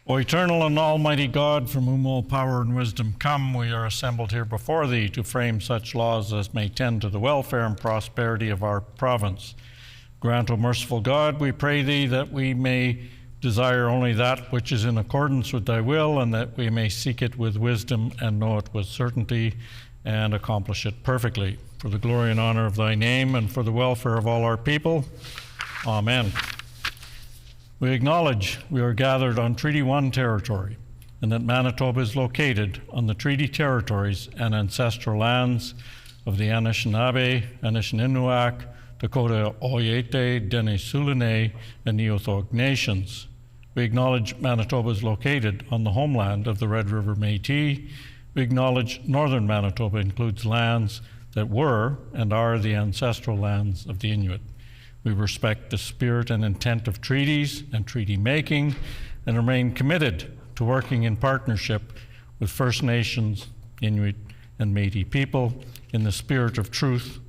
O eternal and almighty God, from whom all power and wisdom come, we are assembled here before thee to frame such laws as may tend to the welfare and prosperity of our province. Grant, O merciful God, we pray thee, that we may desire only that which is in accordance with thy will, and that we may seek it with wisdom and know it with certainty and accomplish it perfectly. For the glory and honor of thy name and for the welfare of all our people. Amen. We acknowledge we are gathered on Treaty 1 territory, and that Manitoba is located on the treaty territories and ancestral lands of the Anishinaabe, Anishinaabeg, Dakota Oyate, Dene-Sulene, and Neothog nations. We acknowledge Manitoba is located on the homeland of the Red River Métis. We acknowledge northern Manitoba includes lands that were and are the ancestral lands of the Inuit. We respect the spirit and intent of treaties and treaty making, and remain committed to working in partnership with First Nations, Inuit, and Métis people in the spirit of truth,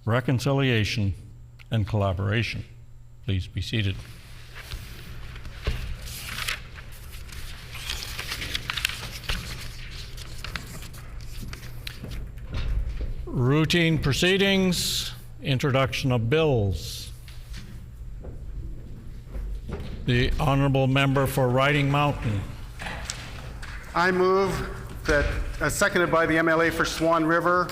reconciliation, and collaboration. Please be seated. Routine proceedings, introduction of bills. The Honourable Member for Riding Mountain. I move that, seconded by the MLA for Swan River,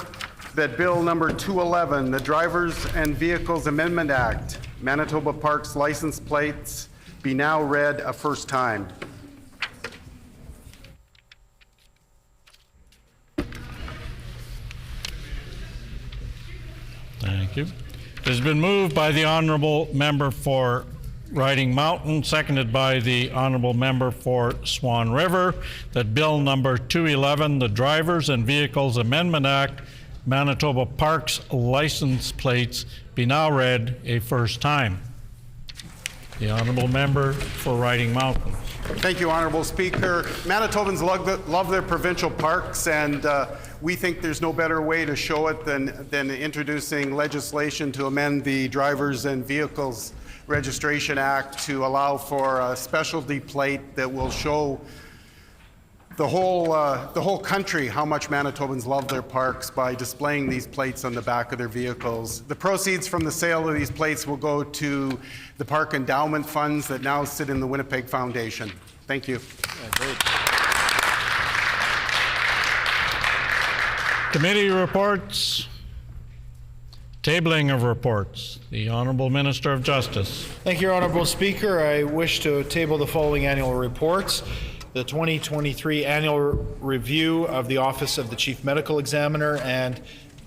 that Bill number 211, the Drivers and Vehicles Amendment Act, Manitoba Parks license plates, be now read a first time. Thank you. It has been moved by the Honourable Member for Riding Mountain, seconded by the Honourable Member for Swan River, that Bill number 211, the Drivers and Vehicles Amendment Act, Manitoba Parks license plates, be now read a first time. The Honourable Member for Riding Mountain. Thank you, Honourable Speaker. Manitobans love their provincial parks, and we think there's no better way to show it than introducing legislation to amend the Drivers and Vehicles Registration Act to allow for a specialty plate that will show the whole country how much Manitobans love their parks by displaying these plates on the back of their vehicles. The proceeds from the sale of these plates will go to the park endowment funds that now sit in the Winnipeg Foundation. Thank you. Committee reports. Tabling of reports. The Honourable Minister of Justice. Thank you, Honourable Speaker. I wish to table the following annual reports. The 2023 annual review of the Office of the Chief Medical Examiner and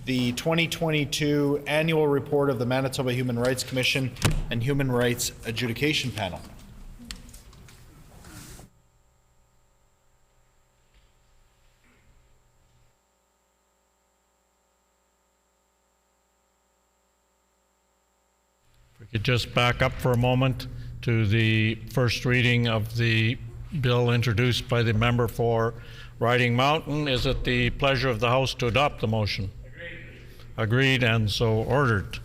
the 2022 annual report of the Manitoba Human Rights Commission and Human Rights Adjudication Panel. Could just back up for a moment to the first reading of the bill introduced by the member for Riding Mountain. Is it the pleasure of the House to adopt the motion? Agreed, and so ordered.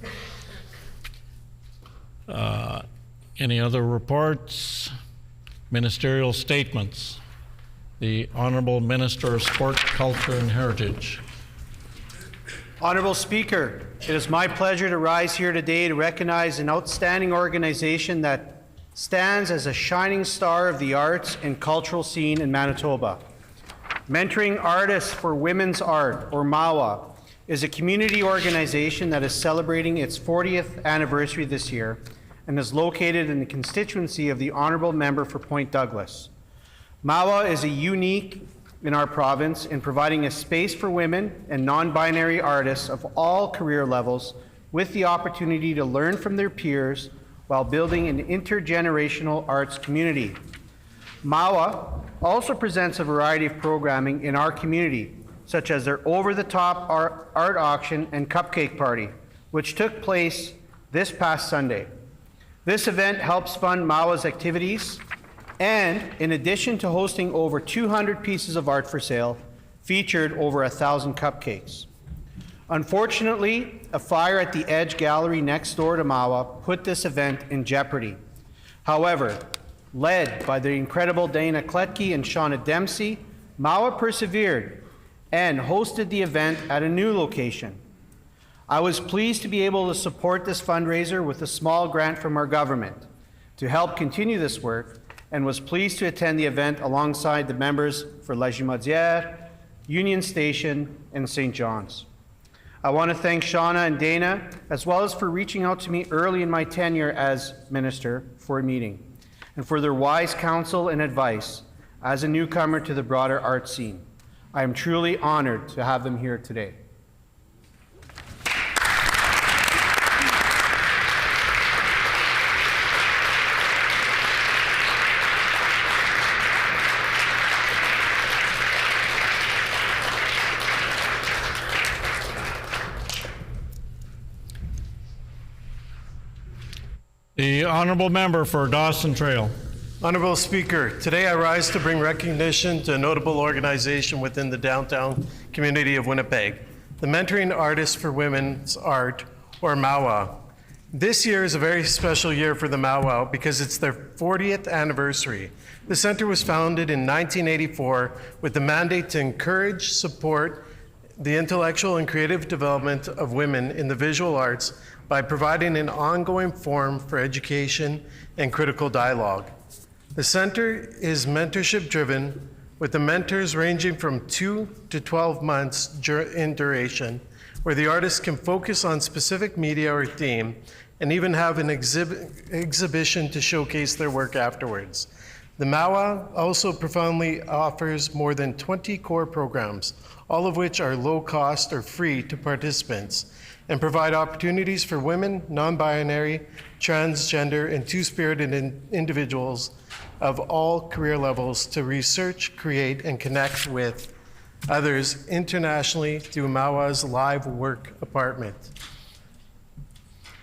Any other reports? Ministerial statements. The Honourable Minister of Sport, Culture and Heritage. Honourable Speaker, it is my pleasure to rise here today to recognize an outstanding organization that stands as a shining star of the arts and cultural scene in Manitoba. Mentoring Artists for Women's Art, or MAWA, is a community organization that is celebrating its 40th anniversary this year and is located in the constituency of the Honourable Member for Point Douglas. MAWA is a unique in our province in providing a space for women and non-binary artists of all career levels with the opportunity to learn from their peers while building an intergenerational arts community. MAWA also presents a variety of programming in our community, such as their over-the-top art auction and cupcake party, which took place this past Sunday. This event helps fund MAWA's activities, and in addition to hosting over 200 pieces of art for sale, featured over 1,000 cupcakes. Unfortunately, a fire at the Edge Gallery next door to MAWA put this event in jeopardy. However, Led by the incredible Dana Kletke and Shauna Dempsey, MAWA persevered and hosted the event at a new location. I was pleased to be able to support this fundraiser with a small grant from our government to help continue this work, and was pleased to attend the event alongside the members for La Jumadière, Union Station, and St. John's. I want to thank Shauna and Dana, as well as for reaching out to me early in my tenure as minister for a meeting, and for their wise counsel and advice as a newcomer to the broader art scene. I am truly honored to have them here today. The honourable member for Dawson Trail. Honourable Speaker, today I rise to bring recognition to a notable organization within the downtown community of Winnipeg, the Mentoring Artists for Women's Art, or MAWA. This year is a very special year for the MAWA because it's their 40th anniversary. The center was founded in 1984 with the mandate to encourage, support the intellectual and creative development of women in the visual arts by providing an ongoing forum for education and critical dialogue. The center is mentorship driven, with the mentors ranging from 2 to 12 months in duration, where the artists can focus on specific media or theme and even have an exhibition to showcase their work afterwards. The MAWA also profoundly offers more than 20 core programs, all of which are low cost or free to participants, and provide opportunities for women, non-binary, transgender, and two-spirited individuals of all career levels to research, create, and connect with others internationally through MAWA's live work apartment.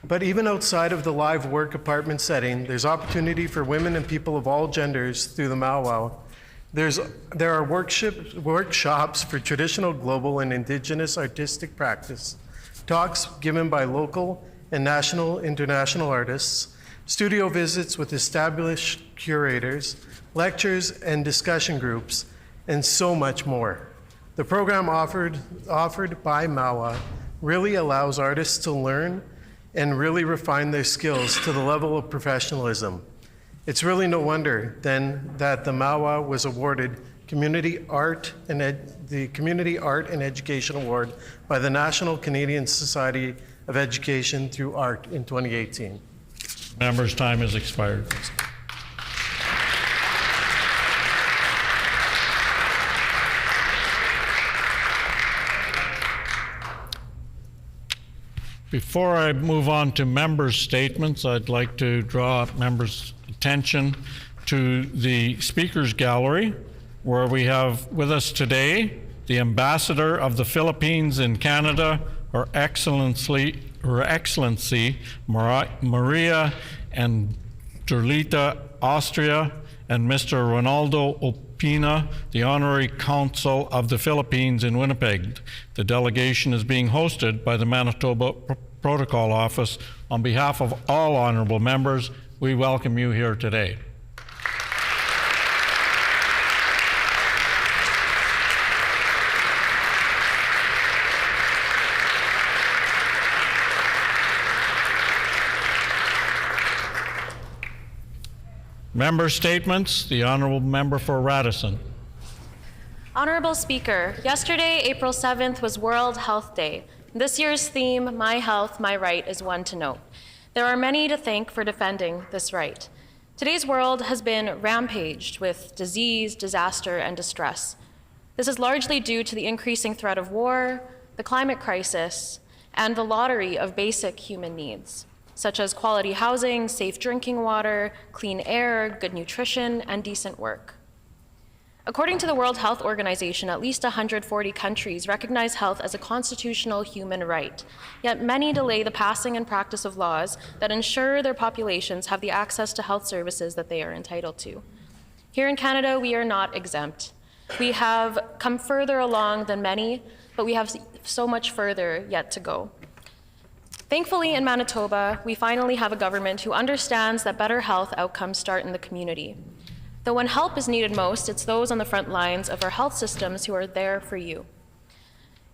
But even outside of the live work apartment setting, there's opportunity for women and people of all genders through the MAWA. There are workshops for traditional, global, and Indigenous artistic practice, talks given by local and national international artists, studio visits with established curators, lectures and discussion groups, and so much more. The program offered by MAWA really allows artists to learn and really refine their skills to the level of professionalism. It's really no wonder then that the MAWA was awarded the Community Art and Education Award by the National Canadian Society of Education through Art in 2018. Member's time has expired. Before I move on to members' statements, I'd like to draw members' attention to the Speakers Gallery, where we have with us today the Ambassador of the Philippines in Canada, Her Excellency Maria Andrelita Austria, and Mr. Ronaldo Opina, the Honorary Consul of the Philippines in Winnipeg. The delegation is being hosted by the Manitoba Protocol Office. On behalf of all honorable members, we welcome you here today. Member statements. The honorable member for Radisson. Honorable Speaker, yesterday, April 7th, was World Health Day. This year's theme, My Health, My Right, is one to note. There are many to thank for defending this right. Today's world has been rampaged with disease, disaster, and distress. This is largely due to the increasing threat of war, the climate crisis, and the lottery of basic human needs, such as quality housing, safe drinking water, clean air, good nutrition, and decent work. According to the World Health Organization, at least 140 countries recognize health as a constitutional human right, yet many delay the passing and practice of laws that ensure their populations have the access to health services that they are entitled to. Here in Canada, we are not exempt. We have come further along than many, but we have so much further yet to go. Thankfully, in Manitoba, we finally have a government who understands that better health outcomes start in the community. Though when help is needed most, it's those on the front lines of our health systems who are there for you.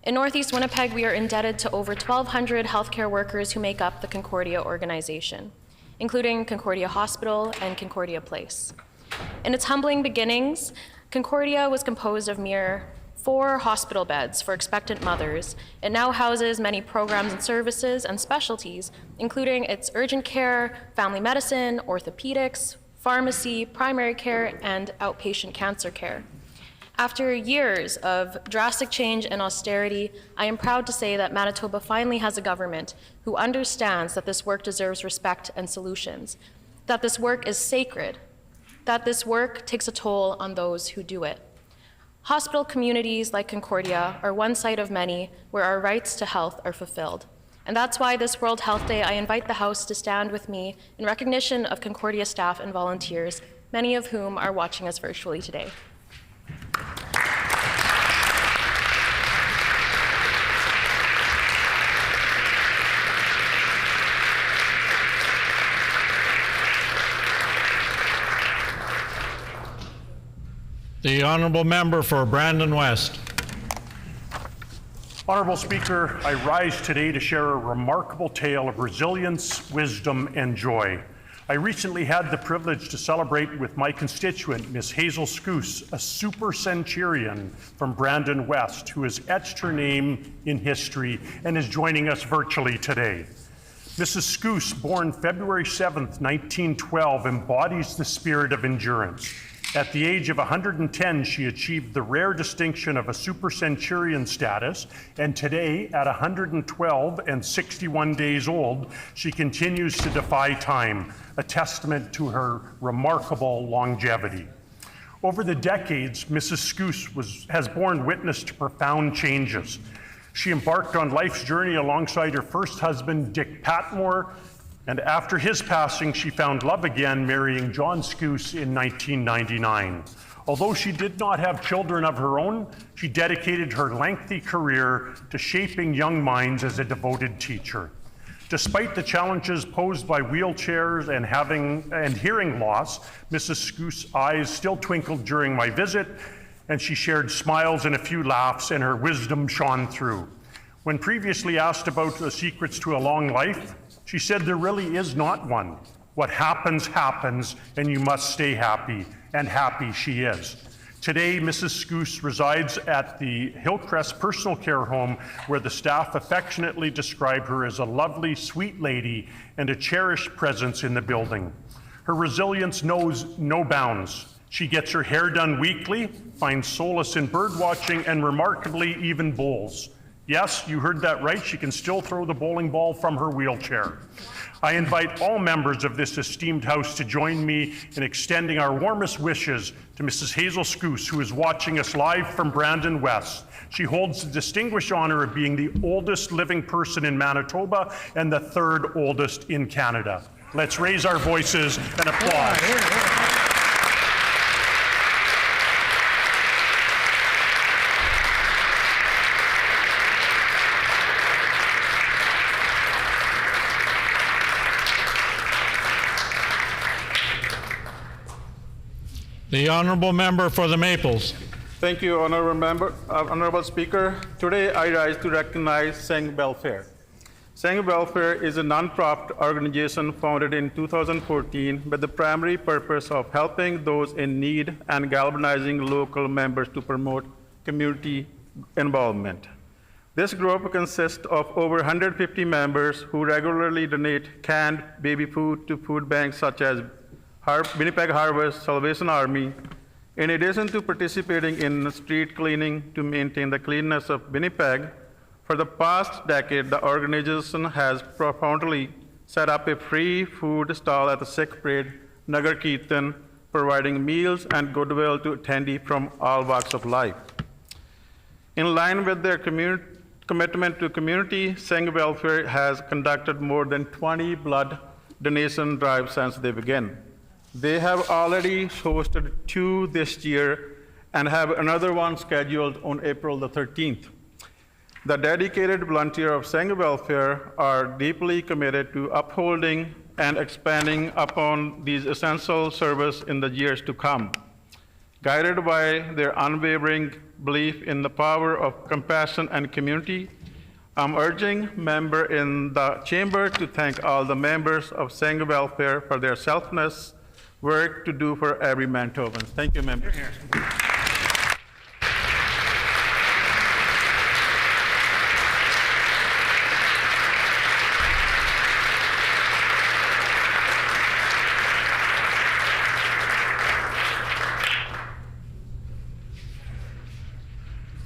In Northeast Winnipeg, we are indebted to over 1,200 healthcare workers who make up the Concordia organization, including Concordia Hospital and Concordia Place. In its humbling beginnings, Concordia was composed of mere 4 hospital beds for expectant mothers. It now houses many programs and services and specialties, including its urgent care, family medicine, orthopedics, pharmacy, primary care, and outpatient cancer care. After years of drastic change and austerity, I am proud to say that Manitoba finally has a government who understands that this work deserves respect and solutions, that this work is sacred, that this work takes a toll on those who do it. Hospital communities like Concordia are one site of many where our rights to health are fulfilled. And that's why this World Health Day, I invite the House to stand with me in recognition of Concordia staff and volunteers, many of whom are watching us virtually today. The Honourable Member for Brandon West. Honourable Speaker, I rise today to share a remarkable tale of resilience, wisdom, and joy. I recently had the privilege to celebrate with my constituent, Ms. Hazel Scoos, a super centurion from Brandon West, who has etched her name in history and is joining us virtually today. Mrs. Scoos, born February 7th, 1912, embodies the spirit of endurance. At the age of 110, she achieved the rare distinction of a super centurion status, and today, at 112 and 61 days old, she continues to defy time, a testament to her remarkable longevity. Over the decades, Mrs. Scoos has borne witness to profound changes. She embarked on life's journey alongside her first husband, Dick Patmore, and after his passing, she found love again, marrying John Scoos in 1999. Although she did not have children of her own, she dedicated her lengthy career to shaping young minds as a devoted teacher. Despite the challenges posed by wheelchairs and hearing loss, Mrs. Scoos' eyes still twinkled during my visit, and she shared smiles and a few laughs, and her wisdom shone through. When previously asked about the secrets to a long life, she said there really is not one. What happens, happens, and you must stay happy, and happy she is. Today, Mrs. Scoos resides at the Hillcrest Personal Care Home, where the staff affectionately describe her as a lovely, sweet lady and a cherished presence in the building. Her resilience knows no bounds. She gets her hair done weekly, finds solace in bird watching, and remarkably even bowls. Yes, you heard that right. She can still throw the bowling ball from her wheelchair. I invite all members of this esteemed House to join me in extending our warmest wishes to Mrs. Hazel Scoos, who is watching us live from Brandon West. She holds the distinguished honor of being the oldest living person in Manitoba and the 3rd oldest in Canada. Let's raise our voices and applaud. The Honourable Member for the Maples. Thank you, Honourable Speaker. Today I rise to recognize Sangh Welfare. Sangh Welfare is a non-profit organization founded in 2014 with the primary purpose of helping those in need and galvanizing local members to promote community involvement. This group consists of over 150 members who regularly donate canned baby food to food banks such as Winnipeg Harvest, Salvation Army. In addition to participating in street cleaning to maintain the cleanliness of Winnipeg, for the past decade, the organization has profoundly set up a free food stall at the Sikh Parade, Nagar Kirtan, providing meals and goodwill to attendees from all walks of life. In line with their commitment to community, Sangh Welfare has conducted more than 20 blood donation drives since they began. They have already hosted 2 this year and have another one scheduled on April the 13th. The dedicated volunteers of Sangha Welfare are deeply committed to upholding and expanding upon these essential services in the years to come. Guided by their unwavering belief in the power of compassion and community, I'm urging members in the chamber to thank all the members of Sangha Welfare for their selfless work to do for every Manitobans. Thank you, members.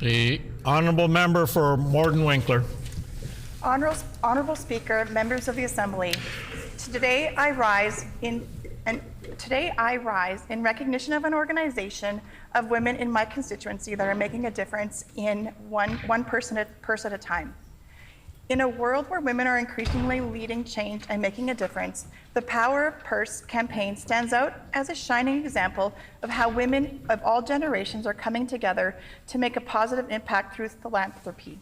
The honourable member for Morden-Winkler. Honorable Speaker, members of the Assembly, today I rise in recognition of an organization of women in my constituency that are making a difference in one person at a time. In a world where women are increasingly leading change and making a difference, the Power of Purse campaign stands out as a shining example of how women of all generations are coming together to make a positive impact through philanthropy.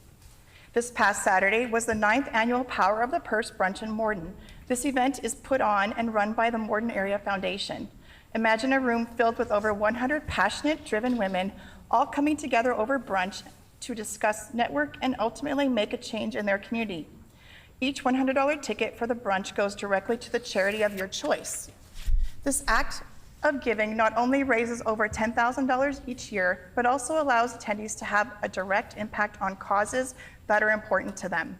This past Saturday was the 9th annual Power of the Purse brunch in Morden. This event is put on and run by the Morden Area Foundation. Imagine a room filled with over 100 passionate, driven women all coming together over brunch to discuss, network, and ultimately make a change in their community. Each $100 ticket for the brunch goes directly to the charity of your choice. This act of giving not only raises over $10,000 each year, but also allows attendees to have a direct impact on causes that are important to them.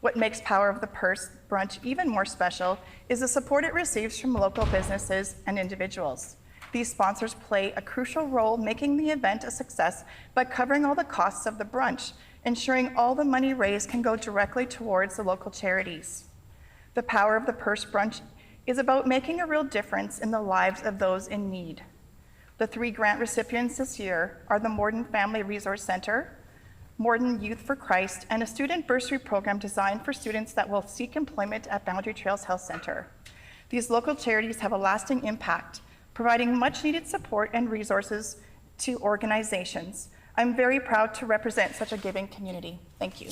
What makes Power of the Purse brunch even more special is the support it receives from local businesses and individuals. These sponsors play a crucial role making the event a success by covering all the costs of the brunch, ensuring all the money raised can go directly towards the local charities. The Power of the Purse brunch is about making a real difference in the lives of those in need. The 3 grant recipients this year are the Morden Family Resource Center, Morden Youth for Christ, and a student bursary program designed for students that will seek employment at Boundary Trails Health Center. These local charities have a lasting impact, providing much needed support and resources to organizations. I'm very proud to represent such a giving community. Thank you.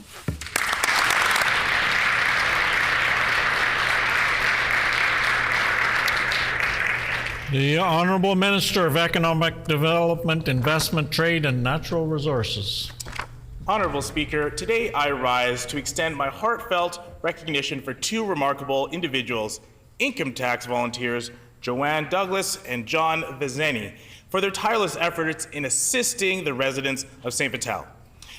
The Honourable Minister of Economic Development, Investment, Trade and Natural Resources. Honourable Speaker, today I rise to extend my heartfelt recognition for 2 remarkable individuals, income tax volunteers, Joanne Douglas and John Vizeni, for their tireless efforts in assisting the residents of St. Vital.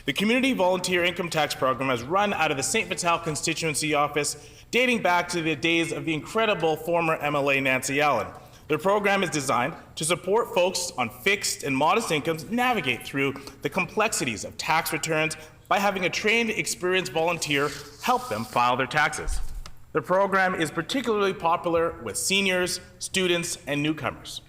The Community Volunteer Income Tax Program has run out of the St. Vital constituency office dating back to the days of the incredible former MLA Nancy Allen. The program is designed to support folks on fixed and modest incomes navigate through the complexities of tax returns by having a trained, experienced volunteer help them file their taxes. The program is particularly popular with seniors, students, and newcomers.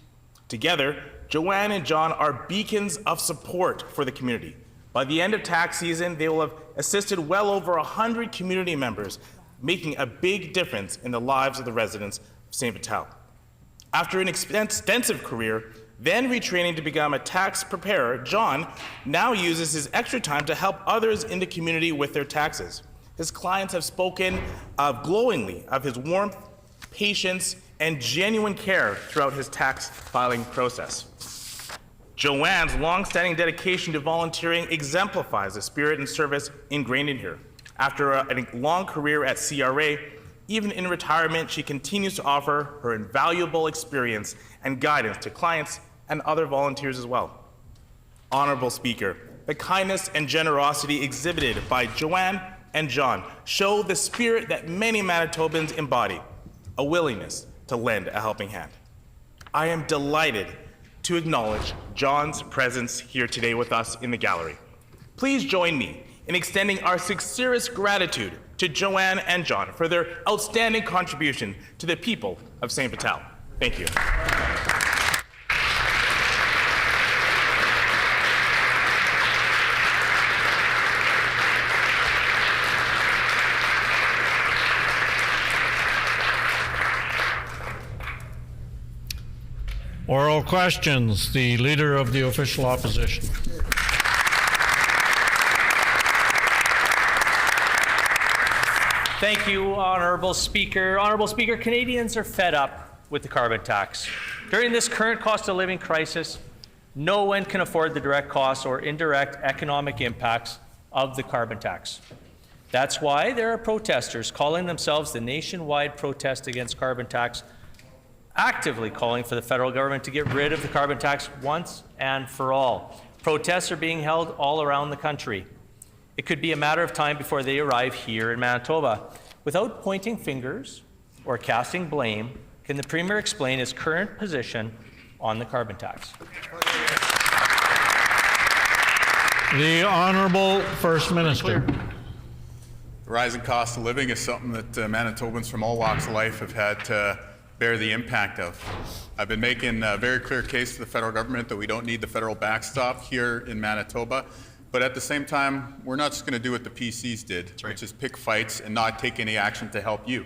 Together, Joanne and John are beacons of support for the community. By the end of tax season, they will have assisted well over 100 community members, making a big difference in the lives of the residents of St. Vital. After an extensive career, then retraining to become a tax preparer, John now uses his extra time to help others in the community with their taxes. His clients have spoken glowingly of his warmth, patience, and genuine care throughout his tax filing process. Joanne's long-standing dedication to volunteering exemplifies the spirit and service ingrained in her. After a long career at CRA, even in retirement, she continues to offer her invaluable experience and guidance to clients and other volunteers as well. Honourable Speaker, the kindness and generosity exhibited by Joanne and John show the spirit that many Manitobans embody, a willingness to lend a helping hand. I am delighted to acknowledge John's presence here today with us in the gallery. Please join me in extending our sincerest gratitude to Joanne and John for their outstanding contribution to the people of St. Vital. Thank you. Oral questions. The Leader of the Official Opposition. Thank you, Honourable Speaker. Honourable Speaker, Canadians are fed up with the carbon tax. During this current cost of living crisis, no one can afford the direct costs or indirect economic impacts of the carbon tax. That's why there are protesters calling themselves the Nationwide Protest Against Carbon Tax, actively calling for the federal government to get rid of the carbon tax once and for all. Protests are being held all around the country. It could be a matter of time before they arrive here in Manitoba. Without pointing fingers or casting blame, can the Premier explain his current position on the carbon tax? The Honourable First Minister. The rising cost of living is something that Manitobans from all walks of life have had to bear the impact of. I've been making a very clear case to the federal government that we don't need the federal backstop here in Manitoba, but at the same time, we're not just going to do what the PCs did, which is pick fights and not take any action to help you.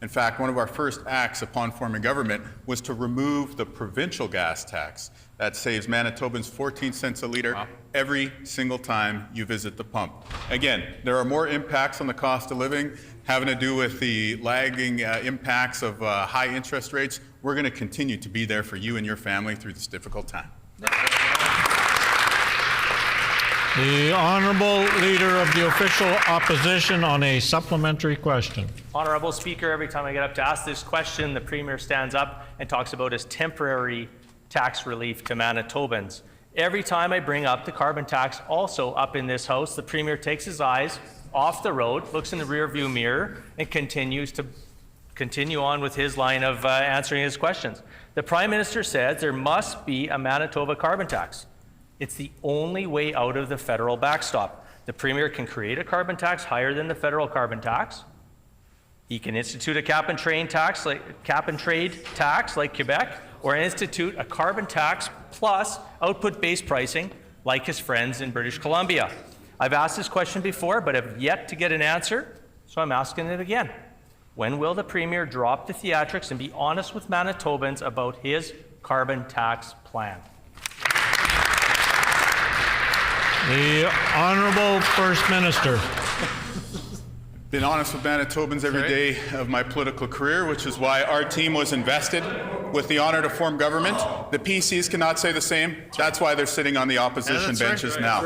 In fact, one of our first acts upon forming government was to remove the provincial gas tax. That saves Manitobans 14 cents a litre every single time you visit the pump. Again, there are more impacts on the cost of living having to do with the lagging impacts of high interest rates. We're going to continue to be there for you and your family through this difficult time. The Honourable Leader of the Official Opposition on a supplementary question. Honourable Speaker, every time I get up to ask this question, the Premier stands up and talks about his temporary tax relief to Manitobans. Every time I bring up the carbon tax, also up in this House, the Premier takes his eyes off the road, looks in the rearview mirror, and continues on with his line of answering his questions. The Prime Minister says there must be a Manitoba carbon tax. It's the only way out of the federal backstop. The Premier can create a carbon tax higher than the federal carbon tax. He can institute a cap and trade tax like Quebec, or institute a carbon tax plus output-based pricing like his friends in British Columbia. I've asked this question before, but have yet to get an answer, so I'm asking it again. When will the Premier drop the theatrics and be honest with Manitobans about his carbon tax plan? The Honourable First Minister. Been honest with Manitobans every day of my political career, which is why our team was invested with the honour to form government. The PCs cannot say the same. That's why they're sitting on the opposition benches now.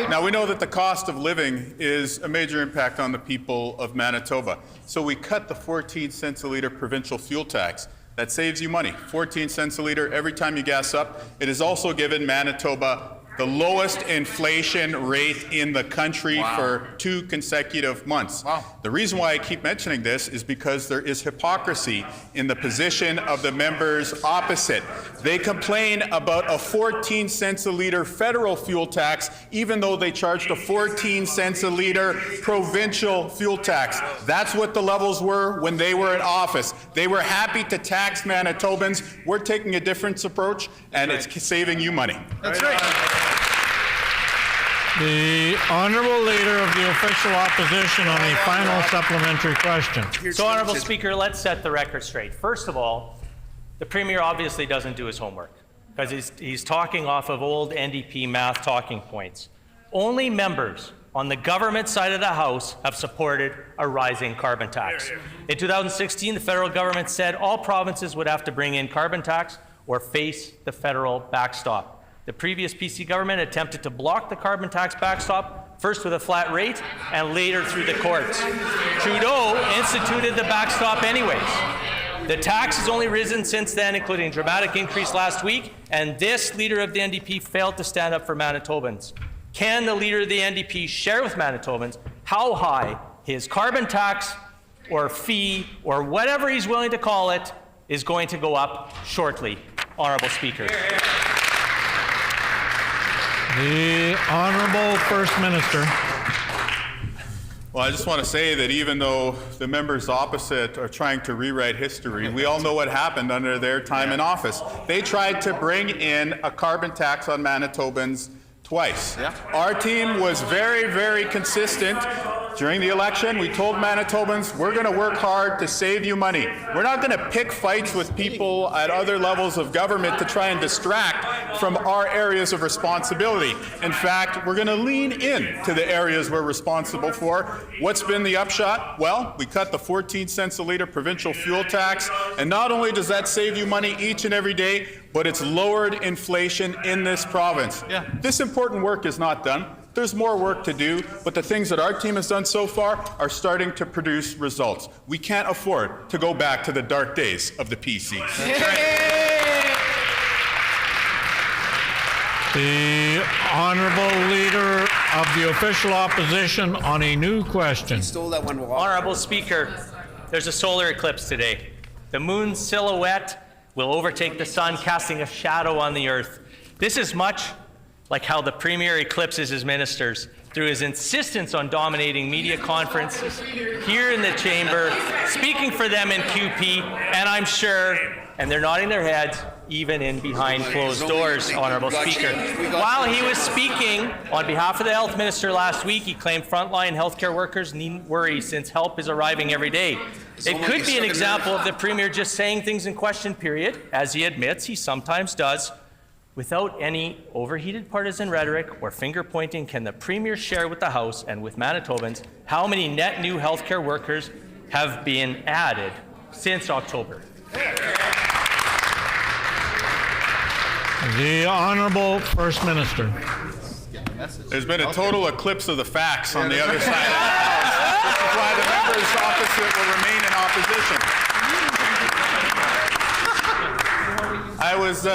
Now, we know that the cost of living is a major impact on the people of Manitoba. So we cut the 14 cents a litre provincial fuel tax. That saves you money, 14 cents a litre every time you gas up. It has also given Manitoba the lowest inflation rate in the country for 2 consecutive months. The reason why I keep mentioning this is because there is hypocrisy in the position of the members opposite. They complain about a 14 cents a litre federal fuel tax, even though they charged a 14 cents a litre provincial fuel tax. That's what the levels were when they were in office. They were happy to tax Manitobans. We're taking a different approach, and it's saving you money. That's right. The Honourable Leader of the Official Opposition on a final supplementary question. So, Honourable Speaker, let's set the record straight. First of all, the Premier obviously doesn't do his homework because he's talking off of old NDP math talking points. Only members on the government side of the House have supported a rising carbon tax. In 2016, the federal government said all provinces would have to bring in carbon tax or face the federal backstop. The previous PC government attempted to block the carbon tax backstop, first with a flat rate and later through the courts. Trudeau instituted the backstop anyways. The tax has only risen since then, including a dramatic increase last week, and this leader of the NDP failed to stand up for Manitobans. Can the leader of the NDP share with Manitobans how high his carbon tax or fee or whatever he's willing to call it is going to go up shortly? Honourable Speaker. The Honourable First Minister. Well, I just want to say that even though the members opposite are trying to rewrite history, we all know what happened under their time in office. They tried to bring in a carbon tax on Manitobans twice. Our team was very, very consistent during the election, we told Manitobans, we're going to work hard to save you money. We're not going to pick fights with people at other levels of government to try and distract from our areas of responsibility. In fact, we're going to lean in to the areas we're responsible for. What's been the upshot? Well, we cut the 14 cents a litre provincial fuel tax, and not only does that save you money each and every day, but it's lowered inflation in this province. This important work is not done. There's more work to do, but the things that our team has done so far are starting to produce results. We can't afford to go back to the dark days of the PCs. The Honourable Leader of the Official Opposition on a new question. Honourable Speaker, there's a solar eclipse today. The moon's silhouette will overtake the sun, casting a shadow on the earth. This is much like how the Premier eclipses his ministers through his insistence on dominating media conferences here in the chamber, speaking for them in QP, and I'm sure, and they're nodding their heads, even in behind closed doors, Honourable Speaker. While he was speaking on behalf of the Health Minister last week, he claimed frontline healthcare workers needn't worry since help is arriving every day. It could be an example of the Premier just saying things in question period, as he admits he sometimes does, without any overheated partisan rhetoric or finger-pointing. Can the Premier share with the House and with Manitobans how many net new healthcare workers have been added since October? The Honourable First Minister. There's been a total eclipse of the facts on the other side of the House. This is why the members opposite will remain in opposition. I was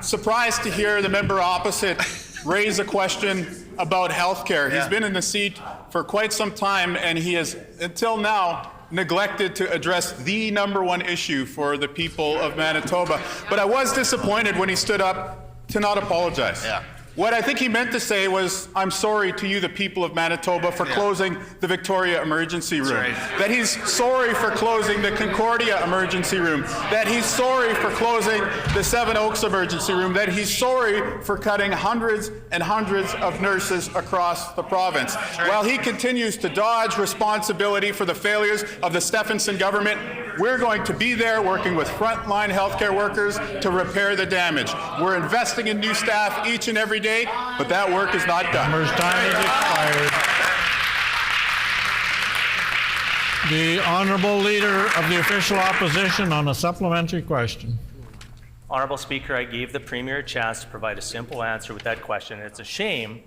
surprised to hear the member opposite raise a question about healthcare. He's been in the seat for quite some time, and he has, until now, neglected to address the #1 issue for the people of Manitoba. But I was disappointed when he stood up to not apologize. What I think he meant to say was, I'm sorry to you, the people of Manitoba, for closing the Victoria Emergency Room. That he's sorry for closing the Concordia Emergency Room. That he's sorry for closing the Seven Oaks Emergency Room. That he's sorry for cutting hundreds and hundreds of nurses across the province. While he continues to dodge responsibility for the failures of the Stephenson government, we're going to be there working with frontline healthcare workers to repair the damage. We're investing in new staff each and every day, but that work is not done. Member's time is expired. The Honourable Leader of the Official Opposition on a supplementary question. Honourable Speaker, I gave the Premier a chance to provide a simple answer with that question, and it's a shame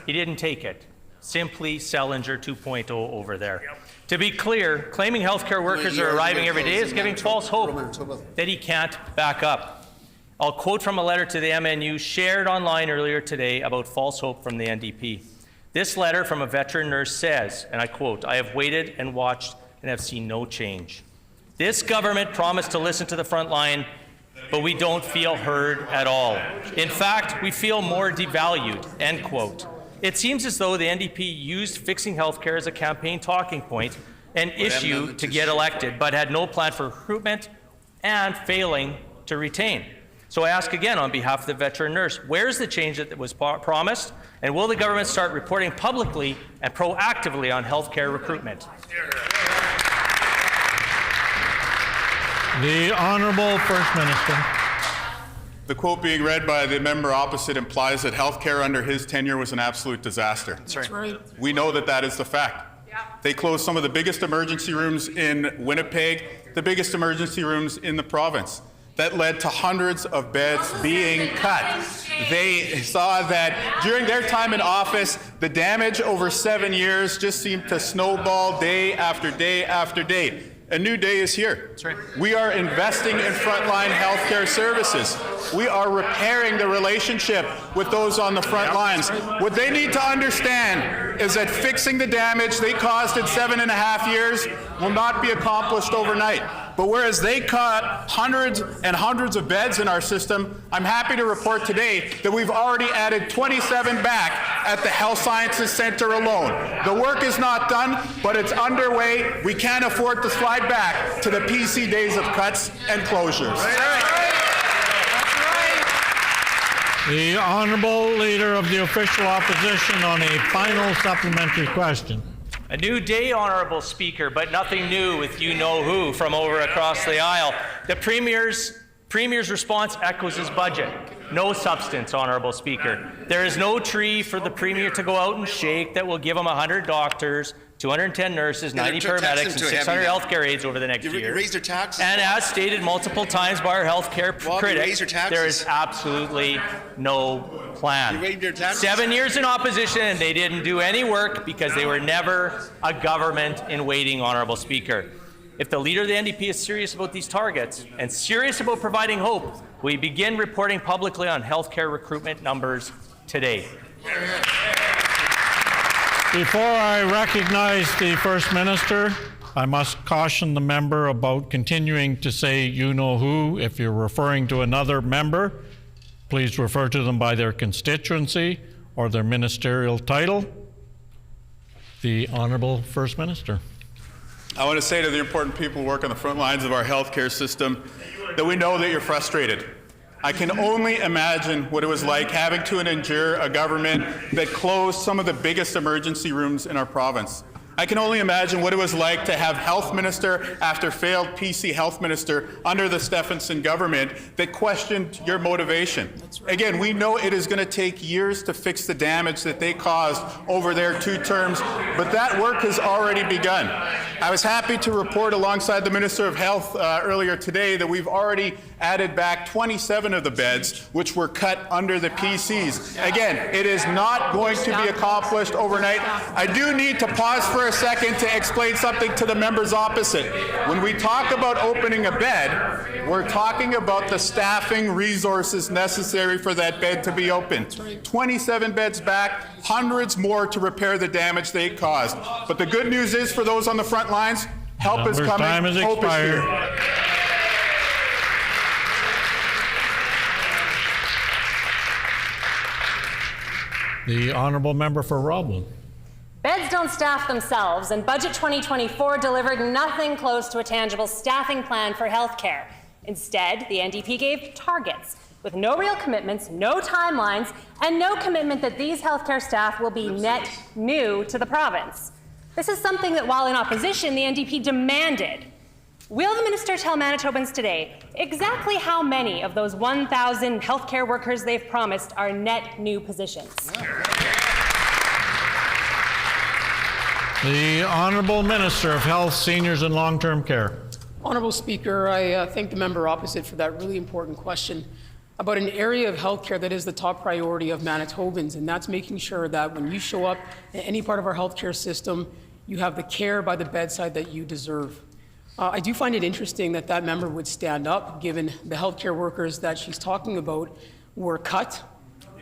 he didn't take it. Simply Sellinger 2.0 over there. To be clear, claiming healthcare workers are arriving every day is giving false hope that he can't back up. I'll quote from a letter to the MNU shared online earlier today about false hope from the NDP. This letter from a veteran nurse says, and I quote, "I have waited and watched and have seen no change. This government promised to listen to the front line, but we don't feel heard at all. In fact, we feel more devalued," end quote. It seems as though the NDP used fixing healthcare as a campaign talking point, an issue to get elected, but had no plan for recruitment and failing to retain. So I ask again on behalf of the veteran nurse, where's the change that was promised, and will the government start reporting publicly and proactively on healthcare recruitment? The Honourable First Minister. The quote being read by the member opposite implies that healthcare under his tenure was an absolute disaster. That's right. We know that that is the fact. They closed some of the biggest emergency rooms in Winnipeg, the biggest emergency rooms in the province. That led to hundreds of beds being cut. They saw that during their time in office, the damage over 7 years just seemed to snowball day after day after day. A new day is here. That's right. We are investing in frontline healthcare services. We are repairing the relationship with those on the front lines. What they need to understand is that fixing the damage they caused in 7.5 years will not be accomplished overnight. But whereas they cut hundreds and hundreds of beds in our system, I'm happy to report today that we've already added 27 back at the Health Sciences Centre alone. The work is not done, but it's underway. We can't afford to slide back to the PC days of cuts and closures. The Honourable Leader of the Official Opposition on a final supplementary question. A new day, Honourable Speaker, but nothing new with you-know-who from over across the aisle. The Premier's response echoes his budget. No substance, Honourable Speaker. There is no tree for the Premier to go out and shake that will give him 100 doctors, 210 nurses, 90 paramedics, and 600 healthcare aides over the next year. You raised their taxes. And as stated multiple times by our healthcare critics, there is absolutely no plan. You raised their taxes. 7 years in opposition, and they didn't do any work because they were never a government in waiting, Honourable Speaker. If the leader of the NDP is serious about these targets and serious about providing hope, we begin reporting publicly on healthcare recruitment numbers today. Before I recognize the First Minister, I must caution the member about continuing to say you-know-who. If you're referring to another member, please refer to them by their constituency or their ministerial title. The Honourable First Minister. I want to say to the important people who work on the front lines of our healthcare system that we know that you're frustrated. I can only imagine what it was like having to endure a government that closed some of the biggest emergency rooms in our province. I can only imagine what it was like to have health minister after failed PC health minister under the Stephenson government that questioned your motivation. Again, we know it is going to take years to fix the damage that they caused over their 2 terms, but that work has already begun. I was happy to report alongside the Minister of Health earlier today that we've already added back 27 of the beds which were cut under the PCs. Again, it is not going to be accomplished overnight. I do need to pause for a second to explain something to the members opposite. When we talk about opening a bed, we're talking about the staffing resources necessary for that bed to be opened. 27 beds back, hundreds more to repair the damage they caused. But the good news is for those on the front lines, help is coming, time is hope expired. is here. The Honourable Member for Roblin. Beds don't staff themselves, and Budget 2024 delivered nothing close to a tangible staffing plan for healthcare. Instead, the NDP gave targets, with no real commitments, no timelines, and no commitment that these healthcare staff will be net new to the province. This is something that, while in opposition, the NDP demanded. Will the minister tell Manitobans today exactly how many of those 1,000 healthcare workers they've promised are net new positions? The Honourable Minister of Health, Seniors and Long-Term Care. Honourable Speaker, I thank the member opposite for that really important question about an area of healthcare that is the top priority of Manitobans, and that's making sure that when you show up in any part of our healthcare system, you have the care by the bedside that you deserve. I do find it interesting that that member would stand up, given the healthcare workers that she's talking about were cut,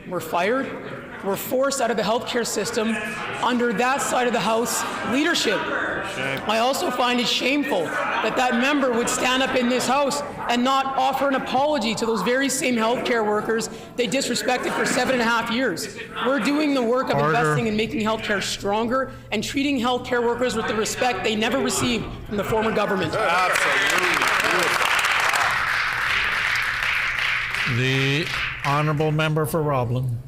were fired, were forced out of the healthcare system under that side of the House leadership. I also find it shameful that that member would stand up in this House and not offer an apology to those very same healthcare workers they disrespected for 7.5 years. We're doing the work of investing in making healthcare stronger and treating healthcare workers with the respect they never received from the former government. The Honourable Member for Roblin.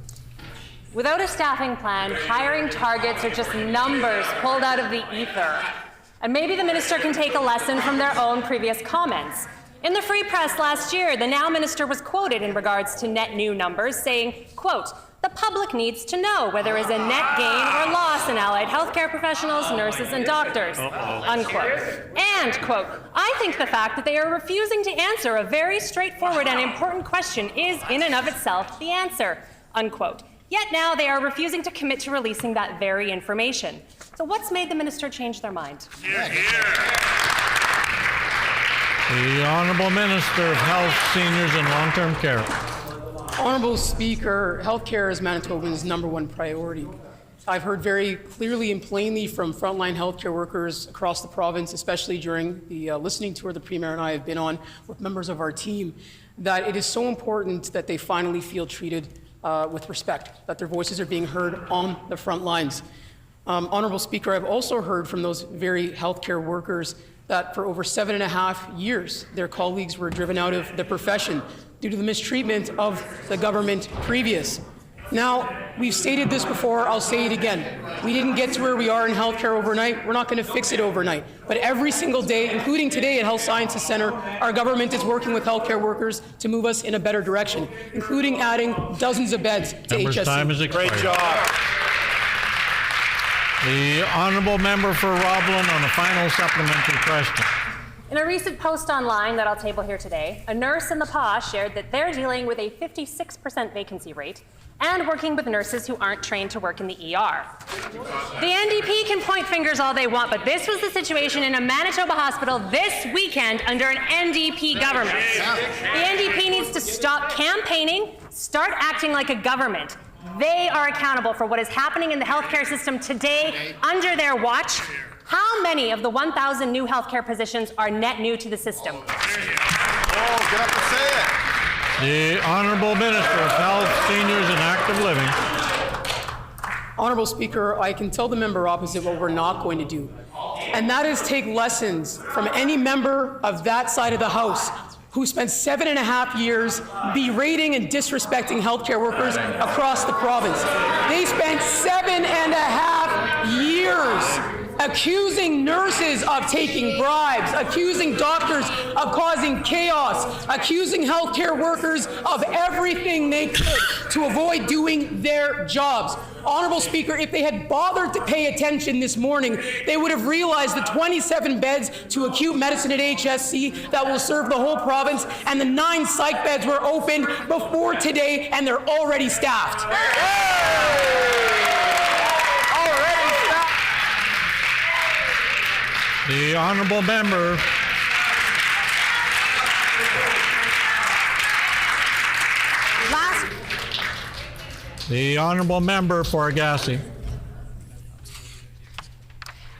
Without a staffing plan, hiring targets are just numbers pulled out of the ether. And maybe the minister can take a lesson from their own previous comments. In the Free Press last year, the now minister was quoted in regards to net new numbers, saying, quote, "The public needs to know whether is a net gain or loss in allied healthcare professionals, nurses, and doctors," unquote. And, quote, "I think the fact that they are refusing to answer a very straightforward and important question is in and of itself the answer," unquote. Yet now they are refusing to commit to releasing that very information. So what's made the minister change their mind? The Honourable Minister of Health, Seniors and Long-Term Care. Honourable Speaker, healthcare is Manitobans' #1 priority. I've heard very clearly and plainly from frontline healthcare workers across the province, especially during the listening tour the Premier and I have been on with members of our team, that it is so important that they finally feel treated with respect, that their voices are being heard on the front lines. Honourable Speaker, I've also heard from those very healthcare workers that for over 7.5 years, their colleagues were driven out of the profession due to the mistreatment of the government previous. Now, We've stated this before, I'll say it again. We didn't get to where we are in healthcare overnight. We're not going to fix it overnight. But every single day, including today at Health Sciences Centre, our government is working with healthcare workers to move us in a better direction, including adding dozens of beds to Member's HSC. time is expired. Great job. The honourable member for Roblin on a final supplementary question. In a recent post online that I'll table here today, a nurse in the PA shared that they're dealing with a 56% vacancy rate and working with nurses who aren't trained to work in the ER. The NDP can point fingers all they want, but this was the situation in a Manitoba hospital this weekend under an NDP government. The NDP needs to stop campaigning, start acting like a government. They are accountable for what is happening in the healthcare system today under their watch. How many of the 1,000 new healthcare positions are net new to the system? Oh, get up and say it. The Honourable Minister of Health, Seniors and Active Living. Honourable Speaker, I can tell the member opposite what we're not going to do, and that is take lessons from any member of that side of the House who spent 7.5 years berating and disrespecting healthcare workers across the province. They spent 7.5 years accusing nurses of taking bribes, accusing doctors of causing chaos, accusing healthcare workers of everything they could to avoid doing their jobs. Honourable Speaker, if they had bothered to pay attention this morning, they would have realized the 27 beds to acute medicine at HSC that will serve the whole province, and the 9 psych beds were opened before today, and they're already staffed. The honourable member. The honourable member for Agassiz.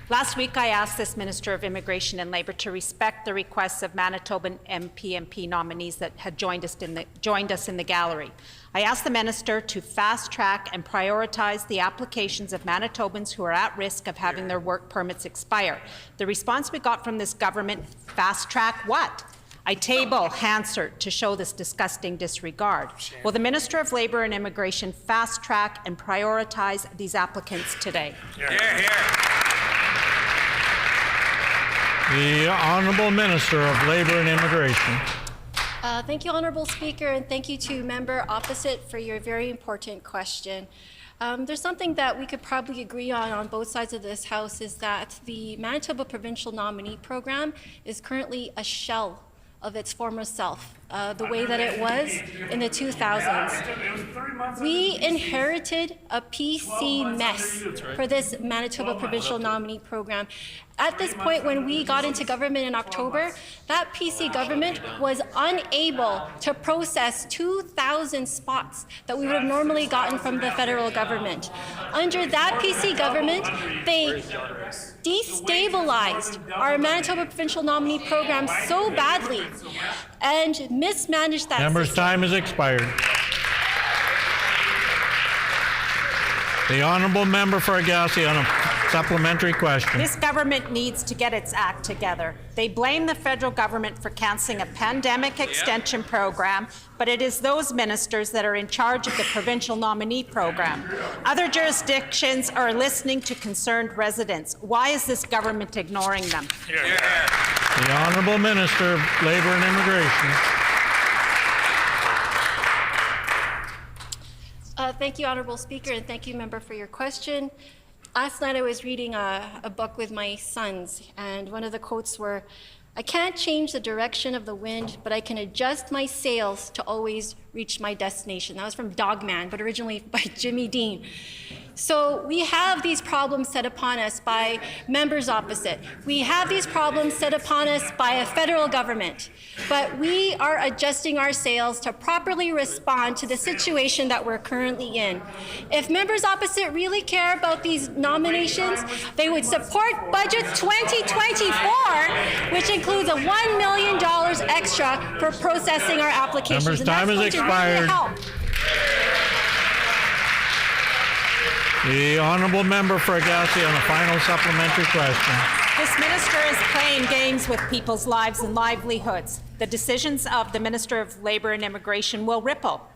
Last week, I asked this Minister of Immigration and Labour to respect the requests of Manitoban MP nominees that had joined us in the gallery. I asked the Minister to fast-track and prioritise the applications of Manitobans who are at risk of having their work permits expire. The response we got from this government, fast-track what? I table Hansard to show this disgusting disregard. Will the Minister of Labour and Immigration fast-track and prioritise these applicants today? Here, here. The Honourable Minister of Labour and Immigration. Thank you, Honourable Speaker, and thank you to member opposite for your very important question. There's something that we could probably agree on both sides of this House, is that the Manitoba Provincial Nominee Program is currently a shell of its former self, the way that it was in the 2000s. We inherited a PC mess for this Manitoba Provincial Nominee Program. At this point, when we got into government in October, that PC government was unable to process 2,000 spots that we would have normally gotten from the federal government. Under that PC government, they destabilized our Manitoba Provincial Nominee Program so badly and mismanaged that Member's system. time has expired. The honourable member for Agassiz on a supplementary question. This government needs to get its act together. They blame the federal government for cancelling a pandemic extension program, but it is those ministers that are in charge of the provincial nominee program. Other jurisdictions are listening to concerned residents. Why is this government ignoring them? The honourable Minister of Labour and Immigration. Thank you, Honourable Speaker, and thank you, member, for your question. Last night I was reading a book with my sons, and one of the quotes were, "I can't change the direction of the wind, but I can adjust my sails to always reach my destination." That was from Dogman, but originally by Jimmy Dean. So we have these problems set upon us by members opposite. We have these problems set upon us by a federal government. But we are adjusting our sails to properly respond to the situation that we're currently in. If members opposite really care about these nominations, they would support Budget 2024, which includes a $1 million extra for processing our applications. Member's And time that's has going to really expired. help. The honourable member for Agassiz on a final supplementary question. This minister is playing games with people's lives and livelihoods. The decisions of the Minister of Labour and Immigration will ripple.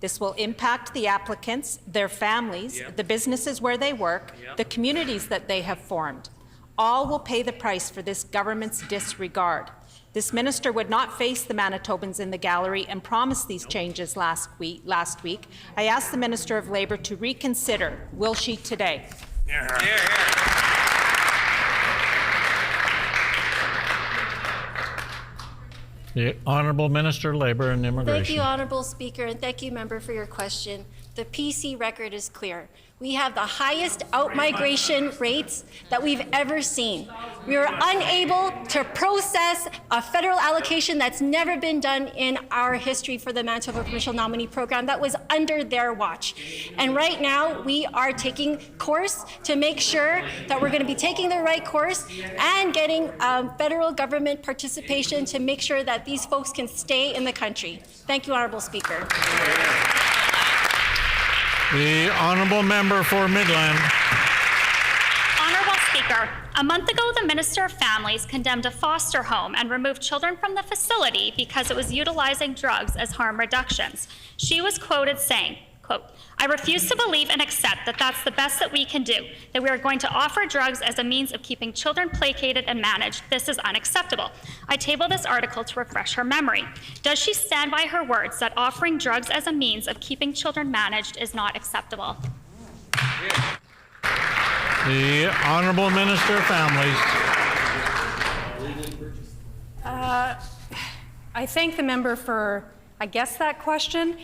This will impact the applicants, their families, the businesses where they work, the communities that they have formed. All will pay the price for this government's disregard. This minister would not face the Manitobans in the gallery and promised these changes last week. I asked the Minister of Labour to reconsider. Will she today? The Honourable Minister, Labour and Immigration. Thank you, Honourable Speaker, and thank you, Member, for your question. The PC record is clear. We have the highest out-migration rates that we've ever seen. We are unable to process a federal allocation that's never been done in our history for the Manitoba Provincial Nominee Program. That was under their watch. And right now, we are taking course to make sure that we're going to be taking the right course and getting federal government participation to make sure that these folks can stay in the country. Thank you, Honourable Speaker. The Honourable Member for Midland. Honourable Speaker, a month ago the Minister of Families condemned a foster home and removed children from the facility because it was utilizing drugs as harm reductions. She was quoted saying, quote, "I refuse to believe and accept that that's the best that we can do, that we are going to offer drugs as a means of keeping children placated and managed. This is unacceptable." I table this article to refresh her memory. Does she stand by her words that offering drugs as a means of keeping children managed is not acceptable? The Honourable Minister of Families. I thank the member for, I guess, that question.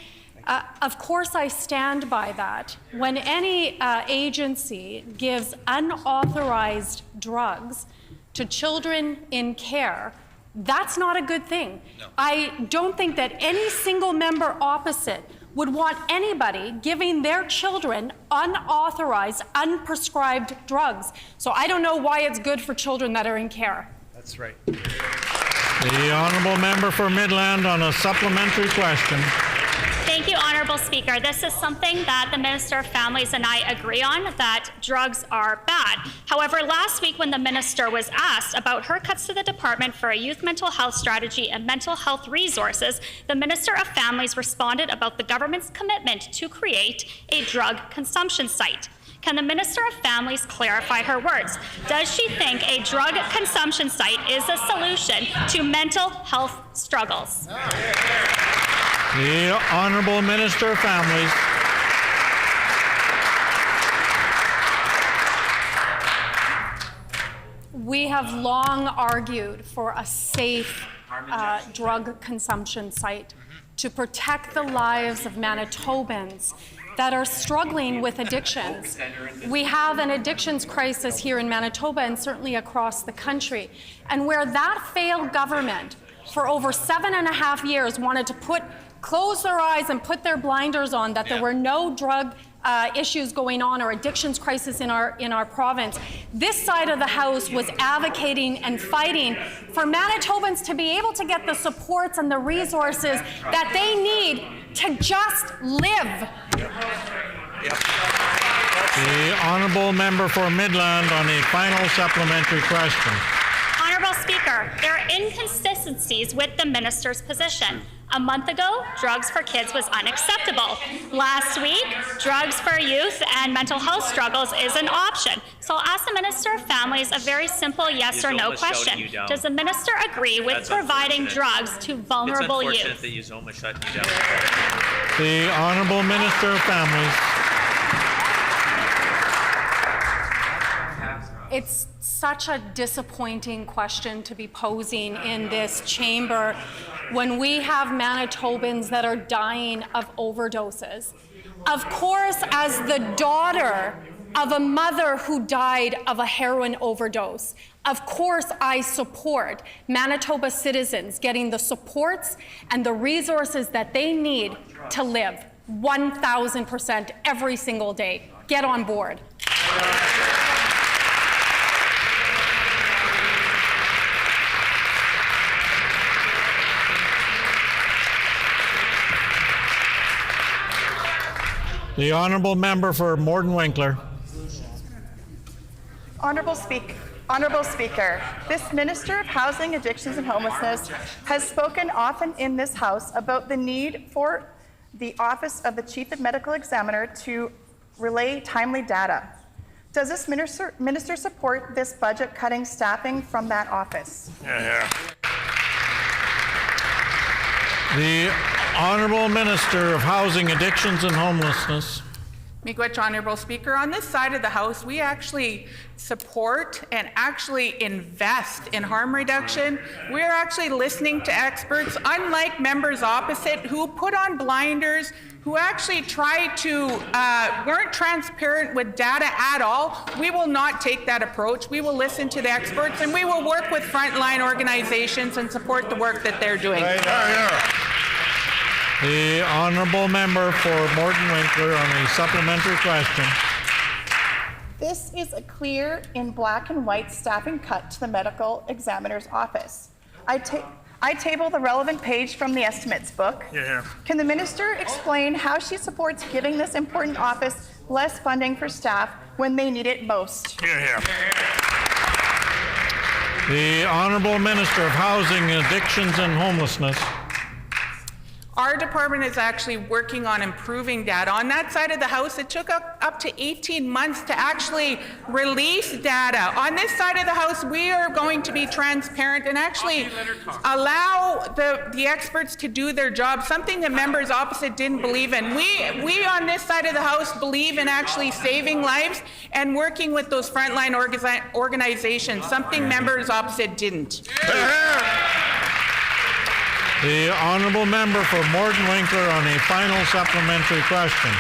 Of course, I stand by that. When any agency gives unauthorized drugs to children in care, that's not a good thing. No. I don't think that any single member opposite would want anybody giving their children unauthorized, unprescribed drugs. So I don't know why it's good for children that are in care. That's right. The Honourable Member for Midland on a supplementary question. Thank you, Honourable Speaker. This is something that the Minister of Families and I agree on, that drugs are bad. However, last week when the Minister was asked about her cuts to the Department for a Youth Mental Health Strategy and Mental Health Resources, the Minister of Families responded about the government's commitment to create a drug consumption site. Can the Minister of Families clarify her words? Does she think a drug consumption site is a solution to mental health struggles? The Honourable Minister of Families. We have long argued for a safe drug consumption site to protect the lives of Manitobans that are struggling with addictions. We have an addictions crisis here in Manitoba and certainly across the country. And where that failed government for over 7.5 years wanted to close their eyes and put their blinders on that there were no drug issues going on or addictions crisis in our province. This side of the House was advocating and fighting for Manitobans to be able to get the supports and the resources that they need to just live. The Honourable Member for Midland on a final supplementary question. Honourable Speaker, there are inconsistencies with the Minister's position. A month ago, drugs for kids was unacceptable. Last week, drugs for youth and mental health struggles is an option. So I'll ask the Minister of Families a very simple yes or no question. Does the Minister agree with providing drugs to vulnerable youth? It's unfortunate that you almost shut you down. The Honourable Minister of Families. It's such a disappointing question to be posing in this chamber when we have Manitobans that are dying of overdoses. Of course, as the daughter of a mother who died of a heroin overdose, of course I support Manitoba citizens getting the supports and the resources that they need to live 1,000% every single day. Get on board. The Honourable Member for Morden-Winkler. Honourable Speaker, this Minister of Housing, Addictions and Homelessness has spoken often in this House about the need for the Office of the Chief Medical Examiner to relay timely data. Does this minister support this budget cutting staffing from that office? The Honourable Minister of Housing, Addictions and Homelessness. Miigwech, Honourable Speaker. On this side of the House, we actually support and actually invest in harm reduction. We're actually listening to experts, unlike members opposite who put on blinders, who actually weren't transparent with data at all. We will not take that approach. We will listen to the experts, and we will work with frontline organizations and support the work that they're doing. The Honourable Member for Morden-Winkler on a supplementary question. This is a clear in black and white staffing cut to the medical examiner's office. I table the relevant page from the estimates book. Can the minister explain how she supports giving this important office less funding for staff when they need it most? The Honourable Minister of Housing, Addictions and Homelessness. Our department is actually working on improving data. On that side of the House, it took up to 18 months to actually release data. On this side of the House, we are going to be transparent and actually allow the experts to do their job, something that members opposite didn't believe in. We on this side of the House believe in actually saving lives and working with those frontline organizations, something members opposite didn't. The Honourable Member for Morden-Winkler on a final supplementary question.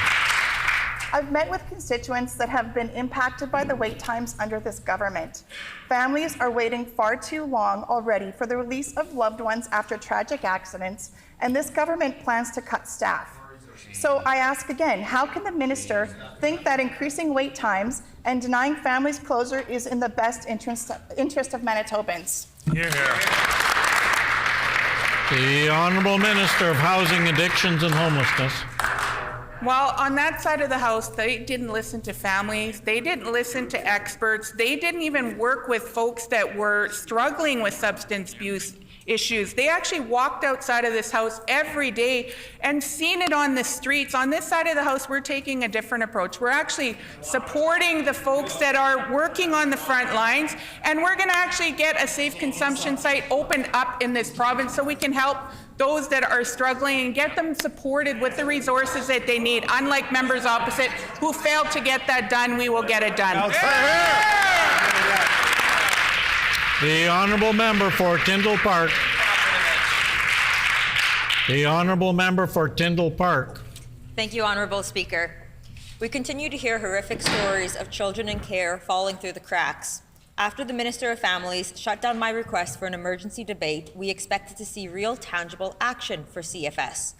I've met with constituents that have been impacted by the wait times under this government. Families are waiting far too long already for the release of loved ones after tragic accidents, and this government plans to cut staff. So I ask again, how can the minister think that increasing wait times and denying families closure is in the best interest of Manitobans? The Honourable Minister of Housing, Addictions and Homelessness. Well, on that side of the House, they didn't listen to families. They didn't listen to experts. They didn't even work with folks that were struggling with substance abuse issues. They actually walked outside of this House every day and seen it on the streets. On this side of the House, we're taking a different approach. We're actually supporting the folks that are working on the front lines, and we're going to actually get a safe consumption site opened up in this province so we can help those that are struggling and get them supported with the resources that they need. Unlike members opposite who failed to get that done, we will get it done. The Honourable Member for Tyndall Park. The Honourable Member for Tyndall Park. Thank you, Honourable Speaker. We continue to hear horrific stories of children in care falling through the cracks. After the Minister of Families shut down my request for an emergency debate, we expected to see real, tangible action for CFS.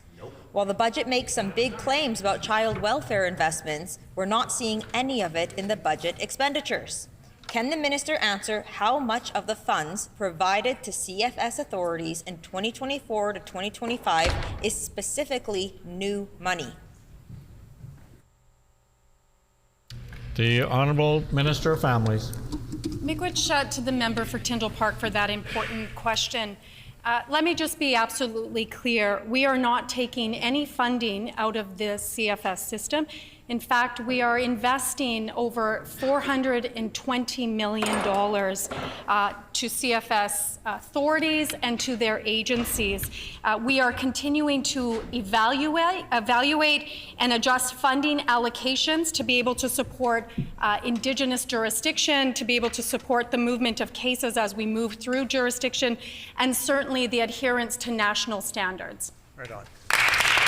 While the budget makes some big claims about child welfare investments, we're not seeing any of it in the budget expenditures. Can the minister answer how much of the funds provided to CFS authorities in 2024 to 2025 is specifically new money? The Honourable Minister of Families. Miigwech to the member for Tyndall Park for that important question. Let me just be absolutely clear. We are not taking any funding out of the CFS system. In fact, we are investing over $420 million to CFS authorities and to their agencies. We are continuing to evaluate and adjust funding allocations to be able to support Indigenous jurisdiction, to be able to support the movement of cases as we move through jurisdiction, and certainly the adherence to national standards. Right on.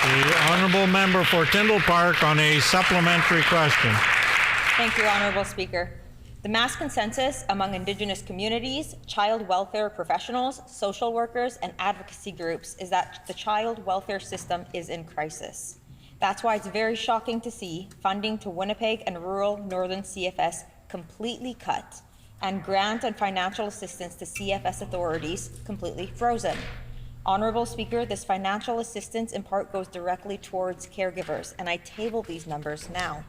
The Honourable Member for Tyndall Park on a supplementary question. Thank you, Honourable Speaker. The mass consensus among Indigenous communities, child welfare professionals, social workers, and advocacy groups is that the child welfare system is in crisis. That's why it's very shocking to see funding to Winnipeg and rural northern CFS completely cut and grant and financial assistance to CFS authorities completely frozen. Honourable Speaker, this financial assistance in part goes directly towards caregivers, and I table these numbers now.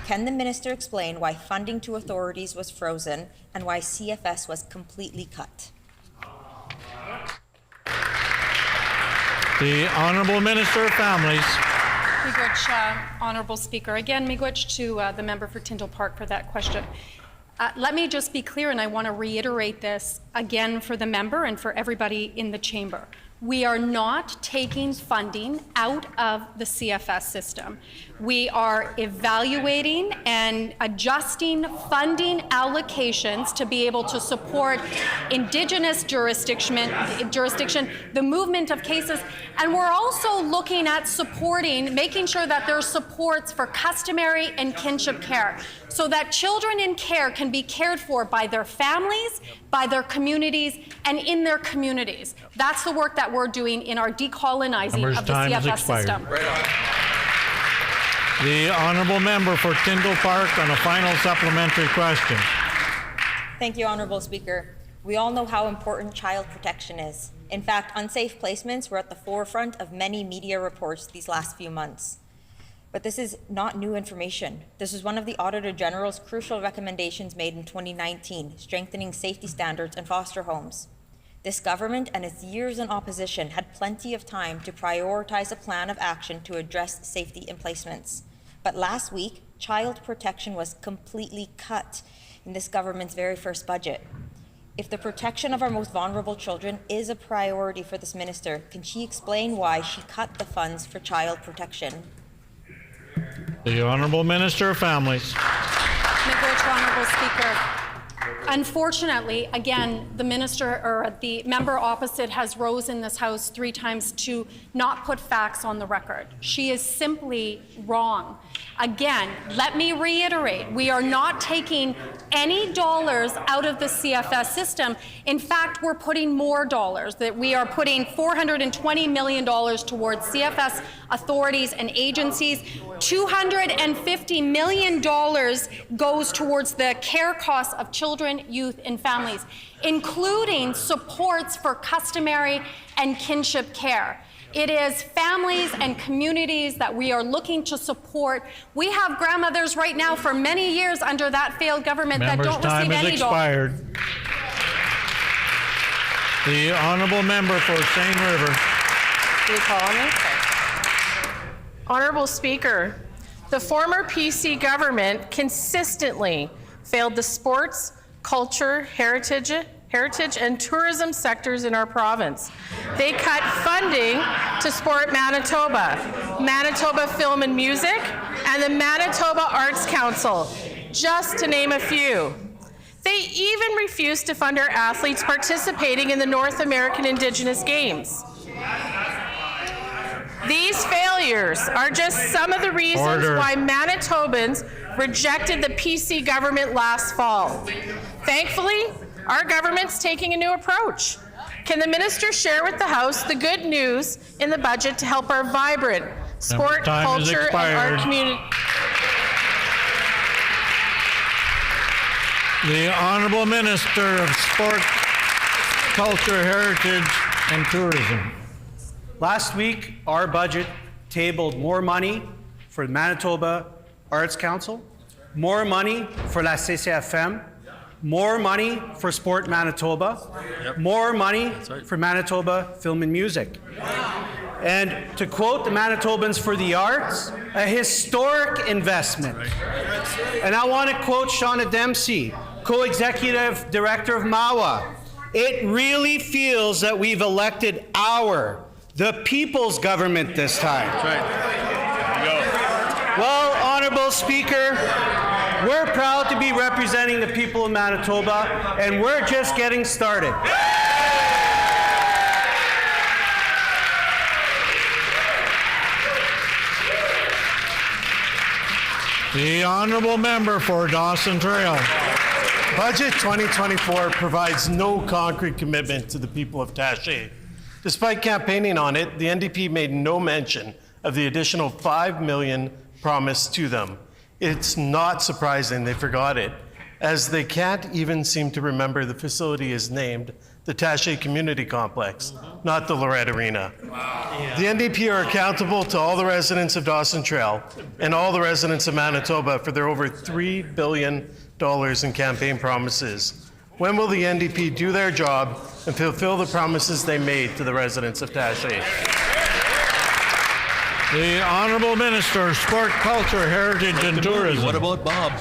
Can the minister explain why funding to authorities was frozen and why CFS was completely cut? The Honourable Minister of Families. Miigwech, Honourable Speaker. Again, miigwech to the member for Tyndall Park for that question. Let me just be clear, and I want to reiterate this again for the member and for everybody in the chamber. We are not taking funding out of the CFS system. We are evaluating and adjusting funding allocations to be able to support Indigenous jurisdiction, the movement of cases, and we're also looking at supporting, making sure that there's supports for customary and kinship care, so that children in care can be cared for by their families, by their communities, and in their communities. That's the work that we're doing in our decolonizing of the CFS system. The honourable member for Tyndall Park on a final supplementary question. Thank you, Honourable Speaker. We all know how important child protection is. In fact, unsafe placements were at the forefront of many media reports these last few months. But this is not new information. This is one of the Auditor General's crucial recommendations made in 2019, strengthening safety standards in foster homes. This government and its years in opposition had plenty of time to prioritize a plan of action to address safety in placements. But last week, child protection was completely cut in this government's very first budget. If the protection of our most vulnerable children is a priority for this minister, can she explain why she cut the funds for child protection? The Honourable Minister of Families. Miigwech, Honourable Speaker. Unfortunately, again, the minister or the member opposite has rose in this House 3 times to not put facts on the record. She is simply wrong. Again, let me reiterate, we are not taking any dollars out of the CFS system. In fact, we're putting more dollars. That we are putting $420 million towards CFS authorities and agencies. $250 million goes towards the care costs of children, youth, and families, including supports for customary and kinship care. It is families and communities that we are looking to support. We have grandmothers right now for many years under that failed government that don't receive any dollars. The honourable member for Seine River. Do you call me? Okay. Honourable Speaker, the former PC government consistently failed the sports, culture, heritage and tourism sectors in our province. They cut funding to Sport Manitoba, Manitoba Film and Music, and the Manitoba Arts Council, just to name a few. They even refused to fund our athletes participating in the North American Indigenous Games. These failures are just some of the reasons why Manitobans rejected the PC government last fall. Thankfully, our government's taking a new approach. Can the minister share with the House the good news in the budget to help our vibrant sport, culture, and art community? The Honourable Minister of Sport, Culture, Heritage, and Tourism. Last week, our budget tabled more money for the Manitoba Arts Council, more money for La CCFM, more money for Sport Manitoba, more money for Manitoba Film and Music. And to quote the Manitobans for the Arts, a historic investment. And I want to quote Shauna Dempsey, co-executive director of MAWA. It really feels that we've elected the people's government this time. That's right. Well, Honourable Speaker, we're proud to be representing the people of Manitoba, and we're just getting started. The Honourable Member for Dawson Trail. Budget 2024 provides no concrete commitment to the people of Taché. Despite campaigning on it, the NDP made no mention of the additional $5 million promised to them. It's not surprising they forgot it, as they can't even seem to remember the facility is named the Taché Community Complex, not the Lorette Arena. Wow. The NDP are accountable to all the residents of Dawson Trail and all the residents of Manitoba for their over $3 billion in campaign promises. When will the NDP do their job and fulfill the promises they made to the residents of Taché? The Honourable Minister of Sport, Culture, Heritage and Tourism. What about Bob?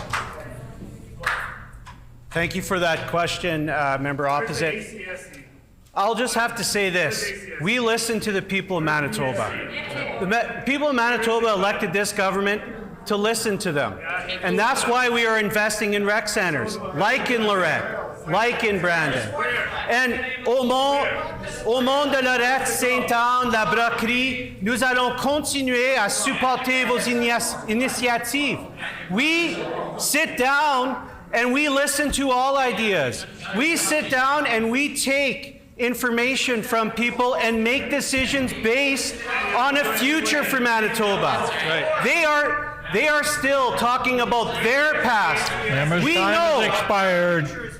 Thank you for that question, member opposite. I'll just have to say this. We listen to the people of Manitoba. The people of Manitoba elected this government to listen to them. And that's why we are investing in rec centers, like in Lorette, like in Brandon. And au monde de Lorette, Saint-Anne, la Broquerie, nous allons continuer à supporter vos initiatives. We sit down and we listen to all ideas. We sit down and we take information from people and make decisions based on a future for Manitoba. Right. They are still talking about their past. Member's We time know. has expired.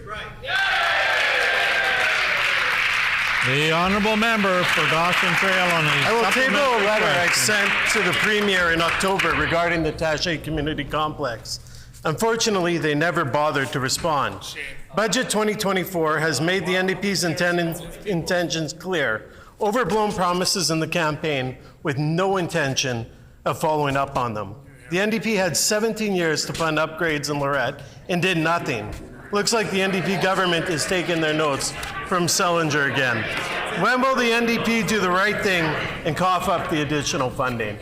The Honourable Member for Dawson Trail on his I will table a supplementary letter I question. sent to the Premier in October regarding the Taché Community Complex. Unfortunately, they never bothered to respond. Budget 2024 has made the NDP's intentions clear. Overblown promises in the campaign with no intention of following up on them. The NDP had 17 years to fund upgrades in Lorette and did nothing. Looks like the NDP government is taking their notes from Sellinger again. When will the NDP do the right thing and cough up the additional funding?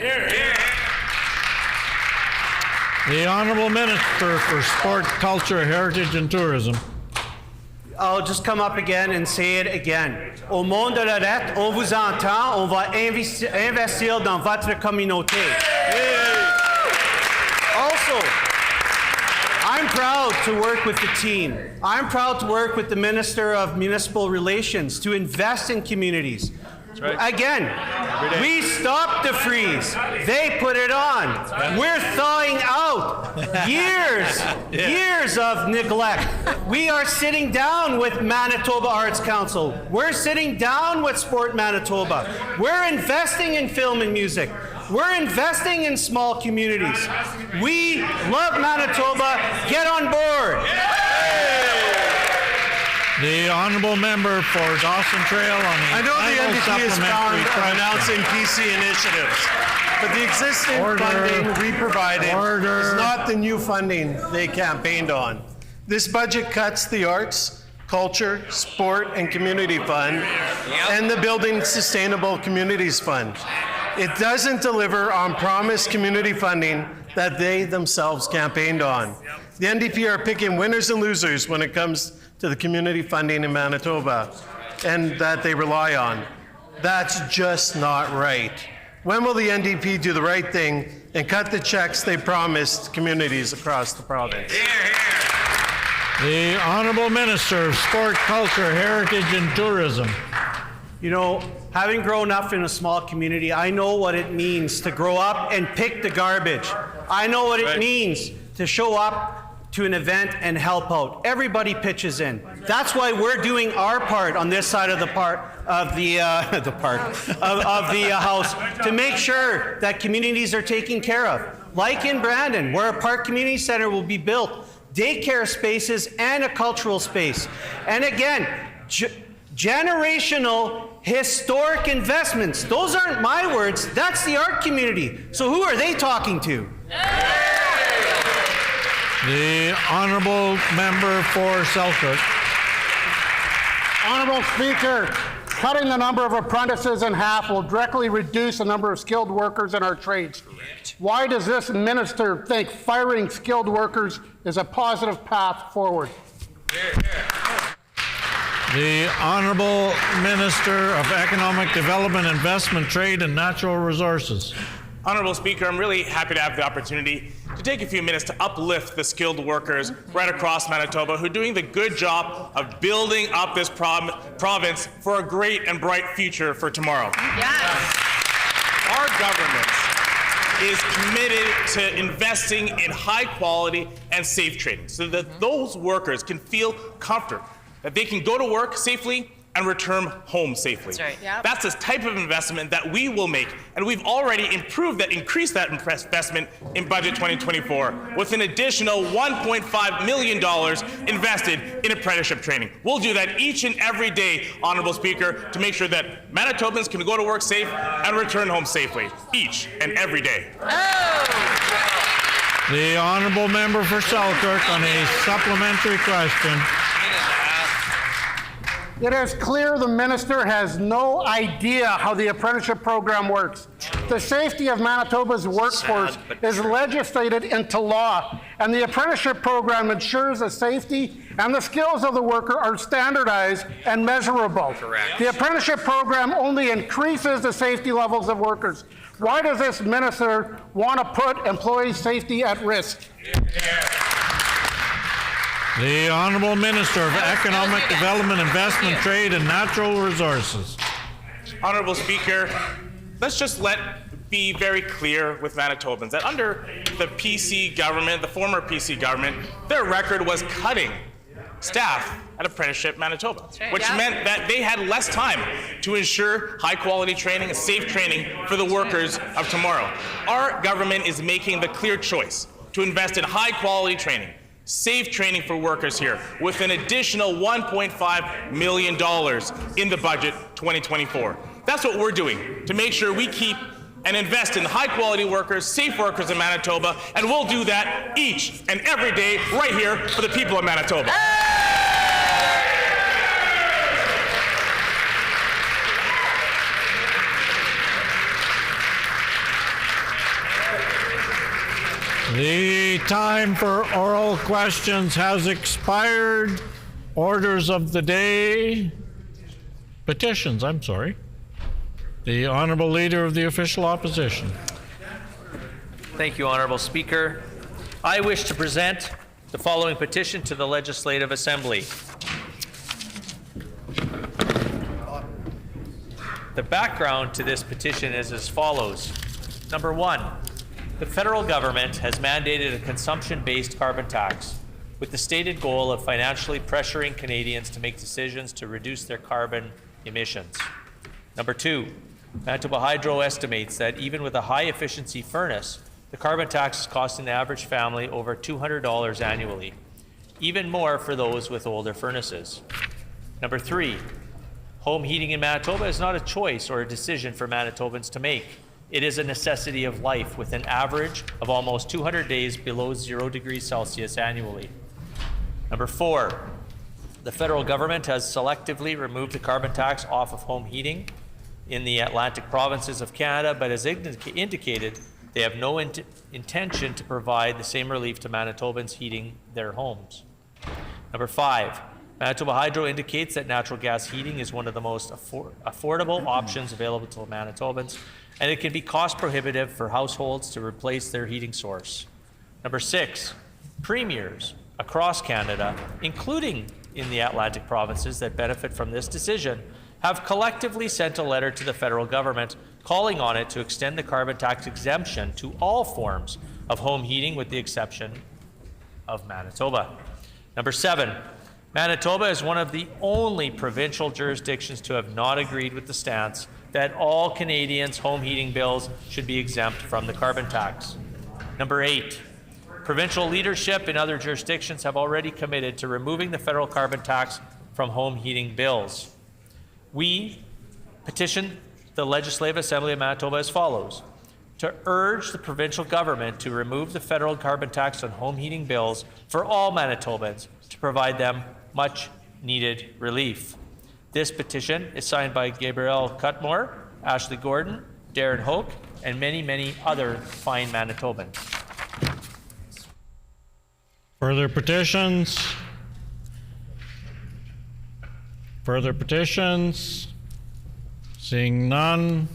The Honourable Minister for Sport, Culture, Heritage and Tourism. I'll just come up again and say it again. Au monde de Lorette, on vous entend, on va investir dans votre communauté. Also, I'm proud to work with the team. I'm proud to work with the Minister of Municipal Relations to invest in communities. Right. Again, we stopped the freeze. They put it on. We're thawing out years of neglect. We are sitting down with Manitoba Arts Council. We're sitting down with Sport Manitoba. We're investing in film and music. We're investing in small communities. We love Manitoba. Get on board. The Honourable Member for Dawson Trail on the I know the NDP is fond of question. announcing PC initiatives, but the existing funding we provided is not the new funding they campaigned on. This budget cuts the arts, culture, sport, and community fund and the Building Sustainable Communities Fund. It doesn't deliver on promised community funding that they themselves campaigned on. The NDP are picking winners and losers when it comes to the community funding in Manitoba and that they rely on. That's just not right. When will the NDP do the right thing and cut the checks they promised communities across the province? The Honourable Minister of Sport, Culture, Heritage and Tourism. You know, having grown up in a small community, I know what it means to grow up and pick the garbage. I know what it means to show up to an event and help out. Everybody pitches in. That's why we're doing our part on this side of the house to make sure that communities are taken care of. Like in Brandon, where a park community center will be built, daycare spaces and a cultural space. And again, generational historic investments. Those aren't my words, that's the art community. So who are they talking to? The Honourable Member for Selkirk. Honourable Speaker, cutting the number of apprentices in half will directly reduce the number of skilled workers in our trades. Why does this minister think firing skilled workers is a positive path forward? The Honourable Minister of Economic Development, Investment, Trade and Natural Resources. Honourable Speaker, I'm really happy to have the opportunity to take a few minutes to uplift the skilled workers right across Manitoba who are doing the good job of building up this province for a great and bright future for tomorrow. Yes. Our government is committed to investing in high quality and safe trading so that those workers can feel comfort, that they can go to work safely and return home safely. That's right. Yep. That's the type of investment that we will make, and we've already increased that investment in budget 2024 with an additional $1.5 million invested in apprenticeship training. We'll do that each and every day, Honourable Speaker, to make sure that Manitobans can go to work safe and return home safely, each and every day. The honourable member for Selkirk on a supplementary question. It is clear the minister has no idea how the apprenticeship program works. The safety of Manitoba's workforce is legislated into law, and the apprenticeship program ensures the safety and the skills of the worker are standardized and measurable. Correct. The apprenticeship program only increases the safety levels of workers. Why does this minister want to put employee safety at risk? The Honourable Minister of Economic Development, Investment, Trade and Natural Resources. Honourable Speaker, let's just be very clear with Manitobans that under the PC government, the former PC government, their record was cutting staff at Apprenticeship Manitoba, which meant that they had less time to ensure high-quality training and safe training for the workers of tomorrow. Our government is making the clear choice to invest in high-quality training, safe training for workers here with an additional $1.5 million in the budget 2024. That's what we're doing to make sure we keep and invest in high-quality workers, safe workers in Manitoba, and we'll do that each and every day right here for the people of Manitoba. The time for oral questions has expired. Orders of the day. Petitions, I'm sorry. The Honourable Leader of the Official Opposition. Thank you, Honourable Speaker. I wish to present the following petition to the Legislative Assembly. The background to this petition is as follows. Number one, the federal government has mandated a consumption-based carbon tax with the stated goal of financially pressuring Canadians to make decisions to reduce their carbon emissions. Number two, Manitoba Hydro estimates that even with a high-efficiency furnace, the carbon tax is costing the average family over $200 annually, even more for those with older furnaces. Number three, home heating in Manitoba is not a choice or a decision for Manitobans to make. It is a necessity of life with an average of almost 200 days below 0 degrees Celsius annually. Number four, the federal government has selectively removed the carbon tax off of home heating in the Atlantic provinces of Canada, but as indicated, they have no intention to provide the same relief to Manitobans heating their homes. Number five, Manitoba Hydro indicates that natural gas heating is one of the most affordable options available to Manitobans, and it can be cost prohibitive for households to replace their heating source. Number six, premiers across Canada, including in the Atlantic provinces that benefit from this decision, have collectively sent a letter to the federal government calling on it to extend the carbon tax exemption to all forms of home heating with the exception of Manitoba. Number seven, Manitoba is one of the only provincial jurisdictions to have not agreed with the stance that all Canadians' home heating bills should be exempt from the carbon tax. Number eight, provincial leadership in other jurisdictions have already committed to removing the federal carbon tax from home heating bills. We petition the Legislative Assembly of Manitoba as follows: to urge the provincial government to remove the federal carbon tax on home heating bills for all Manitobans to provide them much needed relief. This petition is signed by Gabrielle Cutmore, Ashley Gordon, Darren Hoke, and many, many other fine Manitobans. Further petitions? Further petitions? Seeing none.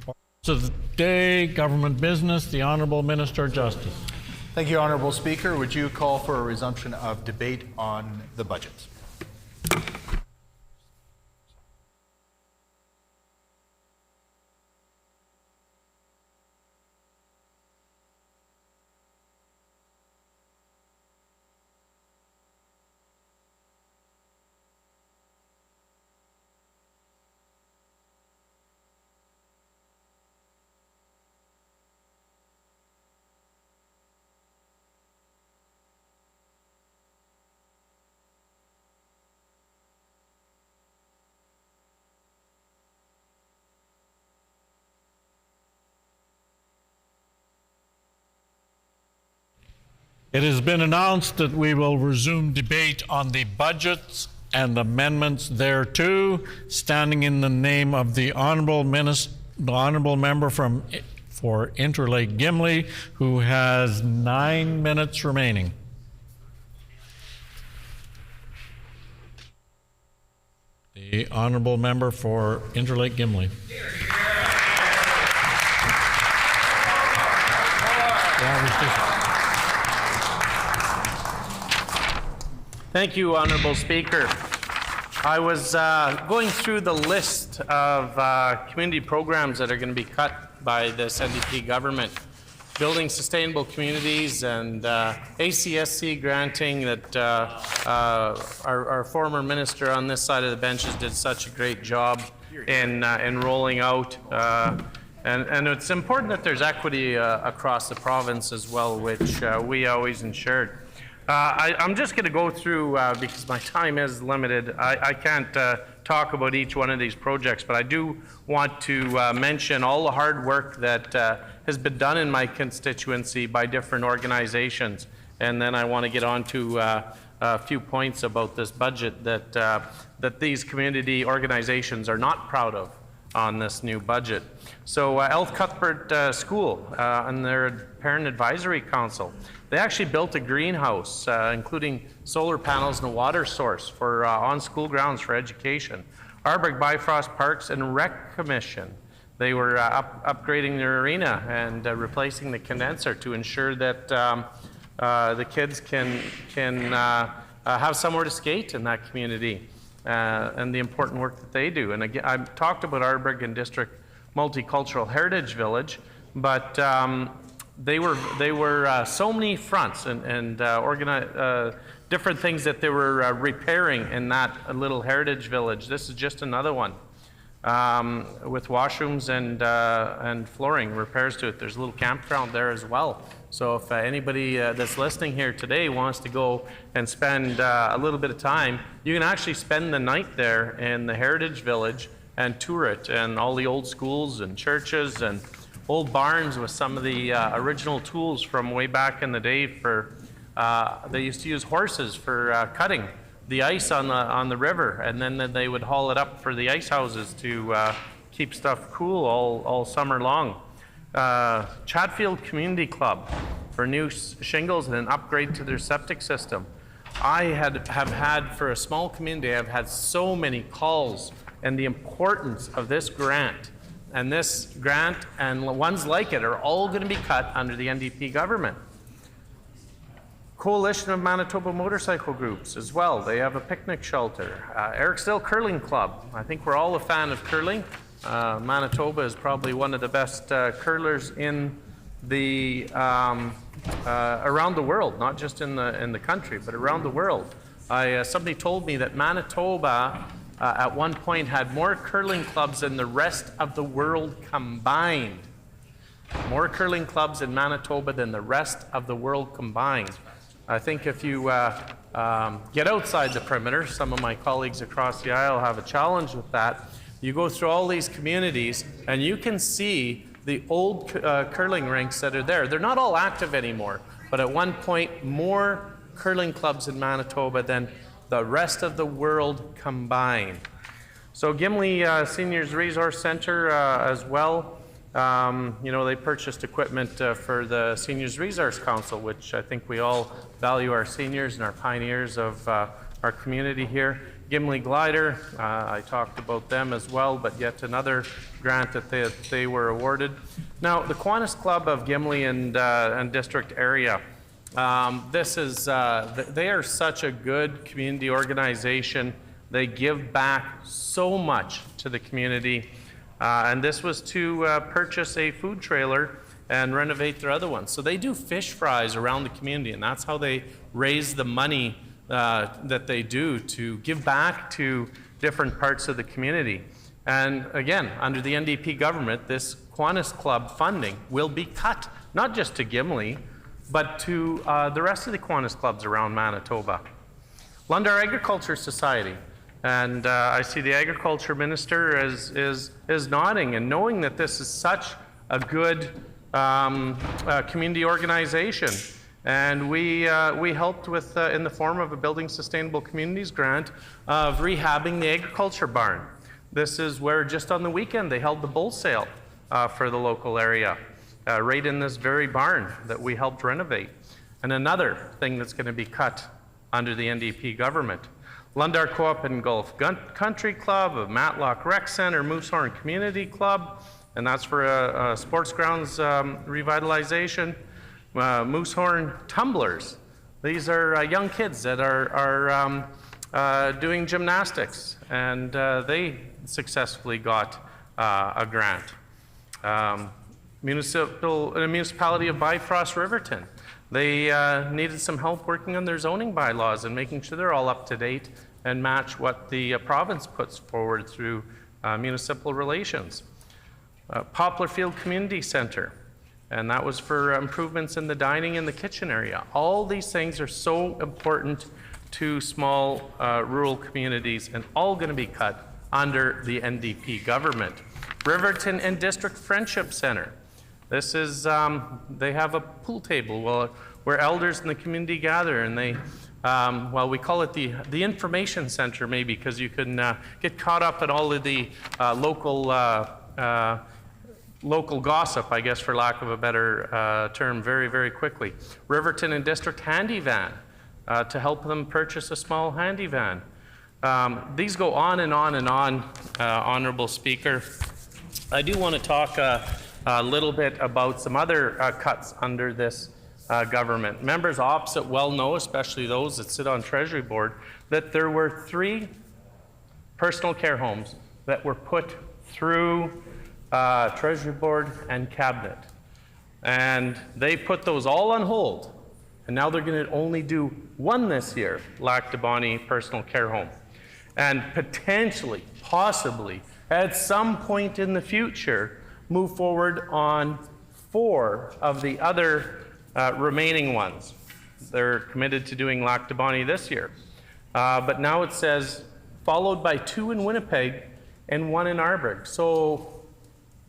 Orders of the day, government business, the Honourable Minister of Justice. Thank you, Honourable Speaker. Would you call for a resumption of debate on the budget? It has been announced that we will resume debate on the budgets and amendments thereto, standing in the name of the honourable member for Interlake-Gimli, who has 9 minutes remaining. The honourable member for Interlake-Gimli. Thank you, Honourable Speaker. I was going through the list of community programs that are going to be cut by this NDP government. Building sustainable communities and ACSC granting that our former minister on this side of the benches did such a great job in rolling out. And it's important that there's equity across the province as well, which we always ensured. I'm just going to go through, because my time is limited, I can't talk about each one of these projects, but I do want to mention all the hard work that has been done in my constituency by different organizations. And then I want to get on to a few points about this budget that these community organizations are not proud of on this new budget. So Elf Cuthbert School and their Parent Advisory Council, they actually built a greenhouse, including solar panels and a water source for on school grounds for education. Arborg Bifrost Parks and Rec Commission, they were upgrading their arena and replacing the condenser to ensure that the kids can have somewhere to skate in that community. And the important work that they do. And again, I've talked about Arborg and District Multicultural Heritage Village, but they were so many fronts and different things that they were repairing in that little heritage village. This is just another one with washrooms and flooring repairs to it. There's a little campground there as well. So if anybody that's listening here today wants to go and spend a little bit of time, you can actually spend the night there in the Heritage Village and tour it, and all the old schools and churches and old barns with some of the original tools from way back in the day for, they used to use horses for cutting the ice on the river, and then they would haul it up for the ice houses to keep stuff cool all summer long. Chatfield Community Club for new shingles and an upgrade to their septic system. I have had, for a small community, I've had so many calls and the importance of this grant. And this grant and ones like it are all going to be cut under the NDP government. Coalition of Manitoba Motorcycle Groups as well. They have a picnic shelter. Ericsdale Curling Club. I think we're all a fan of curling. Manitoba is probably one of the best curlers in the around the world, not just in the country, but around the world. Somebody told me that Manitoba at one point had more curling clubs than the rest of the world combined. More curling clubs in Manitoba than the rest of the world combined. I think if you get outside the perimeter, some of my colleagues across the aisle have a challenge with that. You go through all these communities and you can see the old curling rinks that are there. They're not all active anymore, but at one point more curling clubs in Manitoba than the rest of the world combined. So Gimli Seniors Resource Center as well. You know, they purchased equipment for the Seniors Resource Council, which I think we all value our seniors and our pioneers of our community here. Gimli Glider, I talked about them as well, but yet another grant that they were awarded. Now, the Kiwanis Club of Gimli and District area, they are such a good community organization. They give back so much to the community. And this was to purchase a food trailer and renovate their other ones. So they do fish fries around the community, and that's how they raise the money that they do to give back to different parts of the community. And again, under the NDP government, this Kiwanis Club funding will be cut, not just to Gimli, but to the rest of the Kiwanis clubs around Manitoba. Lundar Agriculture Society. And I see the agriculture minister is nodding and knowing that this is such a good community organization. And we helped with, in the form of a Building Sustainable Communities grant, of rehabbing the agriculture barn. This is where just on the weekend they held the bull sale for the local area, right in this very barn that we helped renovate. And another thing that's going to be cut under the NDP government, Lundar Co-op and Gulf Country Club, a Matlock Rec Center, Moosehorn Community Club, and that's for a sports grounds revitalization. Moosehorn Tumblers. These are young kids that are doing gymnastics, and they successfully got a grant. Municipality of Bifrost Riverton. They needed some help working on their zoning bylaws and making sure they're all up to date and match what the province puts forward through municipal relations. Poplar Field Community Center, and that was for improvements in the dining and the kitchen area. All these things are so important to small rural communities and all going to be cut under the NDP government. Riverton and District Friendship Center. This is, they have a pool table where elders in the community gather, and they, well, we call it the information center maybe, because you can get caught up in all of the local gossip, I guess, for lack of a better term, very, very quickly. Riverton and District Handy Van, to help them purchase a small handy van. These go on and on and on, Honourable Speaker. I do want to talk a little bit about some other cuts under this government. Members opposite well know, especially those that sit on Treasury Board, that there were 3 personal care homes that were put through Treasury Board and Cabinet. And they put those all on hold. And now they're going to only do 1 this year, Lac de Bonnie Personal Care Home. And potentially, possibly, at some point in the future, move forward on 4 of the other remaining ones. They're committed to doing Lac de Bonnie this year. But now it says, followed by 2 in Winnipeg and 1 in Arborg. So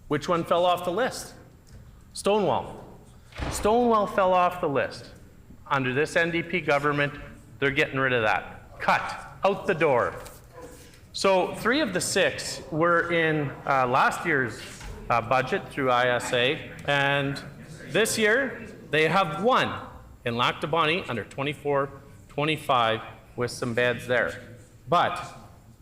which one fell off the list? Stonewall. Stonewall fell off the list. Under this NDP government, they're getting rid of that. Cut, out the door. So 3 of the 6 were in last year's budget through ISA, and this year they have 1 in Lac de Bonnie under 24-25 with some beds there. But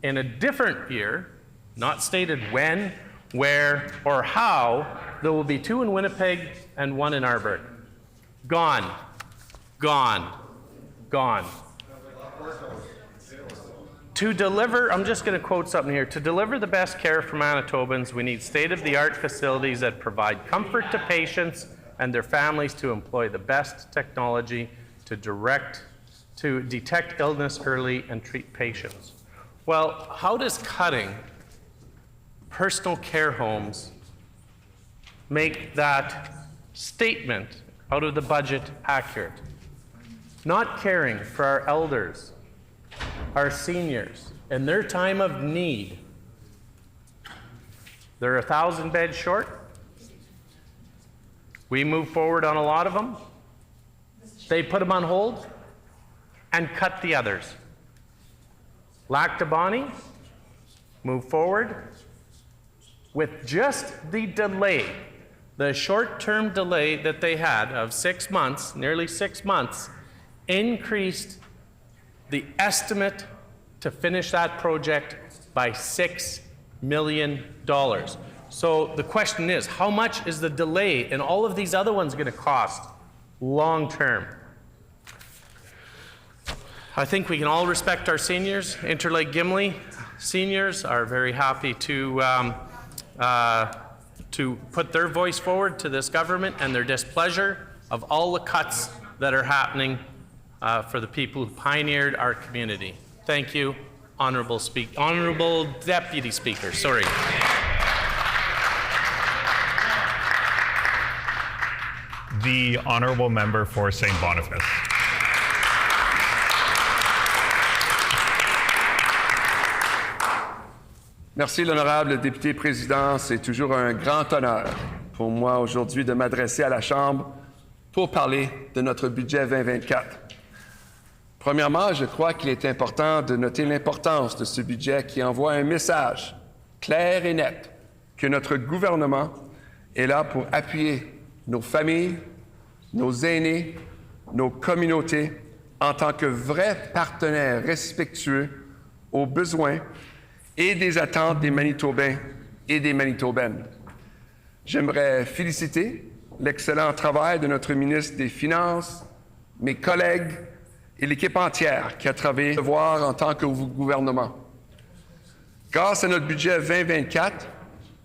in a different year, not stated when, where, or how, there will be 2 in Winnipeg and 1 in Arborg. Gone. Gone. Gone. To deliver, I'm just going to quote something here. To deliver the best care for Manitobans, we need state-of-the-art facilities that provide comfort to patients and their families, to employ the best technology to detect illness early and treat patients. Well, how does cutting personal care homes make that statement out of the budget accurate? Not caring for our elders, our seniors, in their time of need. They're 1,000 beds short. We move forward on a lot of them. They put them on hold and cut the others. Lac de Bonnie, move forward with just the delay, the short-term delay that they had of 6 months, nearly 6 months, increased the estimate to finish that project by $6 million. So the question is, how much is the delay in all of these other ones going to cost long-term? I think we can all respect our seniors. Interlake-Gimli seniors are very happy to put their voice forward to this government and their displeasure of all the cuts that are happening for the people who pioneered our community. Thank you, Honourable Deputy Speaker. Sorry. The Honourable Member for St. Boniface. Merci, l'honorable député président. C'est toujours un grand honneur pour moi aujourd'hui de m'adresser à la Chambre pour parler de notre budget 2024. Premièrement, je crois qu'il est important de noter l'importance de ce budget qui envoie un message clair et net que notre gouvernement est là pour appuyer nos familles, nos aînés, nos communautés en tant que vrais partenaires respectueux aux besoins et des attentes des Manitobains et des Manitobaines. J'aimerais féliciter l'excellent travail de notre ministre des Finances, mes collègues et l'équipe entière qui a travaillé devoir en tant que gouvernement. Grâce à notre budget 2024,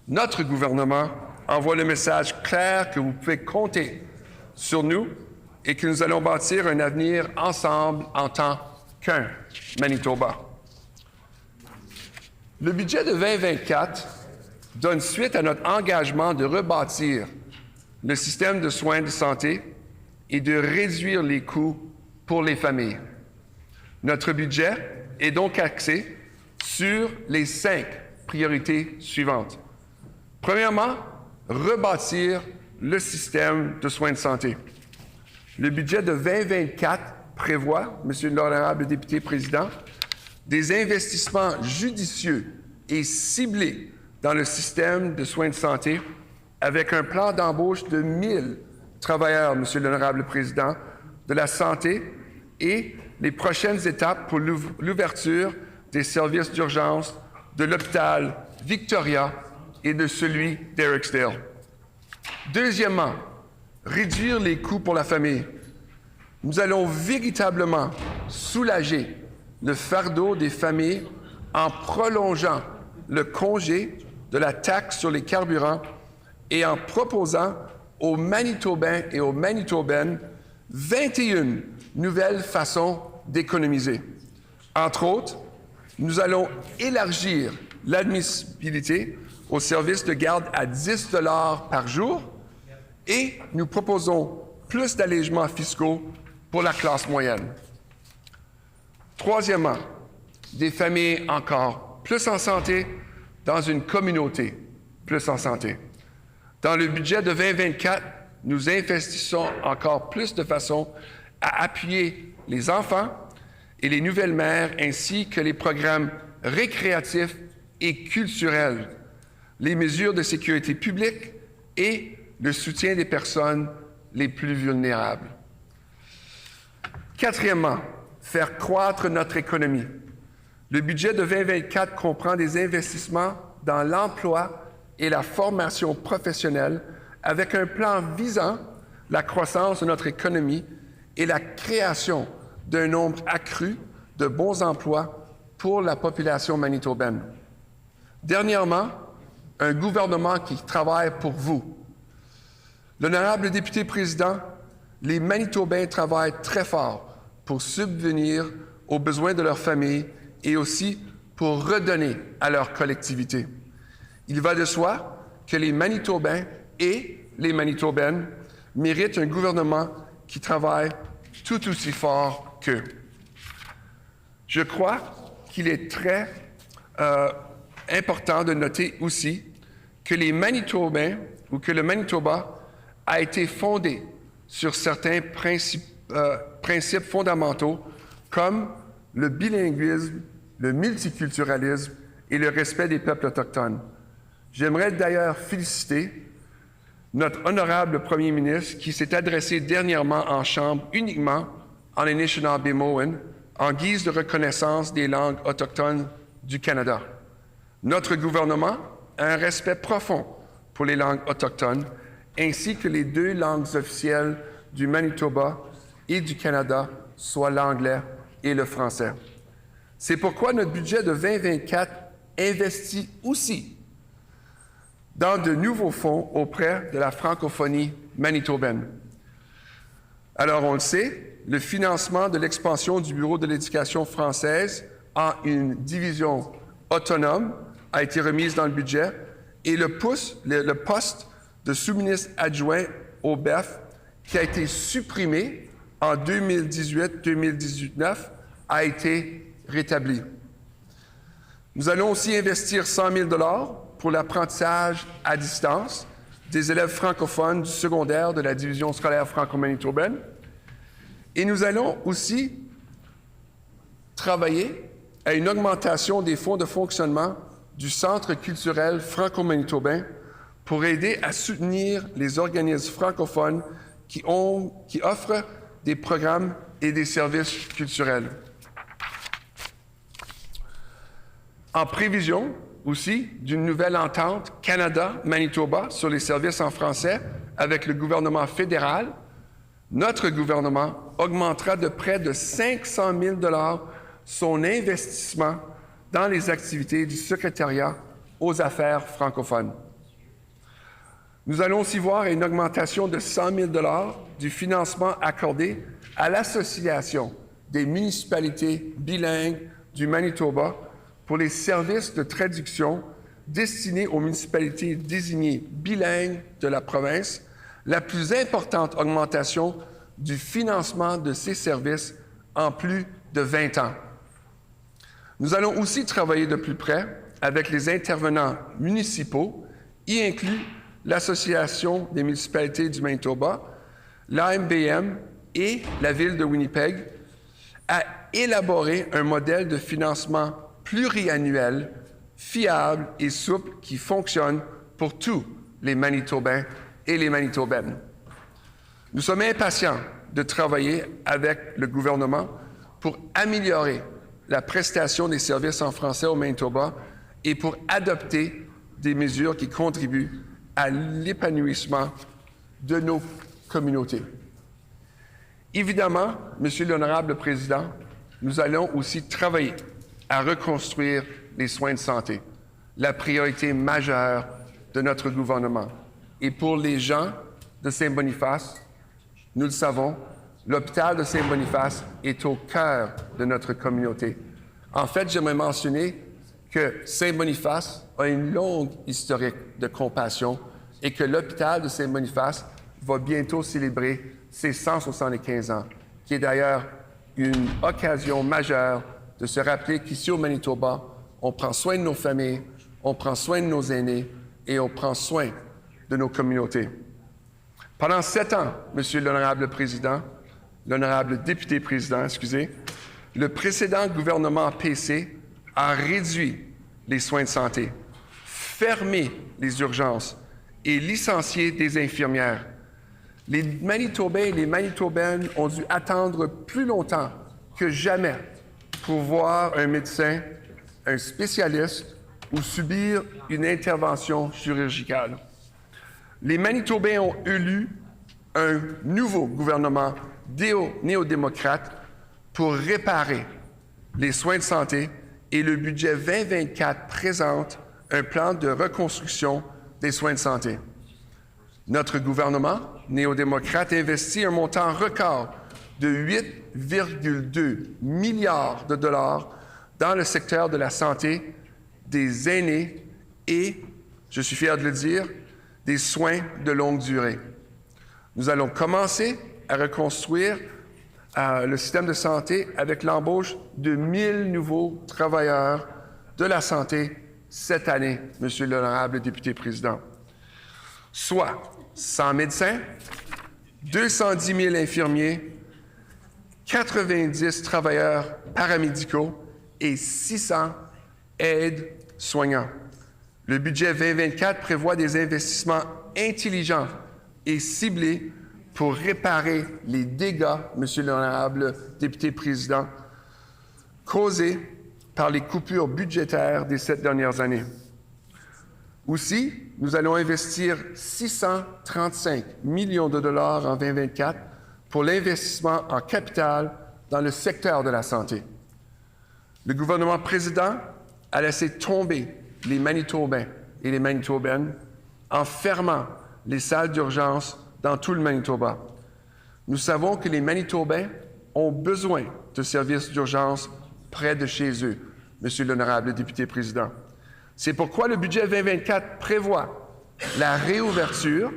notre gouvernement envoie le message clair que vous pouvez compter sur nous et que nous allons bâtir un avenir ensemble en tant qu'un Manitoba. Le budget de 2024 donne suite à notre engagement de rebâtir le système de soins de santé et de réduire les coûts pour les familles. Notre budget est donc axé sur les 5 priorités suivantes. Premièrement, rebâtir le système de soins de santé. Le budget de 2024 prévoit, Monsieur l'honorable député président, des investissements judicieux et ciblés dans le système de soins de santé avec un plan d'embauche de 1000 travailleurs, Monsieur l'honorable président, de la santé et les prochaines étapes pour l'ouverture des services d'urgence de l'hôpital Victoria et de celui d'Eriksdale. Deuxièmement, réduire les coûts pour la famille. Nous allons véritablement soulager le fardeau des familles en prolongeant le congé de la taxe sur les carburants et en proposant aux Manitobains et aux Manitobaines 21 nouvelles façons d'économiser. Entre autres, nous allons élargir l'admissibilité au service de garde à 10 $ par jour et nous proposons plus d'allègements fiscaux pour la classe moyenne. Troisièmement, des familles encore plus en santé dans une communauté plus en santé. Dans le budget de 2024, nous investissons encore plus de façon à appuyer les enfants et les nouvelles mères ainsi que les programmes récréatifs et culturels, les mesures de sécurité publique et le soutien des personnes les plus vulnérables. Quatrièmement, faire croître notre économie. Le budget de 2024 comprend des investissements dans l'emploi et la formation professionnelle avec un plan visant la croissance de notre économie et la création d'un nombre accru de bons emplois pour la population manitobaine. Dernièrement, un gouvernement qui travaille pour vous. L'honorable député président, les Manitobains travaillent très fort pour subvenir aux besoins de leurs familles et aussi pour redonner à leur collectivité. Il va de soi que les Manitobains et les Manitobaines méritent un gouvernement qui travaille tout aussi fort qu'eux. Je crois qu'il est très important de noter aussi que les Manitobains ou que le Manitoba a été fondé sur certains principes fondamentaux comme le bilinguisme, le multiculturalisme et le respect des peuples autochtones. J'aimerais d'ailleurs féliciter notre honorable premier ministre qui s'est adressé dernièrement en Chambre uniquement en Anishinaabe-Mowen en guise de reconnaissance des langues autochtones du Canada. Notre gouvernement a un respect profond pour les langues autochtones ainsi que les 2 langues officielles du Manitoba et du Canada, soit l'anglais et le français. C'est pourquoi notre budget de 2024 investit aussi dans de nouveaux fonds auprès de la francophonie manitobaine. Alors, on le sait, le financement de l'expansion du Bureau de l'éducation française en une division autonome a été remise dans le budget et le poste de sous-ministre adjoint au BEF, qui a été supprimé en 2018-2019, a été rétabli. Nous allons aussi investir 100 000 $ pour l'apprentissage à distance des élèves francophones du secondaire de la division scolaire franco-manitobaine. Et nous allons aussi travailler à une augmentation des fonds de fonctionnement du Centre culturel franco-manitobain pour aider à soutenir les organismes francophones qui offrent des programmes et des services culturels. En prévision aussi d'une nouvelle entente Canada-Manitoba sur les services en français avec le gouvernement fédéral, notre gouvernement augmentera de près de 500 000 $ son investissement dans les activités du secrétariat aux affaires francophones. Nous allons aussi voir une augmentation de 100 000 $ du financement accordé à l'Association des municipalités bilingues du Manitoba pour les services de traduction destinés aux municipalités désignées bilingues de la province, la plus importante augmentation du financement de ces services en plus de 20 ans. Nous allons aussi travailler de plus près avec les intervenants municipaux, y inclut l'Association des municipalités du Manitoba, l'AMBM et la Ville de Winnipeg, à élaborer un modèle de financement pluriannuel, fiable et souple qui fonctionne pour tous les Manitobains et les Manitobaines. Nous sommes impatients de travailler avec le gouvernement pour améliorer la prestation des services en français au Manitoba et pour adopter des mesures qui contribuent à l'épanouissement de nos communautés. Évidemment, Monsieur l'Honorable Président, nous allons aussi travailler à reconstruire les soins de santé, la priorité majeure de notre gouvernement. Et pour les gens de Saint-Boniface, nous le savons, l'hôpital de Saint-Boniface est au cœur de notre communauté. En fait, j'aimerais mentionner que Saint-Boniface a une longue historique de compassion et que l'hôpital de Saint-Boniface va bientôt célébrer ses 175 ans, qui est d'ailleurs une occasion majeure de se rappeler qu'ici au Manitoba, on prend soin de nos familles, on prend soin de nos aînés et on prend soin de nos communautés. Pendant 7 ans, Monsieur l'Honorable Président, l'Honorable Député Président, le précédent gouvernement PC a réduit les soins de santé, fermé les urgences et licencié des infirmières. Les Manitobains et les Manitobaines ont dû attendre plus longtemps que jamais pour voir un médecin, un spécialiste ou subir une intervention chirurgicale. Les Manitobains ont élu un nouveau gouvernement néo-démocrate pour réparer les soins de santé et le budget 2024 présente un plan de reconstruction des soins de santé. Notre gouvernement néo-démocrate investit un montant record de 8,2 milliards de dollars dans le secteur de la santé, des aînés et, je suis fier de le dire, des soins de longue durée. Nous allons commencer à reconstruire le système de santé avec l'embauche de 1000 nouveaux travailleurs de la santé cette année, Monsieur l'Honorable Député Président. Soit 100 médecins, 210 000 infirmiers, 90 travailleurs paramédicaux et 600 aides-soignants. Le budget 2024 prévoit des investissements intelligents et ciblés pour réparer les dégâts, Monsieur l'Honorable Député Président, causés par les coupures budgétaires des 7 dernières années. Aussi, nous allons investir 635 millions de dollars en 2024 pour l'investissement en capital dans le secteur de la santé. Le gouvernement président a laissé tomber les Manitobains et les Manitobaines en fermant les salles d'urgence dans tout le Manitoba. Nous savons que les Manitobains ont besoin de services d'urgence près de chez eux, Monsieur l'Honorable Député Président. C'est pourquoi le budget 2024 prévoit la réouverture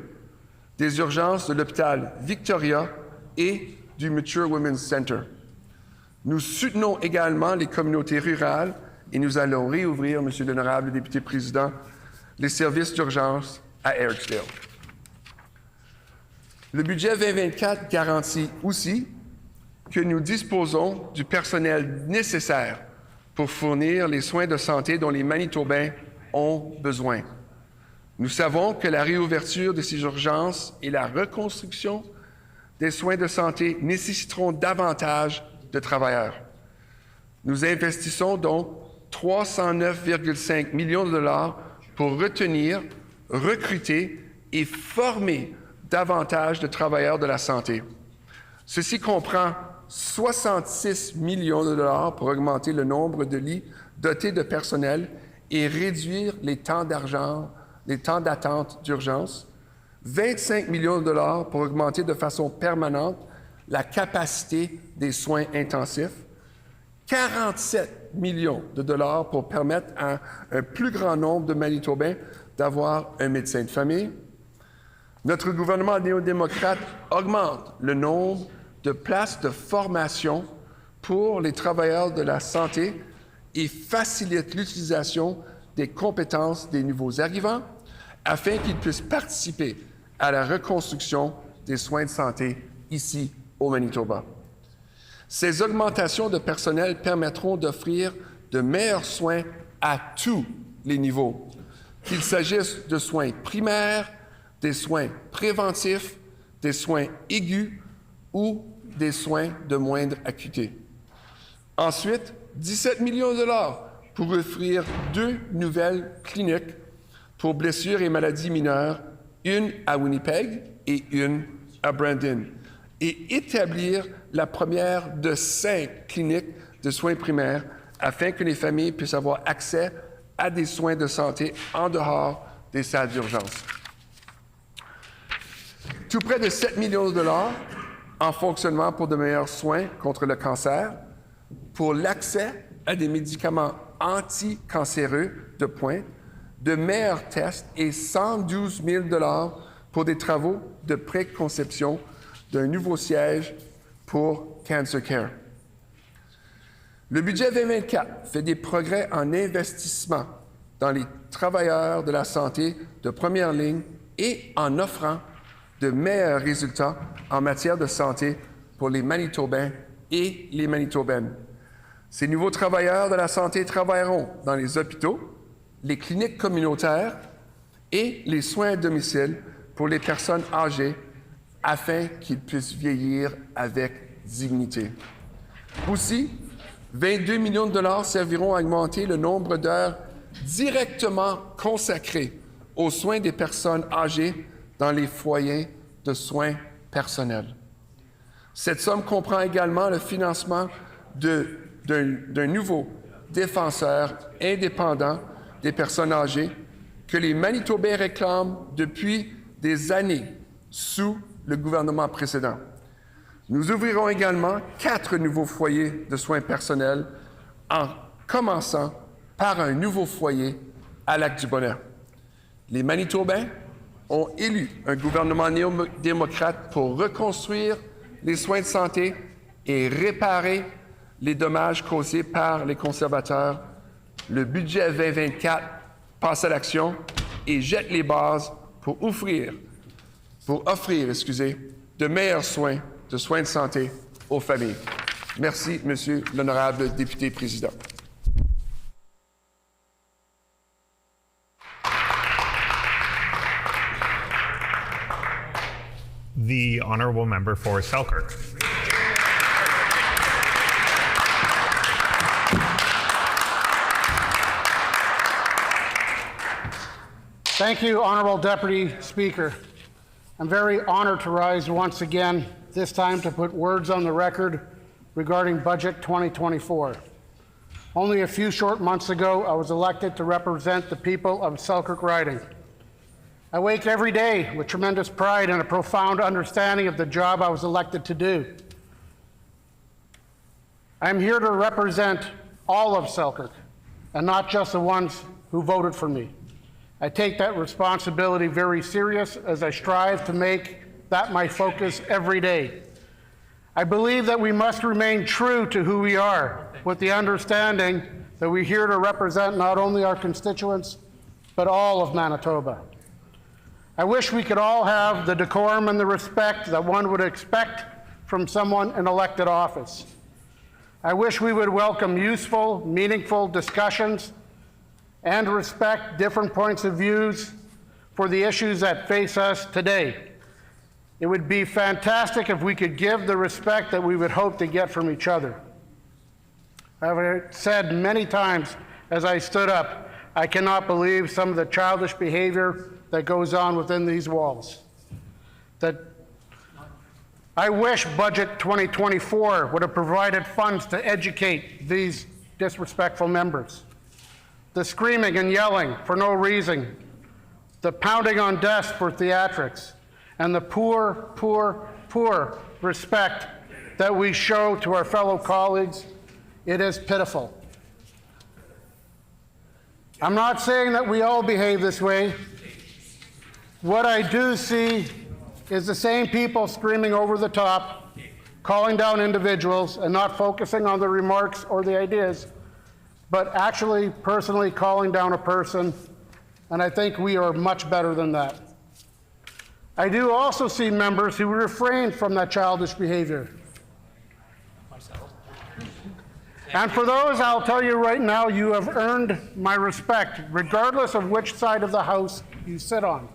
des urgences de l'hôpital Victoria et du Mature Women's Center. Nous soutenons également les communautés rurales et nous allons réouvrir, Monsieur l'Honorable Député Président, les services d'urgence à Ericsdale. Le budget 2024 garantit aussi que nous disposons du personnel nécessaire pour fournir les soins de santé dont les Manitobains ont besoin. Nous savons que la réouverture de ces urgences et la reconstruction des soins de santé nécessiteront davantage de travailleurs. Nous investissons donc 309,5 millions de dollars pour retenir, recruter et former davantage de travailleurs de la santé. Ceci comprend 66 millions de dollars pour augmenter le nombre de lits dotés de personnel et réduire les temps d'attente d'urgence, 25 millions de dollars pour augmenter de façon permanente la capacité des soins intensifs, 47 millions de dollars pour permettre à un plus grand nombre de Manitobains d'avoir un médecin de famille. Notre gouvernement néo-démocrate augmente le nombre de places de formation pour les travailleurs de la santé et facilite l'utilisation des compétences des nouveaux arrivants afin qu'ils puissent participer à la reconstruction des soins de santé ici au Manitoba. Ces augmentations de personnel permettront d'offrir de meilleurs soins à tous les niveaux, qu'il s'agisse de soins primaires, des soins préventifs, des soins aigus ou des soins de moindre acuité. Ensuite, 17 millions de dollars pour offrir 2 nouvelles cliniques pour blessures et maladies mineures, une à Winnipeg et une à Brandon, et établir la première de 5 cliniques de soins primaires afin que les familles puissent avoir accès à des soins de santé en dehors des salles d'urgence. Tout près de 7 millions de dollars en fonctionnement pour de meilleurs soins contre le cancer, pour l'accès à des médicaments anticancéreux de pointe, de meilleurs tests et 112 000 $ pour des travaux de préconception d'un nouveau siège pour Cancer Care. Le budget 2024 fait des progrès en investissement dans les travailleurs de la santé de première ligne et en offrant de meilleurs résultats en matière de santé pour les Manitobains et les Manitobaines. Ces nouveaux travailleurs de la santé travailleront dans les hôpitaux, les cliniques communautaires et les soins à domicile pour les personnes âgées afin qu'ils puissent vieillir avec dignité. Aussi, 22 millions de dollars serviront à augmenter le nombre d'heures directement consacrées aux soins des personnes âgées dans les foyers de soins personnels. Cette somme comprend également le financement d'un nouveau défenseur indépendant des personnes âgées que les Manitobains réclament depuis des années sous le gouvernement précédent. Nous ouvrirons également 4 nouveaux foyers de soins personnels en commençant par un nouveau foyer à Lac-du-Bonheur. Les Manitobains ont élu un gouvernement néo-démocrate pour reconstruire les soins de santé et réparer les dommages causés par les conservateurs. Le budget 2024 passe à l'action et jette les bases pour offrir de meilleurs soins de santé aux familles. Merci, Monsieur l'honorable député président. The honourable member for Selkirk. Thank you, Honourable Deputy Speaker. I'm very honored to rise once again, this time to put words on the record regarding Budget 2024. Only a few short months ago, I was elected to represent the people of Selkirk riding. I wake every day with tremendous pride and a profound understanding of the job I was elected to do. I'm here to represent all of Selkirk, and not just the ones who voted for me. I take that responsibility very serious as I strive to make that my focus every day. I believe that we must remain true to who we are, with the understanding that we're here to represent not only our constituents, but all of Manitoba. I wish we could all have the decorum and the respect that one would expect from someone in elected office. I wish we would welcome useful, meaningful discussions and respect different points of views for the issues that face us today. It would be fantastic if we could give the respect that we would hope to get from each other. I've said many times as I stood up, I cannot believe some of the childish behavior that goes on within these walls. That I wish Budget 2024 would have provided funds to educate these disrespectful members. The screaming and yelling for no reason, the pounding on desks for theatrics, and the poor respect that we show to our fellow colleagues, it is pitiful. I'm not saying that we all behave this way. What I do see is the same people screaming over the top, calling down individuals and not focusing on the remarks or the ideas, but actually personally calling down a person, and I think we are much better than that. I do also see members who refrain from that childish behavior. And for those, I'll tell you right now, you have earned my respect, regardless of which side of the House you sit on.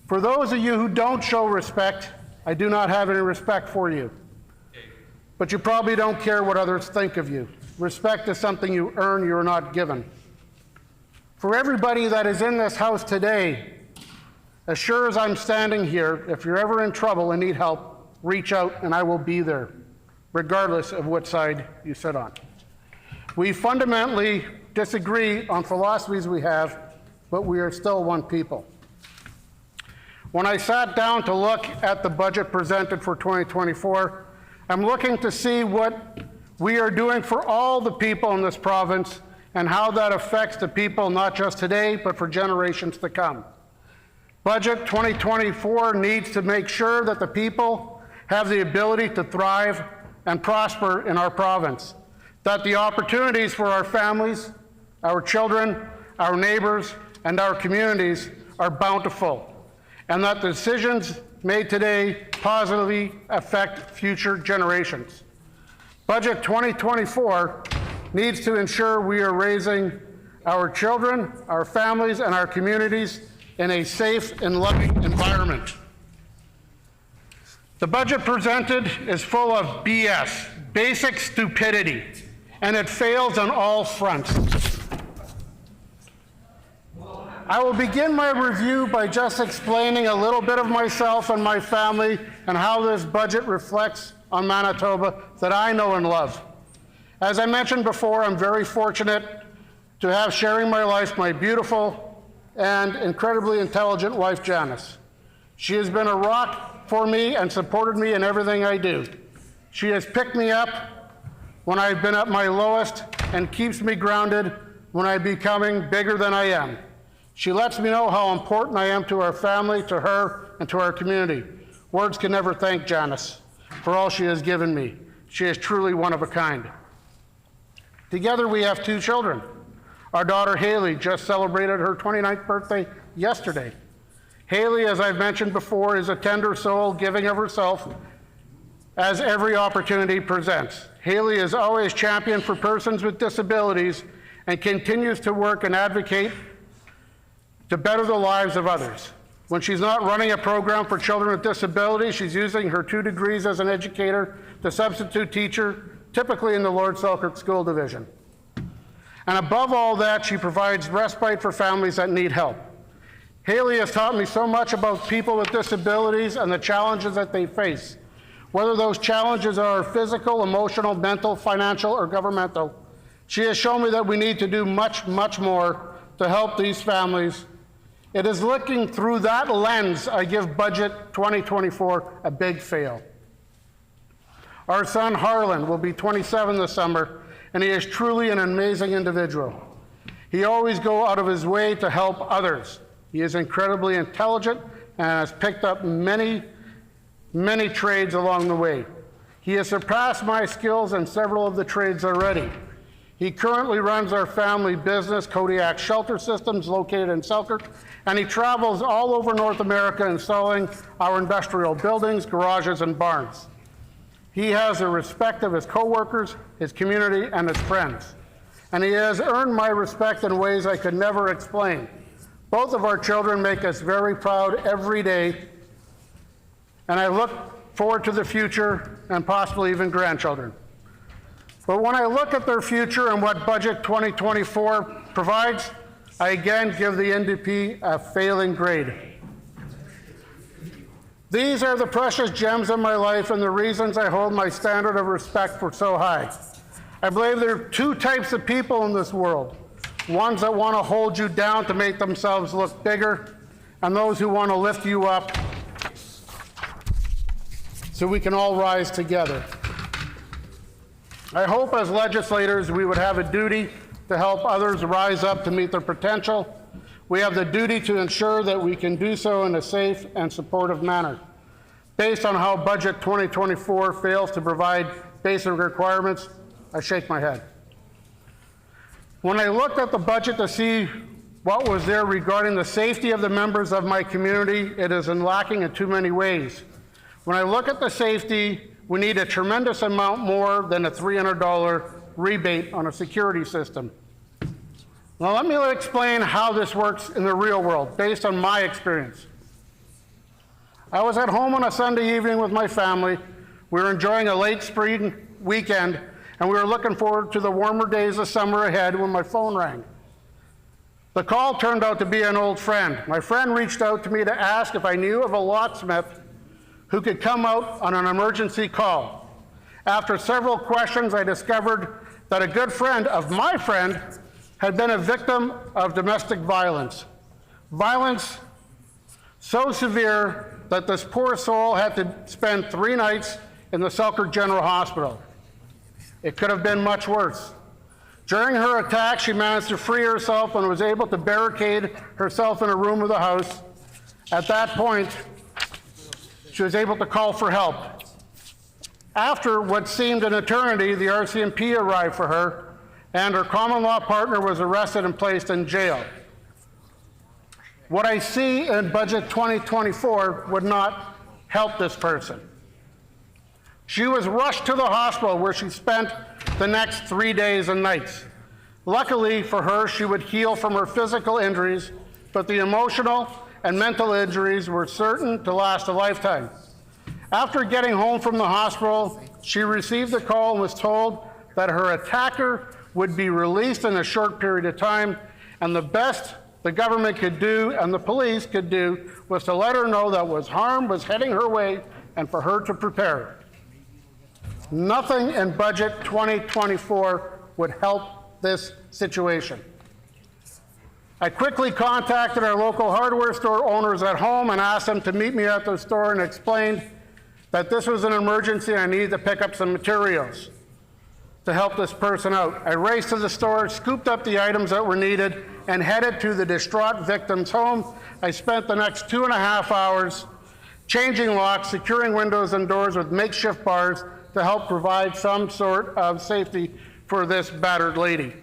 For those of you who don't show respect, I do not have any respect for you. But you probably don't care what others think of you. Respect is something you earn, you are not given. For everybody that is in this House today, as sure as I'm standing here, if you're ever in trouble and need help, reach out and I will be there, regardless of what side you sit on. We fundamentally disagree on philosophies we have, but we are still one people. When I sat down to look at the budget presented for 2024, I'm looking to see what we are doing for all the people in this province and how that affects the people not just today, but for generations to come. Budget 2024 needs to make sure that the people have the ability to thrive and prosper in our province, that the opportunities for our families, our children, our neighbors, and our communities are bountiful, and that the decisions made today positively affect future generations. Budget 2024 needs to ensure we are raising our children, our families, and our communities in a safe and loving environment. The budget presented is full of BS, basic stupidity, and it fails on all fronts. I will begin my review by just explaining a little bit of myself and my family and how this budget reflects on Manitoba that I know and love. As I mentioned before, I'm very fortunate to have sharing my life my beautiful and incredibly intelligent wife, Janice. She has been a rock for me and supported me in everything I do. She has picked me up when I've been at my lowest and keeps me grounded when I'm becoming bigger than I am. She lets me know how important I am to our family, to her, and to our community. Words can never thank Janice for all she has given me. She is truly one of a kind. Together we have 2 children. Our daughter Haley just celebrated her 29th birthday yesterday. Haley, as I've mentioned before, is a tender soul, giving of herself as every opportunity presents. Haley is always championed for persons with disabilities and continues to work and advocate to better the lives of others. When she's not running a program for children with disabilities, she's using her 2 degrees as an educator to substitute teacher, typically in the Lord Selkirk School Division. And above all that, she provides respite for families that need help. Haley has taught me so much about people with disabilities and the challenges that they face. Whether those challenges are physical, emotional, mental, financial, or governmental, she has shown me that we need to do much, much more to help these families. It is looking through that lens I give Budget 2024 a big fail. Our son Harlan will be 27 this summer, and he is truly an amazing individual. He always goes out of his way to help others. He is incredibly intelligent and has picked up many trades along the way. He has surpassed my skills in several of the trades already. He currently runs our family business, Kodiak Shelter Systems, located in Selkirk, and he travels all over North America installing our industrial buildings, garages, and barns. He has the respect of his coworkers, his community, and his friends. And he has earned my respect in ways I could never explain. Both of our children make us very proud every day, and I look forward to the future and possibly even grandchildren. But when I look at their future and what Budget 2024 provides, I again give the NDP a failing grade. These are the precious gems of my life and the reasons I hold my standard of respect for so high. I believe there are two types of people in this world. Ones that want to hold you down to make themselves look bigger, and those who want to lift you up so we can all rise together. I hope as legislators we would have a duty to help others rise up to meet their potential. We have the duty to ensure that we can do so in a safe and supportive manner. Based on how Budget 2024 fails to provide basic requirements, I shake my head. When I looked at the budget to see what was there regarding the safety of the members of my community, it is lacking in too many ways. When I look at the safety, we need a tremendous amount more than a $300 rebate on a security system. Now let me explain how this works in the real world, based on my experience. I was at home on a Sunday evening with my family. We were enjoying a late spring weekend, and we were looking forward to the warmer days of summer ahead when my phone rang. The call turned out to be an old friend. My friend reached out to me to ask if I knew of a locksmith who could come out on an emergency call. After several questions, I discovered that a good friend of my friend had been a victim of domestic violence. Violence so severe that this poor soul had to spend 3 nights in the Selkirk General Hospital. It could have been much worse. During her attack, she managed to free herself and was able to barricade herself in a room of the house. At that point, she was able to call for help. After what seemed an eternity, the RCMP arrived for her, and her common law partner was arrested and placed in jail. What I see in Budget 2024 would not help this person. She was rushed to the hospital where she spent the next 3 days and nights. Luckily for her, she would heal from her physical injuries, but the emotional and mental injuries were certain to last a lifetime. After getting home from the hospital, she received a call and was told that her attacker would be released in a short period of time, and the best the government could do and the police could do was to let her know that harm was heading her way and for her to prepare. Nothing in Budget 2024 would help this situation. I quickly contacted our local hardware store owners at home and asked them to meet me at the store and explained that this was an emergency and I needed to pick up some materials to help this person out. I raced to the store, scooped up the items that were needed, and headed to the distraught victim's home. I spent the next 2.5 hours changing locks, securing windows and doors with makeshift bars to help provide some sort of safety for this battered lady.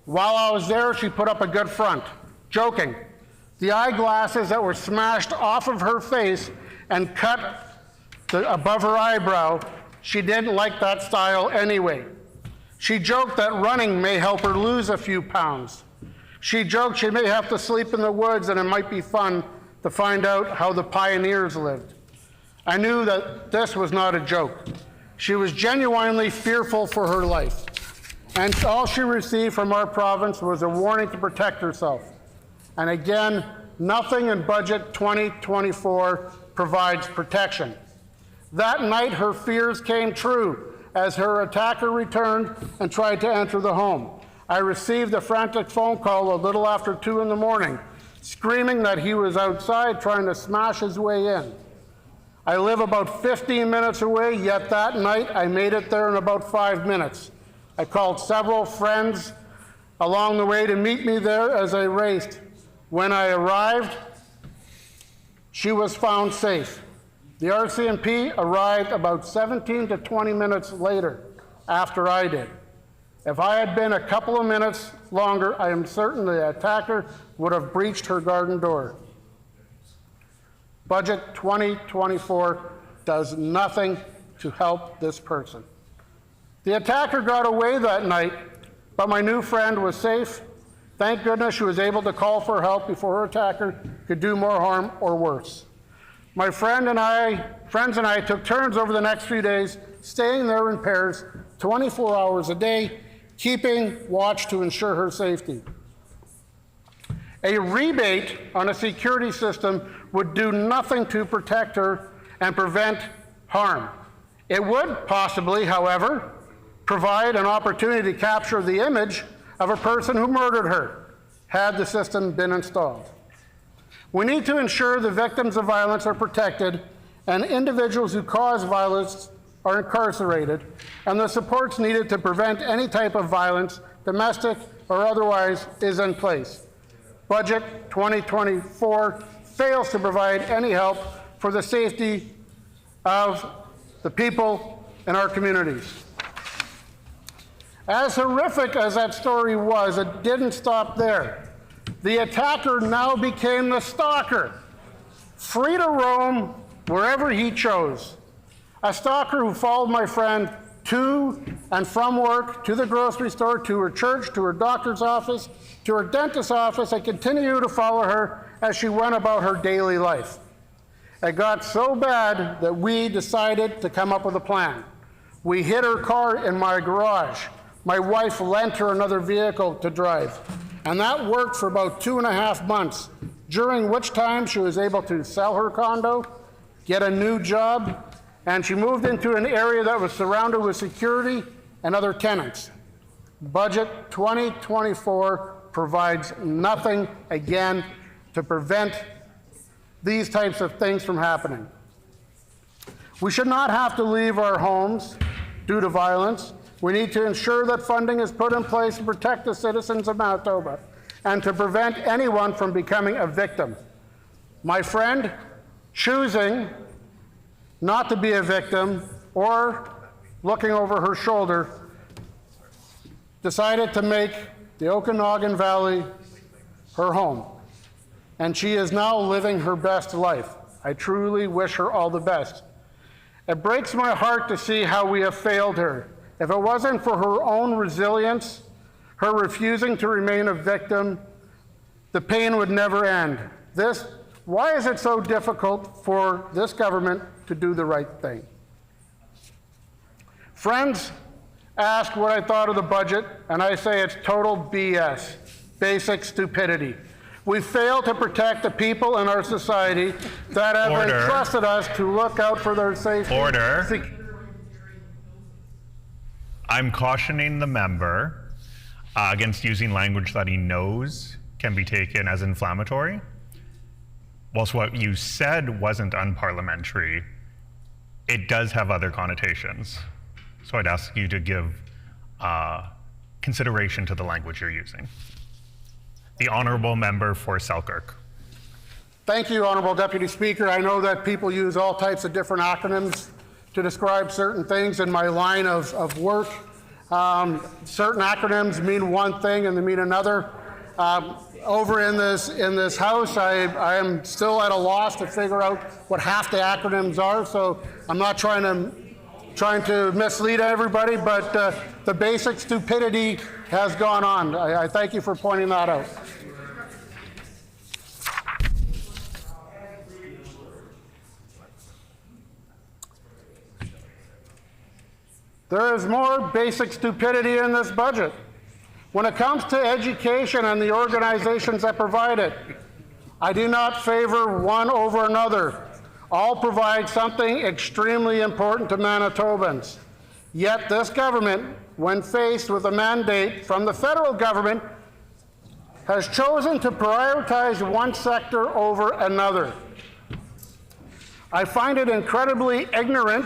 While I was there, she put up a good front, joking. The eyeglasses that were smashed off of her face and cut above her eyebrow, she didn't like that style anyway. She joked that running may help her lose a few pounds. She joked she may have to sleep in the woods and it might be fun to find out how the pioneers lived. I knew that this was not a joke. She was genuinely fearful for her life. And all she received from our province was a warning to protect herself. And again, nothing in Budget 2024 provides protection. That night, her fears came true as her attacker returned and tried to enter the home. I received a frantic phone call a little after 2 in the morning, screaming that he was outside trying to smash his way in. I live about 15 minutes away, yet that night I made it there in about 5 minutes. I called several friends along the way to meet me there as I raced. When I arrived, she was found safe. The RCMP arrived about 17 to 20 minutes later after I did. If I had been a couple of minutes longer, I am certain the attacker would have breached her garden door. Budget 2024 does nothing to help this person. The attacker got away that night, but my new friend was safe. Thank goodness she was able to call for help before her attacker could do more harm or worse. My friends and I took turns over the next few days, staying there in pairs 24 hours a day, keeping watch to ensure her safety. A rebate on a security system would do nothing to protect her and prevent harm. It would possibly, however, provide an opportunity to capture the image of a person who murdered her, had the system been installed. We need to ensure the victims of violence are protected and individuals who cause violence are incarcerated, and the supports needed to prevent any type of violence, domestic or otherwise, is in place. Budget 2024 fails to provide any help for the safety of the people in our communities. As horrific as that story was, it didn't stop there. The attacker now became the stalker, free to roam wherever he chose. A stalker who followed my friend to and from work, to the grocery store, to her church, to her doctor's office, to her dentist's office, and continued to follow her as she went about her daily life. It got so bad that we decided to come up with a plan. We hid her car in my garage. My wife lent her another vehicle to drive, and that worked for about 2.5 months, during which time she was able to sell her condo, get a new job, and she moved into an area that was surrounded with security and other tenants. Budget 2024 provides nothing, again, to prevent these types of things from happening. We should not have to leave our homes due to violence. We need to ensure that funding is put in place to protect the citizens of Manitoba and to prevent anyone from becoming a victim. My friend, choosing not to be a victim or looking over her shoulder, decided to make the Okanagan Valley her home. And she is now living her best life. I truly wish her all the best. It breaks my heart to see how we have failed her. If it wasn't for her own resilience, her refusing to remain a victim, the pain would never end. Why is it so difficult for this government to do the right thing? Friends ask what I thought of the budget, and I say it's total BS, basic stupidity. We fail to protect the people in our society that have entrusted us to look out for their safety. Order. I'm cautioning the member against using language that he knows can be taken as inflammatory. Whilst what you said wasn't unparliamentary, it does have other connotations. So I'd ask you to give consideration to the language you're using. The honourable member for Selkirk. Thank you, Honourable Deputy Speaker. I know that people use all types of different acronyms to describe certain things in my line of work. Certain acronyms mean one thing and they mean another. Over in this house, I am still at a loss to figure out what half the acronyms are, so I'm not trying to mislead everybody, but the basic stupidity has gone on. I thank you for pointing that out. There is more basic stupidity in this budget. When it comes to education and the organizations that provide it, I do not favor one over another. All provide something extremely important to Manitobans. Yet this government, when faced with a mandate from the federal government, has chosen to prioritize one sector over another. I find it incredibly ignorant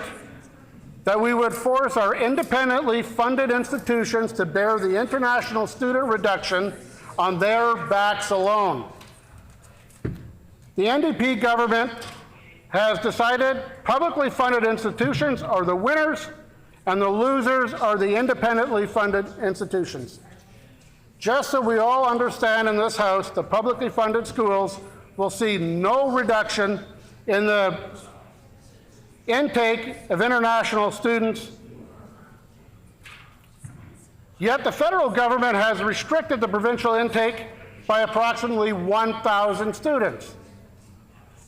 that we would force our independently funded institutions to bear the international student reduction on their backs alone. The NDP government has decided publicly funded institutions are the winners and the losers are the independently funded institutions. Just so we all understand in this House, the publicly funded schools will see no reduction in the intake of international students. Yet the federal government has restricted the provincial intake by approximately 1,000 students.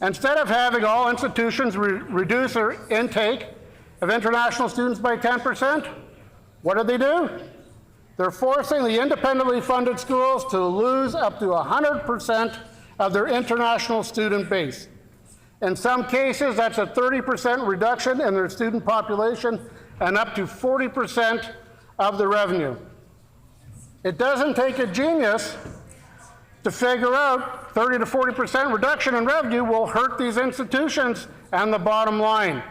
Instead of having all institutions reduce their intake of international students by 10%, what do? They're forcing the independently funded schools to lose up to 100% of their international student base. In some cases, that's a 30% reduction in their student population and up to 40% of the revenue. It doesn't take a genius to figure out 30 to 40% reduction in revenue will hurt these institutions and the bottom line.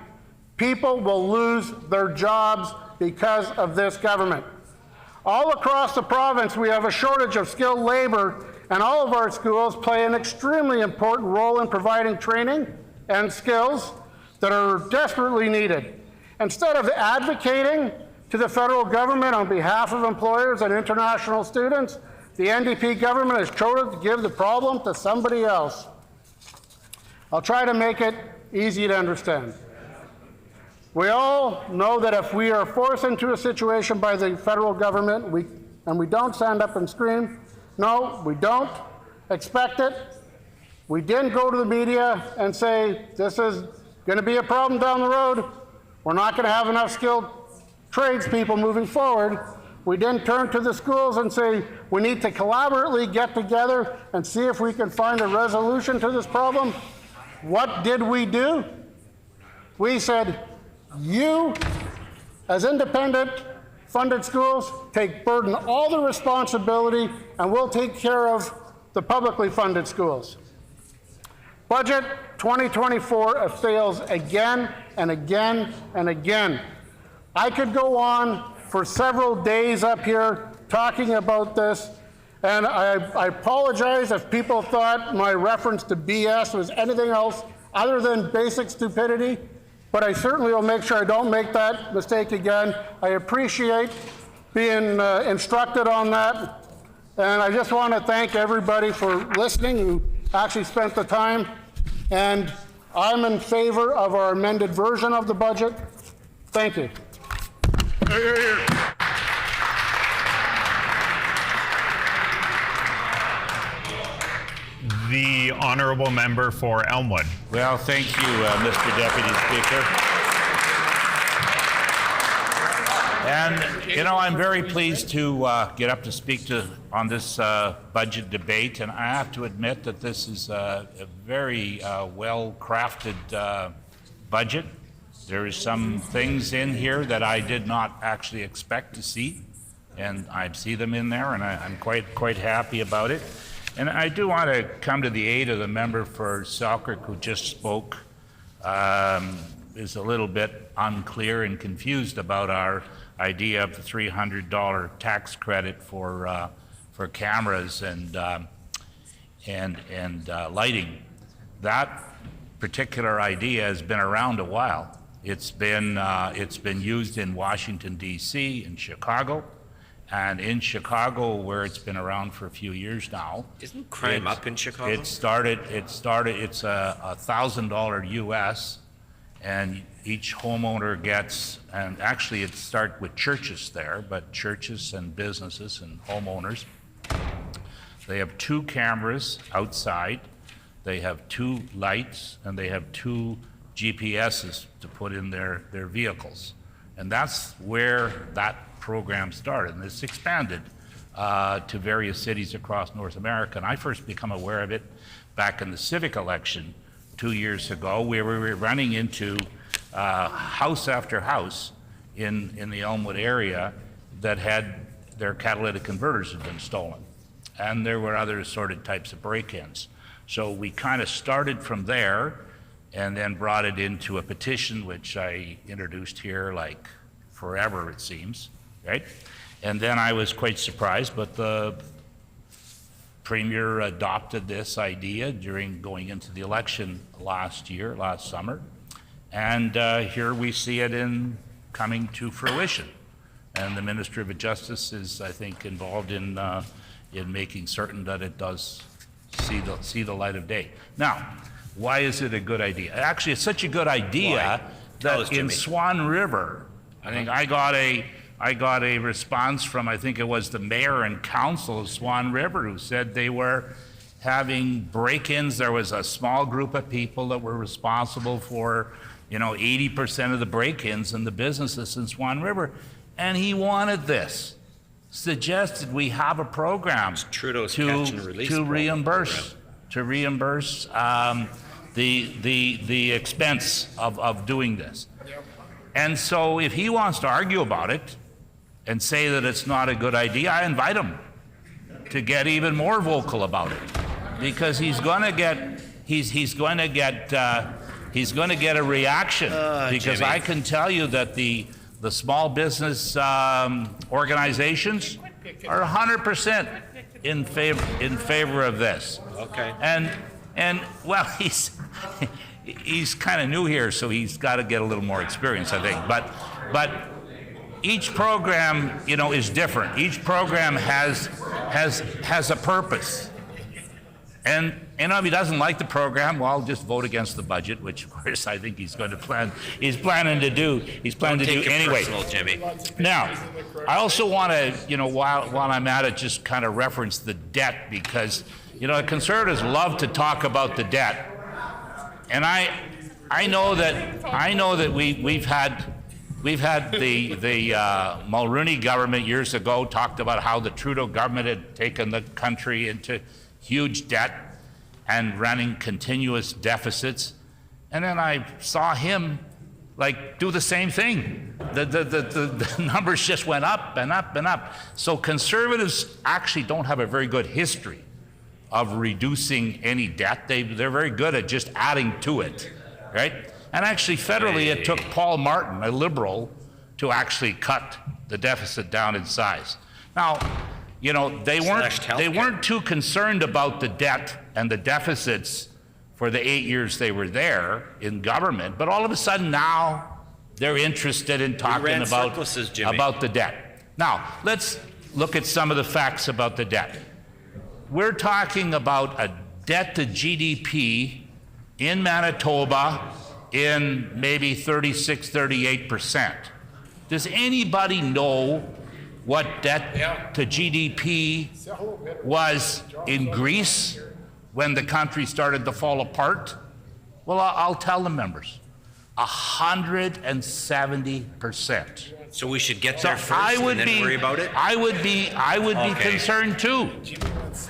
People will lose their jobs because of this government. All across the province, we have a shortage of skilled labor, and all of our schools play an extremely important role in providing training and skills that are desperately needed. Instead of advocating to the federal government on behalf of employers and international students, the NDP government has chosen to give the problem to somebody else. I'll try to make it easy to understand. We all know that if we are forced into a situation by the federal government and we don't stand up and scream, no, we don't expect it. We didn't go to the media and say, this is going to be a problem down the road. We're not going to have enough skilled tradespeople moving forward. We didn't turn to the schools and say, we need to collaboratively get together and see if we can find a resolution to this problem. What did we do? We said, you, as independent funded schools, burden all the responsibility, and we'll take care of the publicly funded schools. Budget 2024 fails again and again and again. I could go on for several days up here talking about this, and I apologize if people thought my reference to BS was anything else other than basic stupidity, but I certainly will make sure I don't make that mistake again. I appreciate being instructed on that, and I just want to thank everybody for listening who actually spent the time, and I'm in favor of our amended version of the budget. Thank you. The honourable member for Elmwood. Well, thank you, Mr. Deputy Speaker. And, you know, I'm very pleased to get up to speak on this budget debate, and I have to admit that this is a very well-crafted budget. There is some things in here that I did not actually expect to see, and I see them in there, and I'm quite happy about it. And I do want to come to the aid of the member for Selkirk who just spoke, is a little bit unclear and confused about our idea of the $300 tax credit for cameras and lighting. That particular idea has been around a while. It's been used in Washington, D.C., in Chicago. And in Chicago, where it's been around for a few years now. Isn't crime up in Chicago? It's $1,000 US, and each homeowner gets, and actually it starts with churches there, but churches and businesses and homeowners. They have 2 cameras outside, they have 2 lights, and they have 2 GPSs to put in their vehicles. And that's where that program started, and it's expanded to various cities across North America. And I first became aware of it back in the civic election 2 years ago, where we were running into house after house in the Elmwood area that had their catalytic converters had been stolen. And there were other assorted types of break-ins. So we kind of started from there and then brought it into a petition, which I introduced here like forever, it seems. Right? And then I was quite surprised, but the Premier adopted this idea during going into the election last summer. And here we see it in coming to fruition. And the Minister of Justice is, I think, involved in making certain that it does see the light of day. Now, why is it a good idea? Actually, it's such a good idea that in Swan River, I think I got a response from, I think it was the mayor and council of Swan River, who said they were having break-ins. There was a small group of people that were responsible for, 80% of the break-ins in the businesses in Swan River. And he wanted this, suggested we have a program to reimburse the expense of doing this. And so if he wants to argue about it and say that it's not a good idea, I invite him to get even more vocal about it, because he's going to get a reaction, because Jimmy. I can tell you that the small business organizations are 100% in favor of this. Okay. And well, he's kind of new here, so he's got to get a little more experience, I think. But each program, is different. Each program has a purpose. And if he doesn't like the program, well, just vote against the budget, which of course I think he's planning to do anyway. Personal, Jimmy. Now, I also want to, while I'm at it, just kind of reference the debt, because the Conservatives love to talk about the debt. And I know that we've had the Mulroney government years ago talked about how the Trudeau government had taken the country into huge debt and running continuous deficits. And then I saw him do the same thing. The numbers just went up and up and up. So Conservatives actually don't have a very good history of reducing any debt. They're very good at just adding to it, right? And actually federally it took Paul Martin, a Liberal, to actually cut the deficit down in size. Now, they weren't too concerned about the debt and the deficits for the 8 years they were there in government, but all of a sudden now they're interested in talking about the debt. Now, let's look at some of the facts about the debt. We're talking about a debt to GDP in Manitoba in maybe 36, 38%. Does anybody know what debt to GDP was in Greece when the country started to fall apart? Well, I'll tell the members, 170%. So we should get there first and then worry about it? I would be concerned too.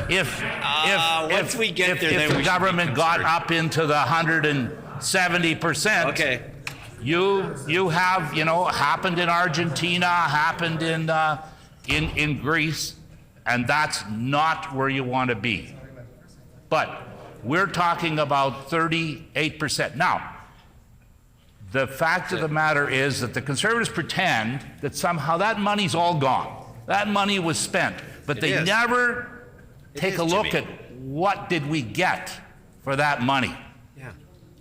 If the government got up into the 170%, okay. You have, happened in Argentina, happened in Greece, and that's not where you want to be. But we're talking about 38%. Now, the fact of the matter is that the Conservatives pretend that somehow that money's all gone. That money was spent, but they never take a look at what did we get for that money. Yeah.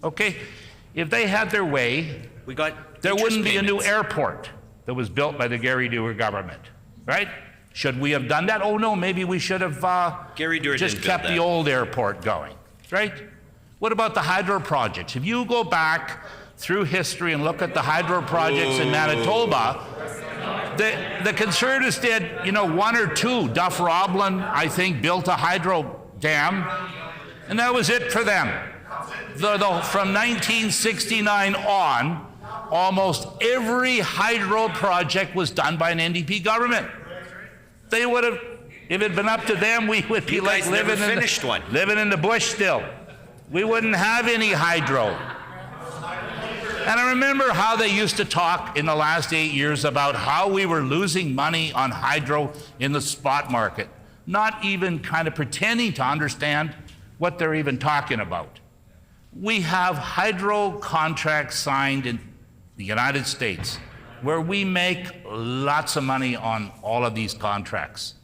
Okay? If they had their way, there wouldn't be a new airport that was built by the Gary Dewar government, right? Should we have done that? Oh no, maybe we should have just kept the old airport going, right? What about the hydro projects? If you go back through history and look at the hydro projects in Manitoba, the Conservatives did, one or two. Duff Roblin, I think, built a hydro dam, and that was it for them. From 1969 on, almost every hydro project was done by an NDP government. They would have, if it had been up to them, we would be like living in the bush still. We wouldn't have any hydro. And I remember how they used to talk in the last 8 years about how we were losing money on hydro in the spot market, not even kind of pretending to understand what they're even talking about. We have hydro contracts signed in the United States where we make lots of money on all of these contracts.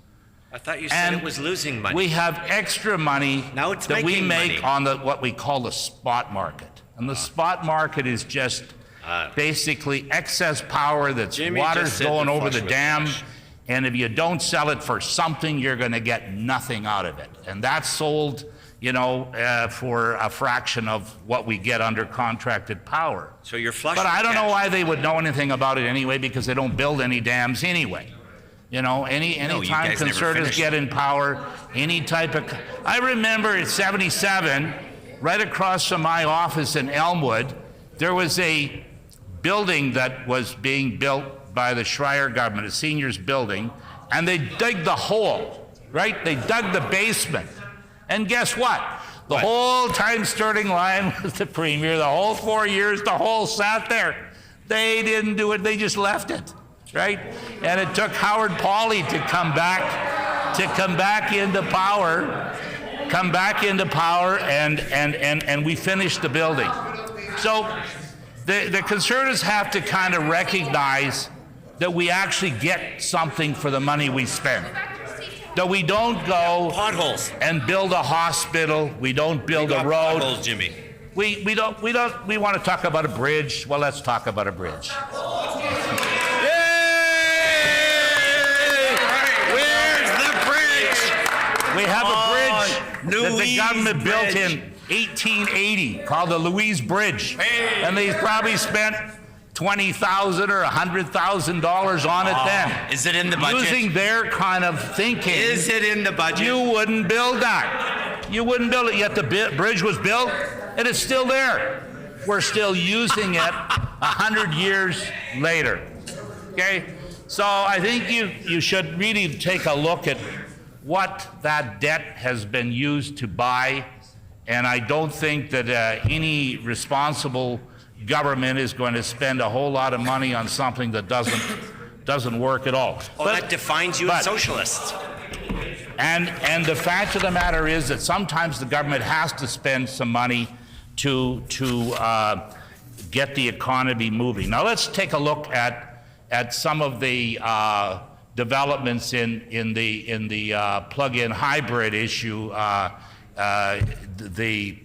I thought you said it was losing money. We have extra money that we make money on what we call the spot market. And the spot market is just basically excess power that's Jimmy water's just said going the over the flush was dam. flush. And if you don't sell it for something, you're going to get nothing out of it. And that's sold, for a fraction of what we get under contracted power. So you're flush But with I don't know cash. why they would know anything about it anyway, because they don't build any dams anyway. you Anytime guys never conservatives finished. get in power, any type of... I remember in '77, right across from my office in Elmwood, there was a building that was being built by the Schreier government, a seniors building, and they dug the hole, right? They dug the basement. And guess what? The whole time Sterling Lyon was the premier, the whole 4 years, the hole sat there. They didn't do it, they just left it, right? And it took Howard Pauley to come back into power, and we finished the building. So the conservatives have to kind of recognize that we actually get something for the money we spend. That we don't go potholes and build a hospital, we don't build a road. Potholes, Jimmy. We want to talk about a bridge. Well, let's talk about a bridge. Where's the bridge? We have a bridge that the government built in 1880 called the Louise Bridge. And they probably spent $20,000 or $100,000 on it then. Is it in the budget? Using their kind of thinking. Is it in the budget? You wouldn't build that. You wouldn't build it, yet the bridge was built, and it's still there. We're still using it 100 years later. Okay? So I think you should really take a look at what that debt has been used to buy, and I don't think that any responsible government is going to spend a whole lot of money on something that doesn't work at all. That defines you as socialists. And the fact of the matter is that sometimes the government has to spend some money to get the economy moving. Now let's take a look at some of the developments in the plug-in hybrid issue. The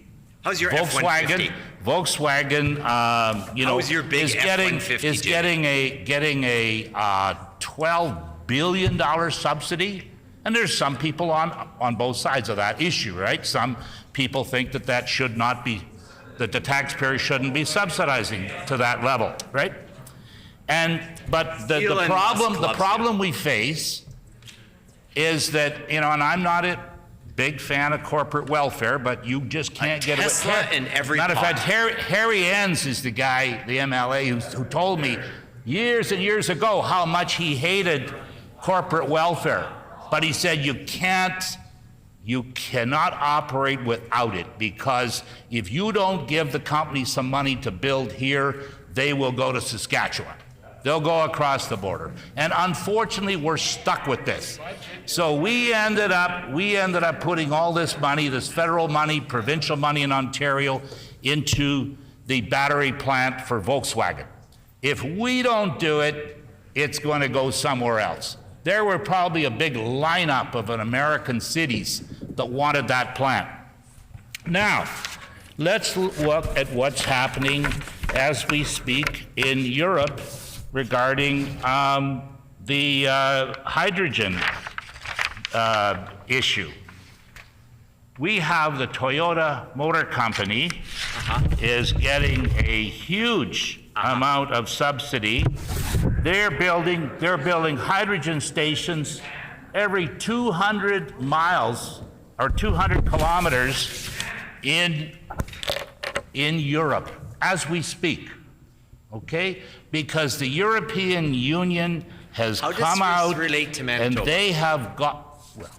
How's your F-150? Volkswagen, How's your big is F-150, getting a $12 billion subsidy, and there's some people on both sides of that issue, right? Some people think that should not be, that the taxpayer shouldn't be subsidizing to that level, right? But the problem we face is that, and I'm not a big fan of corporate welfare, but you just can't get Tesla away. in every Matter of pot. fact, Harry Enns is the guy, the MLA, who told me years and years ago how much he hated corporate welfare. But he said you cannot operate without it, because if you don't give the company some money to build here, they will go to Saskatchewan. They'll go across the border. And unfortunately, we're stuck with this. So we ended up putting all this money, this federal money, provincial money in Ontario, into the battery plant for Volkswagen. If we don't do it, it's going to go somewhere else. There were probably a big lineup of American cities that wanted that plant. Now, let's look at what's happening as we speak in Europe regarding the hydrogen issue. We have the Toyota Motor Company is getting a huge amount of subsidy. They're building hydrogen stations every 200 miles or 200 kilometers in Europe as we speak. Okay? Because the European Union has come out relate to Manitoba? and they have got, well,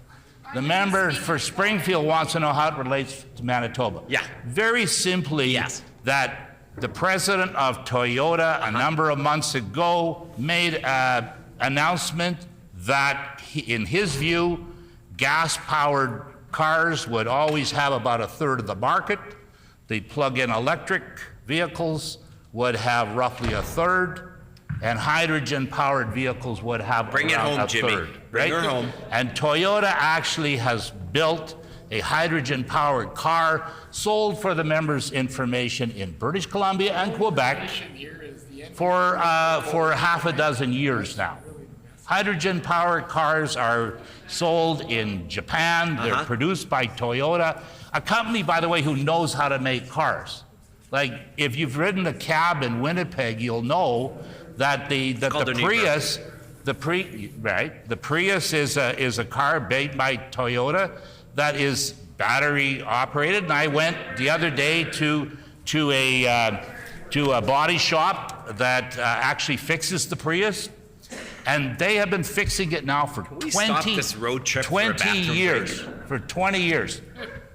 the member for Springfield wants to know how it relates to Manitoba. Yeah. Very simply, that the president of Toyota a number of months ago made an announcement that in his view, gas-powered cars would always have about a third of the market. The plug-in electric vehicles would have roughly a third, and hydrogen-powered vehicles would have Bring it around home, a Jimmy. third. Bring right? her home. And Toyota actually has built a hydrogen-powered car sold for the members' information in British Columbia and Quebec for half a dozen years now. Hydrogen-powered cars are sold in Japan. They're produced by Toyota, a company, by the way, who knows how to make cars. Like, if you've ridden a cab in Winnipeg, you'll know that the Prius, the Prius is a car made by Toyota that is battery operated. And I went the other day to a body shop that actually fixes the Prius. And they have been fixing it now for 20 years. For 20 years.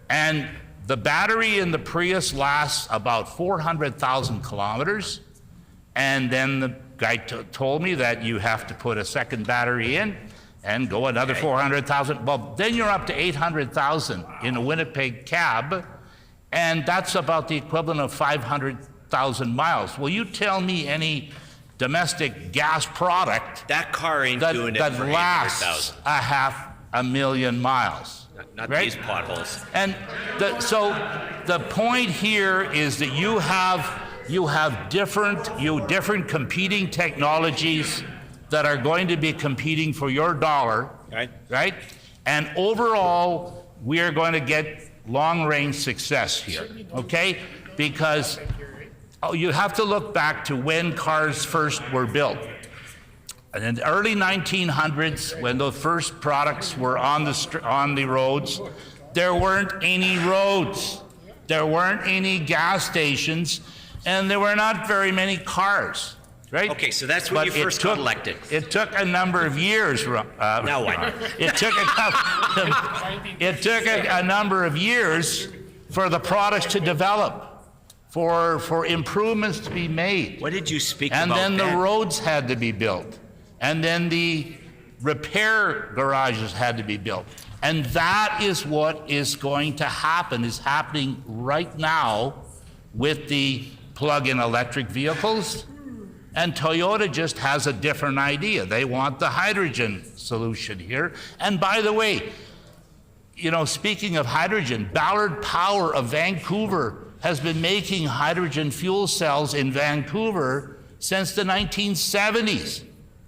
And the battery in the Prius lasts about 400,000 kilometers. And then the guy told me that you have to put a second battery in and go another 400,000. Well, then you're up to 800,000 in a Winnipeg cab. And that's about the equivalent of 500,000 miles. Will you tell me any domestic gas product that car ain't that, doing it that for lasts 500,000 miles? Not right? these potholes. And so the point here is that you have different competing technologies that are going to be competing for your dollar, right? And overall, we are going to get long-range success here, okay? Because you have to look back to when cars first were built. And in the early 1900s, when the first products were on the roads, there weren't any roads, there weren't any gas stations, and there were not very many cars, right? Okay, so that's when you first got elected. It took a number of years. Now what? It took a number of years for the products to develop, for improvements to be made. What did you speak about And then then? the roads had to be built. And then the repair garages had to be built. And that is what is going to happen, is happening right now with the plug-in electric vehicles. And Toyota just has a different idea. They want the hydrogen solution here. And by the way, you know, speaking of hydrogen, Ballard Power of Vancouver has been making hydrogen fuel cells in Vancouver since the 1970s.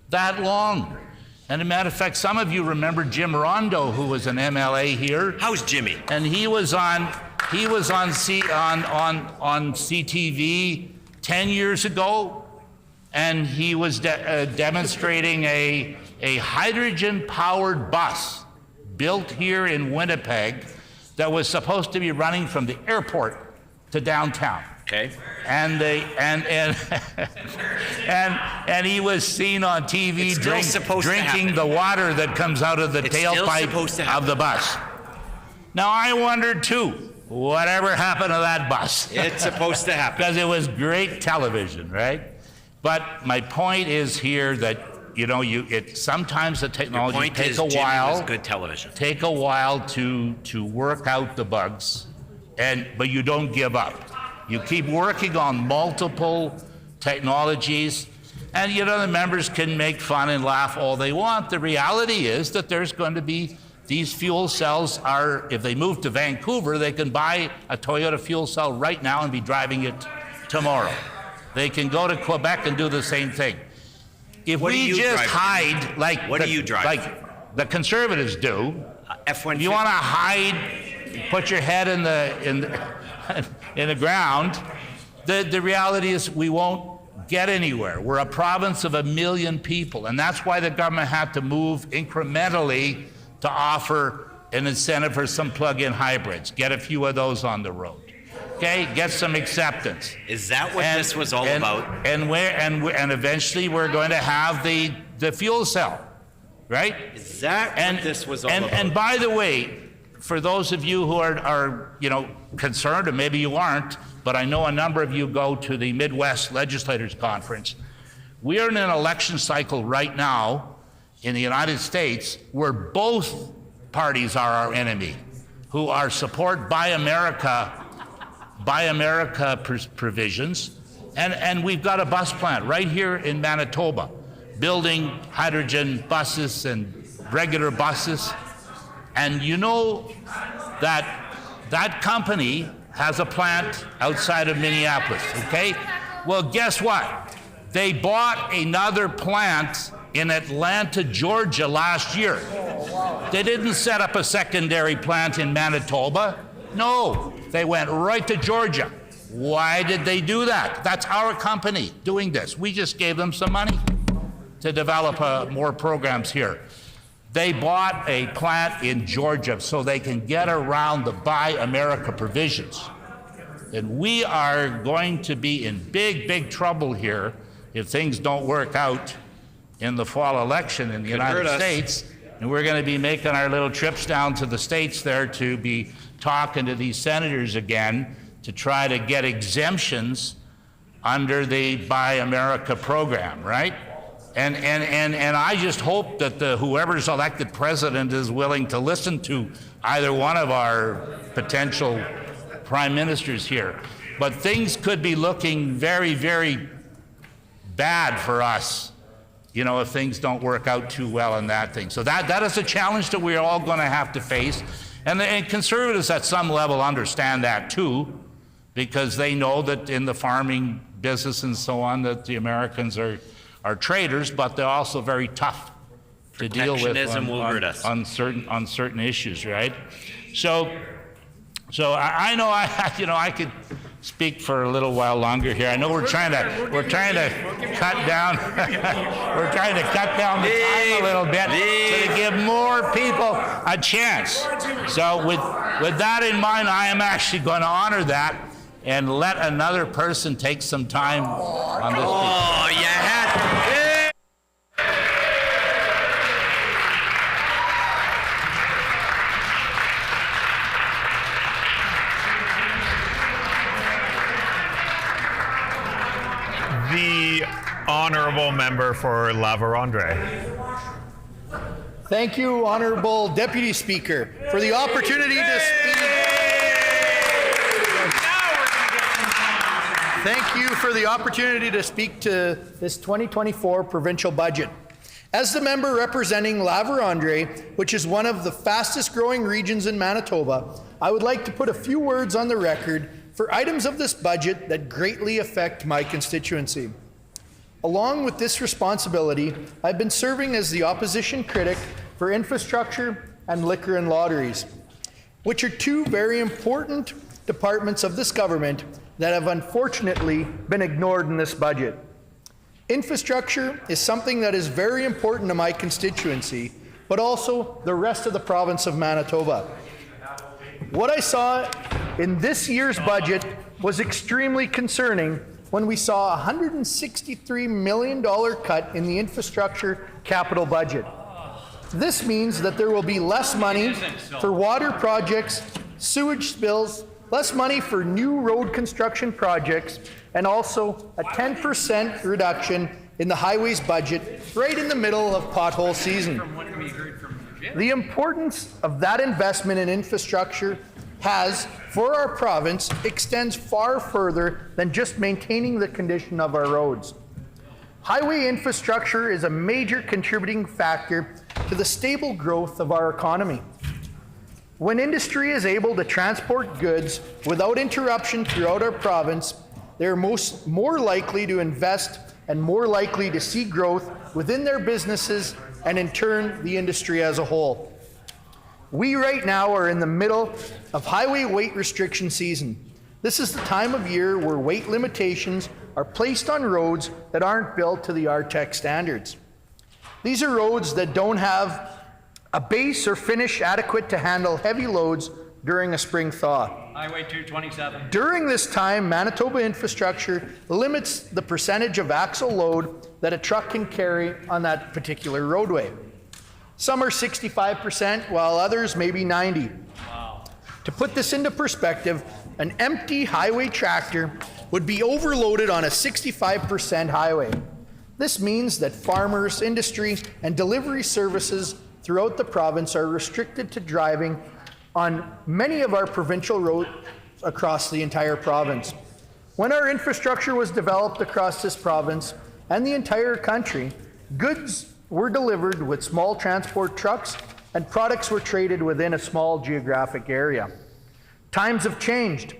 That long. And as a matter of fact, some of you remember Jim Rondo, who was an MLA here. How's Jimmy? And he was on CTV 10 years ago, and he was demonstrating a hydrogen-powered bus built here in Winnipeg that was supposed to be running from the airport to downtown. Okay. And he was seen on TV drinking the water that comes out of the tailpipe of the bus. Now I wondered too, whatever happened to that bus? It's supposed to happen. Because it was great television, right? But my point is here that, you know, sometimes the technology takes a while. Was good television. Take a while to work out the bugs, but you don't give up. You keep working on multiple technologies, and you know, the members can make fun and laugh all they want. The reality is that there's going to be, these fuel cells are, if they move to Vancouver, they can buy a Toyota fuel cell right now and be driving it tomorrow. They can go to Quebec and do the same thing. If we just hide, like the Conservatives do, if you want to hide, put your head in the ground, the reality is we won't get anywhere. We're a province of 1 million people, and that's why the government had to move incrementally to offer an incentive for some plug-in hybrids. Get a few of those on the road. Okay, get some acceptance. Is that what this was all about? And eventually we're going to have the fuel cell, right? Is that what this was all about? And by the way, for those of you who are you know, concerned, or maybe you aren't, but I know a number of you go to the Midwest Legislators Conference. We are in an election cycle right now in the United States where both parties are our enemy, who are support Buy America provisions. And we've got a bus plant right here in Manitoba, building hydrogen buses and regular buses. And you know, that company has a plant outside of Minneapolis, okay? Well, guess what? They bought another plant in Atlanta, Georgia last year. They didn't set up a secondary plant in Manitoba. No, they went right to Georgia. Why did they do that? That's our company doing this. We just gave them some money to develop more programs here. They bought a plant in Georgia so they can get around the Buy America provisions. And we are going to be in big, big trouble here if things don't work out in the fall election in the United States. And we're going to be making our little trips down to the States there to be talking to these senators again to try to get exemptions under the Buy America program, right? And I just hope that whoever's elected president is willing to listen to either one of our potential prime ministers here. But things could be looking very, very bad for us, you know, if things don't work out too well in that thing. So that is a challenge that we're all going to have to face. And conservatives at some level understand that too, because they know that in the farming business and so on that the Americans are traders, but they're also very tough to deal with on certain issues, right? So I know I could speak for a little while longer here. I know we're trying to cut down we're trying to cut down the time a little bit to give more people a chance. So with that in mind, I am actually going to honor that and let another person take some time on this. Oh, you had The honourable member for Verendrye. Thank you, Honourable Deputy Speaker, for the opportunity to speak. Thank you for the opportunity to speak to this 2024 provincial budget. As the member representing Verendrye, which is one of the fastest growing regions in Manitoba, I would like to put a few words on the record for items of this budget that greatly affect my constituency. Along with this responsibility, I've been serving as the opposition critic for infrastructure and liquor and lotteries, which are two very important departments of this government that have unfortunately been ignored in this budget. Infrastructure is something that is very important to my constituency, but also the rest of the province of Manitoba. What I saw in this year's budget was extremely concerning when we saw a $163 million cut in the infrastructure capital budget. This means that there will be less money for water projects, sewage spills, less money for new road construction projects, and also a 10% reduction in the highways budget right in the middle of pothole season. The importance of that investment in infrastructure has, for our province, extends far further than just maintaining the condition of our roads. Highway infrastructure is a major contributing factor to the stable growth of our economy. When industry is able to transport goods without interruption throughout our province, they are more likely to invest and more likely to see growth within their businesses and in turn the industry as a whole. We right now are in the middle of highway weight restriction season. This is the time of year where weight limitations are placed on roads that aren't built to the RTEC standards. These are roads that don't have a base or finish adequate to handle heavy loads during a spring thaw. Highway 227. During this time, Manitoba infrastructure limits the percentage of axle load that a truck can carry on that particular roadway. Some are 65%, while others may be 90%. Wow. To put this into perspective, an empty highway tractor would be overloaded on a 65% highway. This means that farmers, industry, and delivery services throughout the province are restricted to driving on many of our provincial roads across the entire province. When our infrastructure was developed across this province and the entire country, goods were delivered with small transport trucks and products were traded within a small geographic area. Times have changed,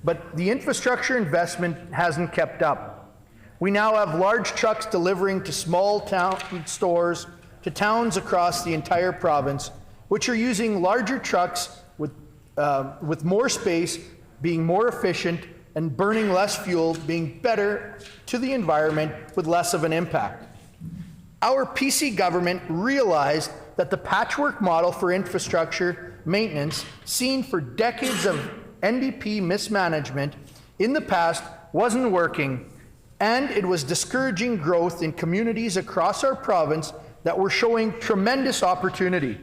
but the infrastructure investment hasn't kept up. We now have large trucks delivering to small town stores, to towns across the entire province, which are using larger trucks with more space, being more efficient, and burning less fuel, being better to the environment with less of an impact. Our PC government realized that the patchwork model for infrastructure maintenance, seen for decades of NDP mismanagement in the past, wasn't working, and it was discouraging growth in communities across our province that were showing tremendous opportunity.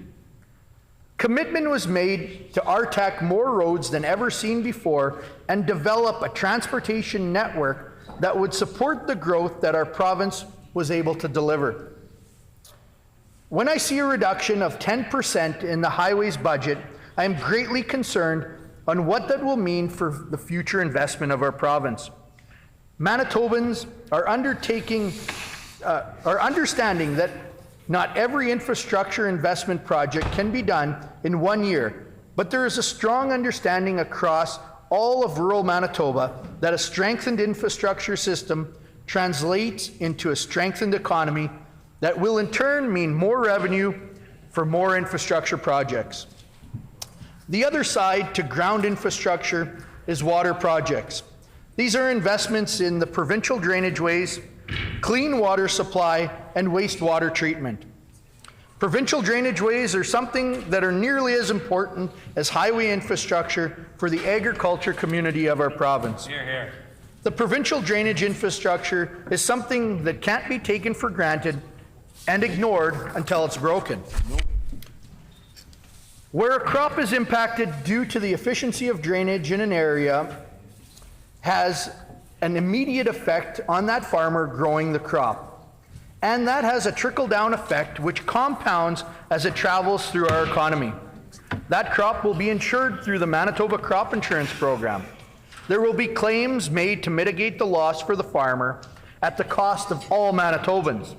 Commitment was made to RTAC more roads than ever seen before and develop a transportation network that would support the growth that our province was able to deliver. When I see a reduction of 10% in the highways budget, I am greatly concerned on what that will mean for the future investment of our province. Manitobans are understanding that not every infrastructure investment project can be done in 1 year, but there is a strong understanding across all of rural Manitoba that a strengthened infrastructure system translates into a strengthened economy that will in turn mean more revenue for more infrastructure projects. The other side to ground infrastructure is water projects. These are investments in the provincial drainage ways, clean water supply, and wastewater treatment. Provincial drainage ways are something that are nearly as important as highway infrastructure for the agriculture community of our province. Hear, hear. The provincial drainage infrastructure is something that can't be taken for granted and ignored until it's broken. Where a crop is impacted due to the efficiency of drainage in an area has an immediate effect on that farmer growing the crop. And that has a trickle-down effect which compounds as it travels through our economy. That crop will be insured through the Manitoba Crop Insurance Program. There will be claims made to mitigate the loss for the farmer at the cost of all Manitobans.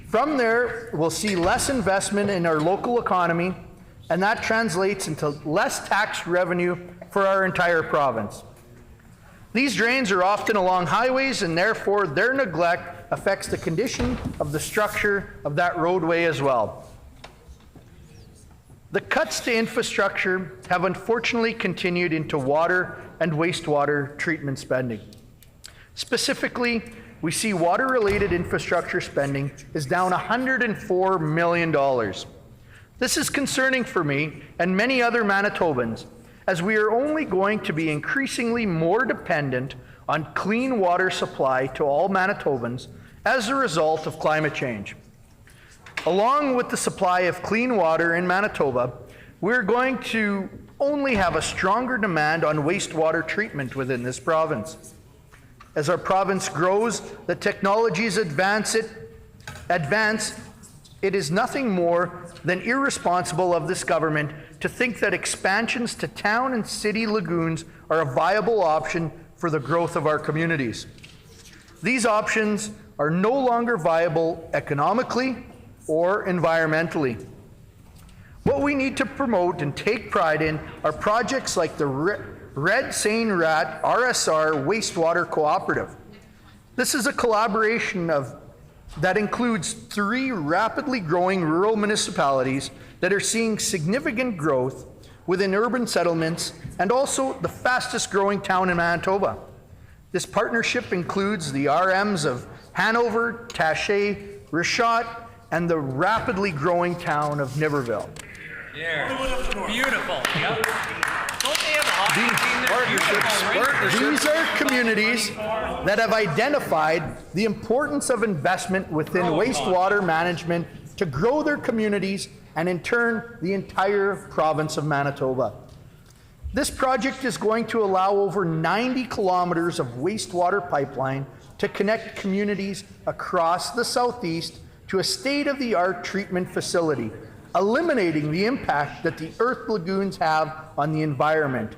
From there, we'll see less investment in our local economy, and that translates into less tax revenue for our entire province. These drains are often along highways, and therefore their neglect affects the condition of the structure of that roadway as well. The cuts to infrastructure have unfortunately continued into water and wastewater treatment spending. Specifically, we see water-related infrastructure spending is down $104 million. This is concerning for me and many other Manitobans, as we are only going to be increasingly more dependent on clean water supply to all Manitobans as a result of climate change. Along with the supply of clean water in Manitoba, we're going to only have a stronger demand on wastewater treatment within this province. As our province grows, the technologies advance, it is nothing more than irresponsible of this government to think that expansions to town and city lagoons are a viable option for the growth of our communities. These options are no longer viable economically or environmentally. What we need to promote and take pride in are projects like the Red Seine Rat RSR Wastewater Cooperative. This is a collaboration that includes 3 rapidly growing rural municipalities that are seeing significant growth within urban settlements and also the fastest growing town in Manitoba. This partnership includes the RMs of Hanover, Taché, Richmond, and the rapidly growing town of Niverville. Yeah. Beautiful. Yep. Don't they have a hockey team there? These are communities that have identified the importance of investment within wastewater management to grow their communities and in turn the entire province of Manitoba. This project is going to allow over 90 kilometers of wastewater pipeline to connect communities across the southeast to a state-of-the-art treatment facility, eliminating the impact that the earth lagoons have on the environment.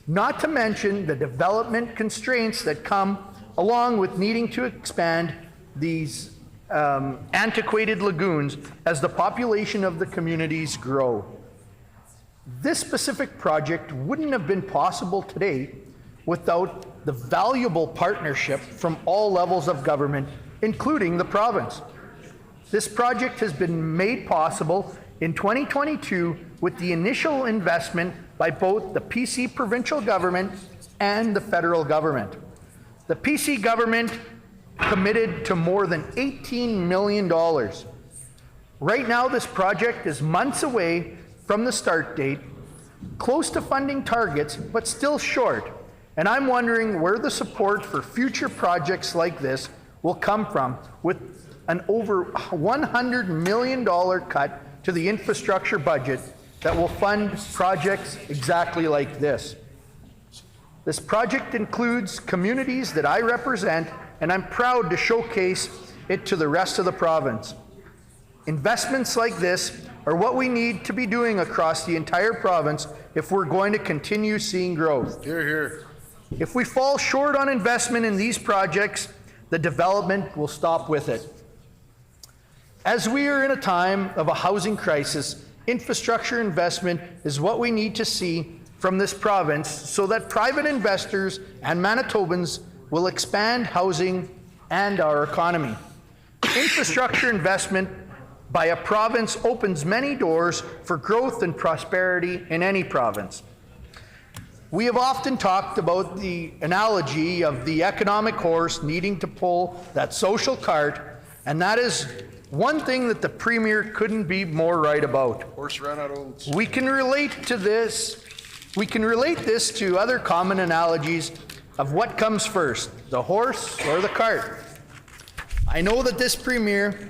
Not to mention the development constraints that come along with needing to expand these antiquated lagoons as the population of the communities grow. This specific project wouldn't have been possible today without the valuable partnership from all levels of government, including the province. This project has been made possible in 2022 with the initial investment by both the PC provincial government and the federal government. The PC government committed to more than $18 million. Right now, this project is months away from the start date, close to funding targets, but still short. And I'm wondering where the support for future projects like this will come from, with an over $100 million cut to the infrastructure budget that will fund projects exactly like this. This project includes communities that I represent, and I'm proud to showcase it to the rest of the province. Investments like this are what we need to be doing across the entire province if we're going to continue seeing growth. Hear, hear. If we fall short on investment in these projects, the development will stop with it. As we are in a time of a housing crisis, infrastructure investment is what we need to see from this province so that private investors and Manitobans will expand housing and our economy. Infrastructure investment by a province opens many doors for growth and prosperity in any province. We have often talked about the analogy of the economic horse needing to pull that social cart, and that is one thing that the Premier couldn't be more right about. Horse ran out of oats. We can relate this to other common analogies of what comes first, the horse or the cart. I know that this Premier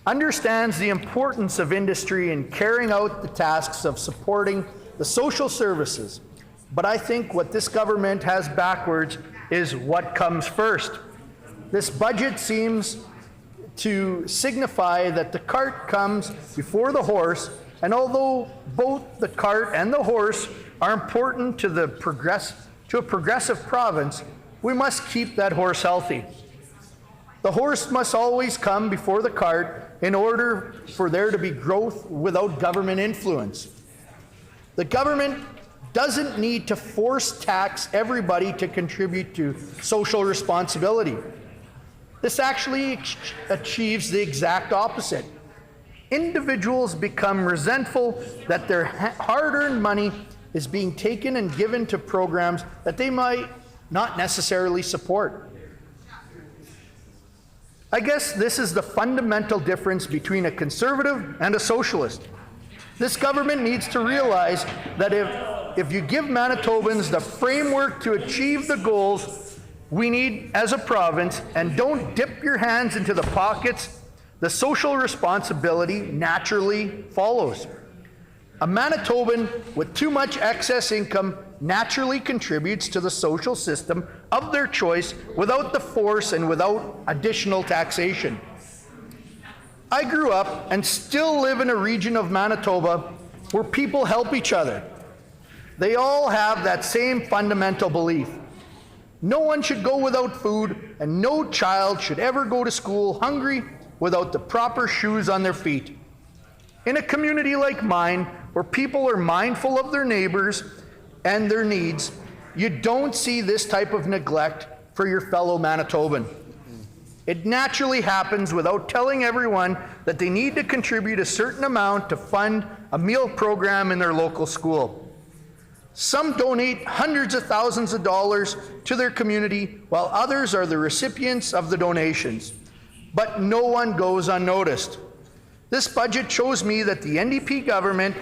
understands the importance of industry in carrying out the tasks of supporting the social services, but I think what this government has backwards is what comes first. This budget seems to signify that the cart comes before the horse, and although both the cart and the horse are important to a progressive province, we must keep that horse healthy. The horse must always come before the cart in order for there to be growth without government influence. The government doesn't need to force tax everybody to contribute to social responsibility. This actually achieves the exact opposite. Individuals become resentful that their hard-earned money is being taken and given to programs that they might not necessarily support. I guess this is the fundamental difference between a conservative and a socialist. This government needs to realize that if you give Manitobans the framework to achieve the goals we need as a province, and don't dip your hands into the pockets, the social responsibility naturally follows. A Manitoban with too much excess income naturally contributes to the social system of their choice without the force and without additional taxation. I grew up and still live in a region of Manitoba where people help each other. They all have that same fundamental belief. No one should go without food, and no child should ever go to school hungry without the proper shoes on their feet. In a community like mine, where people are mindful of their neighbors and their needs, you don't see this type of neglect for your fellow Manitoban. It naturally happens without telling everyone that they need to contribute a certain amount to fund a meal program in their local school. Some donate hundreds of thousands of dollars to their community, while others are the recipients of the donations. But no one goes unnoticed. This budget shows me that the NDP government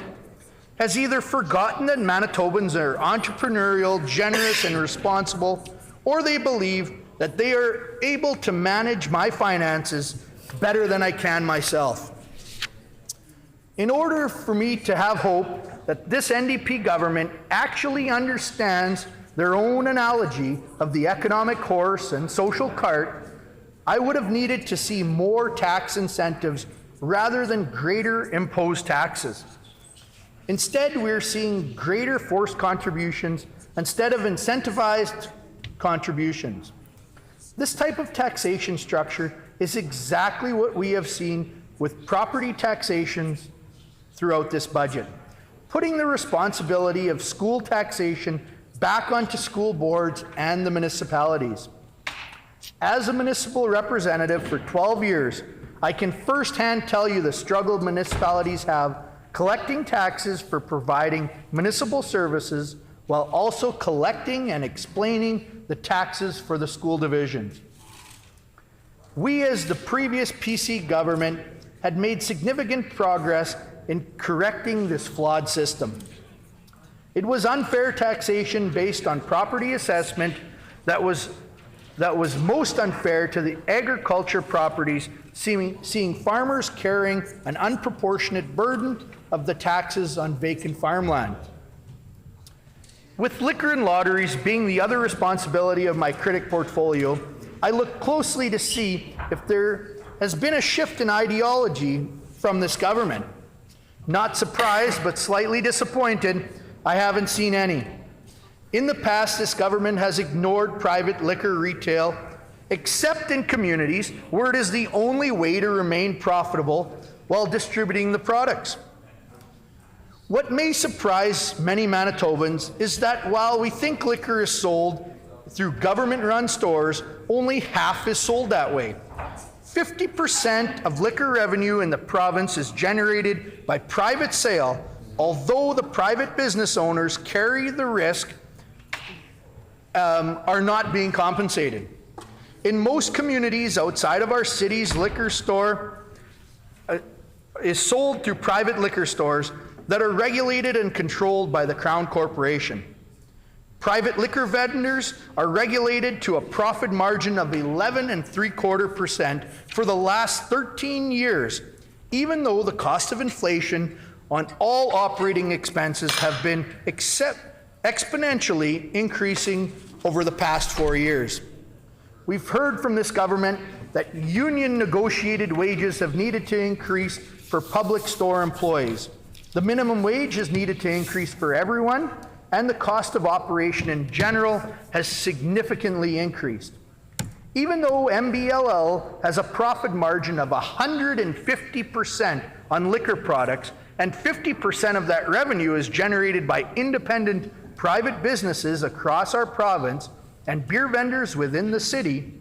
has either forgotten that Manitobans are entrepreneurial, generous, and responsible, or they believe that they are able to manage my finances better than I can myself. In order for me to have hope that this NDP government actually understands their own analogy of the economic horse and social cart, I would have needed to see more tax incentives rather than greater imposed taxes. Instead, we're seeing greater forced contributions instead of incentivized contributions. This type of taxation structure is exactly what we have seen with property taxations throughout this budget, putting the responsibility of school taxation back onto school boards and the municipalities. As a municipal representative for 12 years, I can firsthand tell you the struggle municipalities have collecting taxes for providing municipal services while also collecting and explaining the taxes for the school divisions. We, as the previous PC government, had made significant progress in correcting this flawed system. It was unfair taxation based on property assessment that was most unfair to the agriculture properties, seeing farmers carrying an unproportionate burden of the taxes on vacant farmland. With liquor and lotteries being the other responsibility of my critic portfolio, I look closely to see if there has been a shift in ideology from this government. Not surprised, but slightly disappointed, I haven't seen any. In the past, this government has ignored private liquor retail, except in communities where it is the only way to remain profitable while distributing the products. What may surprise many Manitobans is that while we think liquor is sold through government-run stores, only half is sold that way. 50% of liquor revenue in the province is generated by private sale, although the private business owners carry the risk are not being compensated. In most communities outside of our city's liquor store is sold through private liquor stores that are regulated and controlled by the Crown Corporation. Private liquor vendors are regulated to a profit margin of 11.75% for the last 13 years, even though the cost of inflation on all operating expenses have been exponentially increasing over the past 4 years. We've heard from this government that union negotiated wages have needed to increase for public store employees. The minimum wage has needed to increase for everyone, and the cost of operation in general has significantly increased. Even though MBLL has a profit margin of 150% on liquor products, and 50% of that revenue is generated by independent private businesses across our province and beer vendors within the city,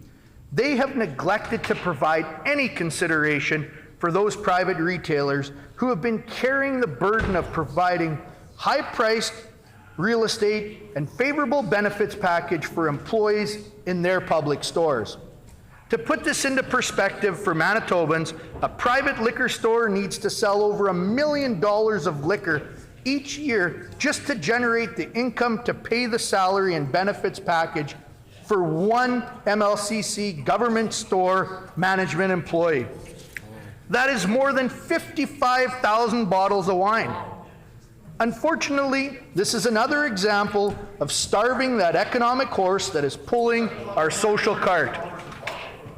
they have neglected to provide any consideration for those private retailers who have been carrying the burden of providing high-priced real estate and favorable benefits package for employees in their public stores. To put this into perspective for Manitobans, a private liquor store needs to sell over $1 million of liquor each year just to generate the income to pay the salary and benefits package for one MLCC government store management employee. That is more than 55,000 bottles of wine. Unfortunately, this is another example of starving that economic horse that is pulling our social cart.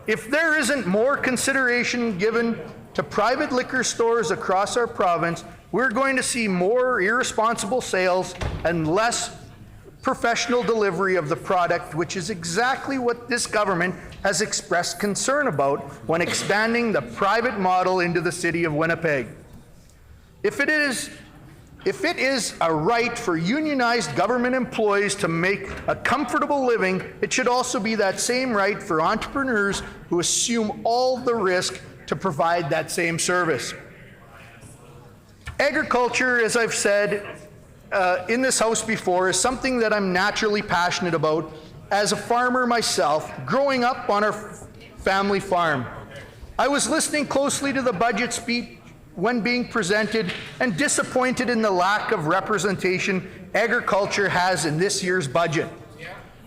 If there isn't more consideration given to private liquor stores across our province, we're going to see more irresponsible sales and less professional delivery of the product, which is exactly what this government has expressed concern about when expanding the private model into the city of Winnipeg. If it is a right for unionized government employees to make a comfortable living, it should also be that same right for entrepreneurs who assume all the risk to provide that same service. Agriculture, as I've said in this house before, is something that I'm naturally passionate about as a farmer myself, growing up on our family farm. I was listening closely to the budget speech when being presented and disappointed in the lack of representation agriculture has in this year's budget.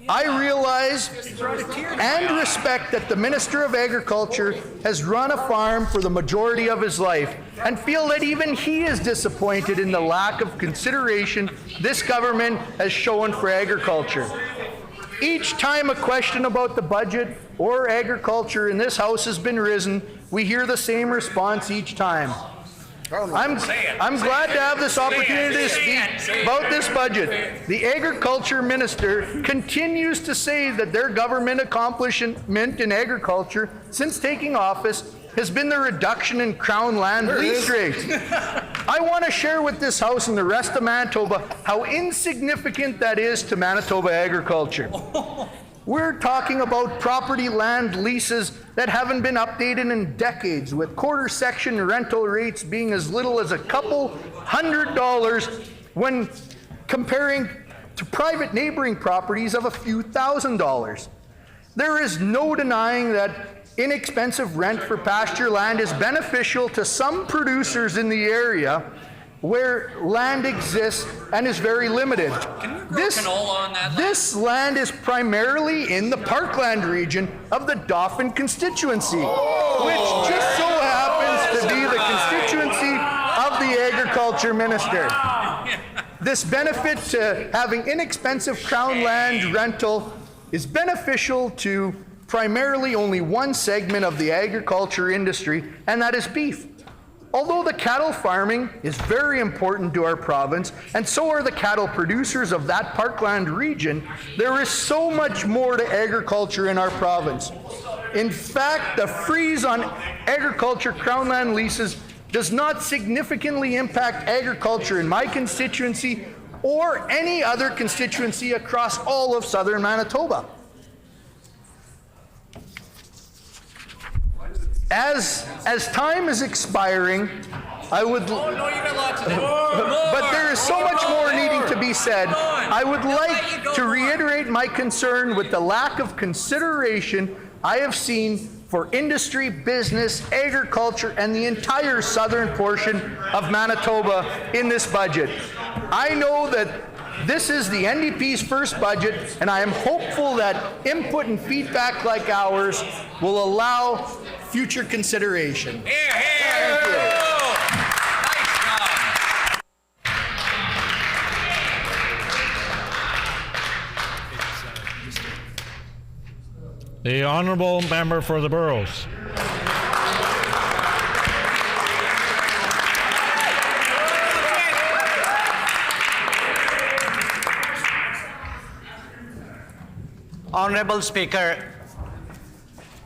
I realize and respect that the Minister of Agriculture has run a farm for the majority of his life and feel that even he is disappointed in the lack of consideration this government has shown for agriculture. Each time a question about the budget or agriculture in this House has been risen, we hear the same response each time. I'm glad to have this opportunity to speak about this budget. The Agriculture Minister continues to say that their government accomplishment in agriculture since taking office has been the reduction in Crown land lease rates. I want to share with this House and the rest of Manitoba how insignificant that is to Manitoba agriculture. We're talking about property land leases that haven't been updated in decades, with quarter section rental rates being as little as a couple $100 when comparing to private neighboring properties of a few $1,000s. There is no denying that inexpensive rent for pasture land is beneficial to some producers in the area where land exists and is very limited. This land is primarily in the Parkland region of the Dauphin constituency, which just so happens to be the constituency of the Agriculture Minister. This benefit to having inexpensive Crown land rental is beneficial to primarily only one segment of the agriculture industry, and that is beef. Although the cattle farming is very important to our province, and so are the cattle producers of that Parkland region, there is so much more to agriculture in our province. In fact, the freeze on agriculture Crown land leases does not significantly impact agriculture in my constituency or any other constituency across all of southern Manitoba. As time is expiring, I would, but there is so much more needing to be said. I would like to reiterate my concern with the lack of consideration I have seen for industry, business, agriculture, and the entire southern portion of Manitoba in this budget. I know that this is the NDP's first budget, and I am hopeful that input and feedback like ours will allow future consideration. Thank you. The honourable member for the Burrows. Honourable Speaker,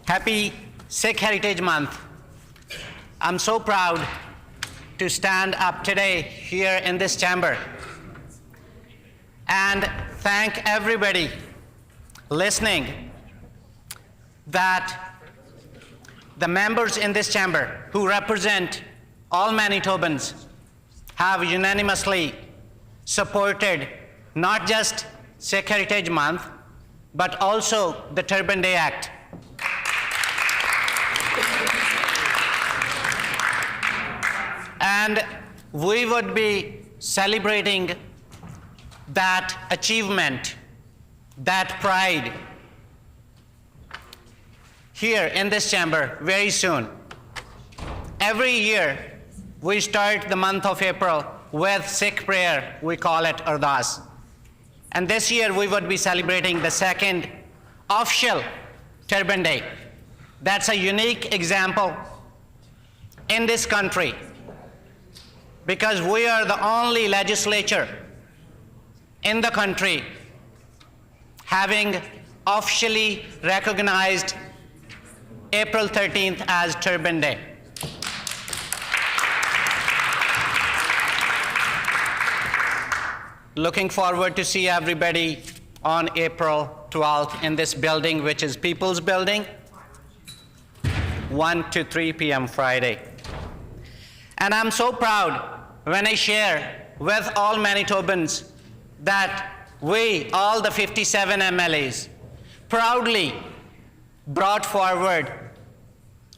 happy Sikh Heritage Month. I'm so proud to stand up today here in this chamber and thank everybody listening that the members in this chamber who represent all Manitobans have unanimously supported not just Sikh Heritage Month, but also the Turban Day Act. And we would be celebrating that achievement, that pride, here in this chamber very soon. Every year, we start the month of April with Sikh prayer. We call it Ardas. And this year, we would be celebrating the second official Turban Day. That's a unique example in this country, because we are the only legislature in the country having officially recognized April 13th as Turban Day. Looking forward to see everybody on April 12th in this building, which is People's Building, 1 to 3 p.m. Friday. And I'm so proud when I share with all Manitobans that we, all the 57 MLAs, proudly brought forward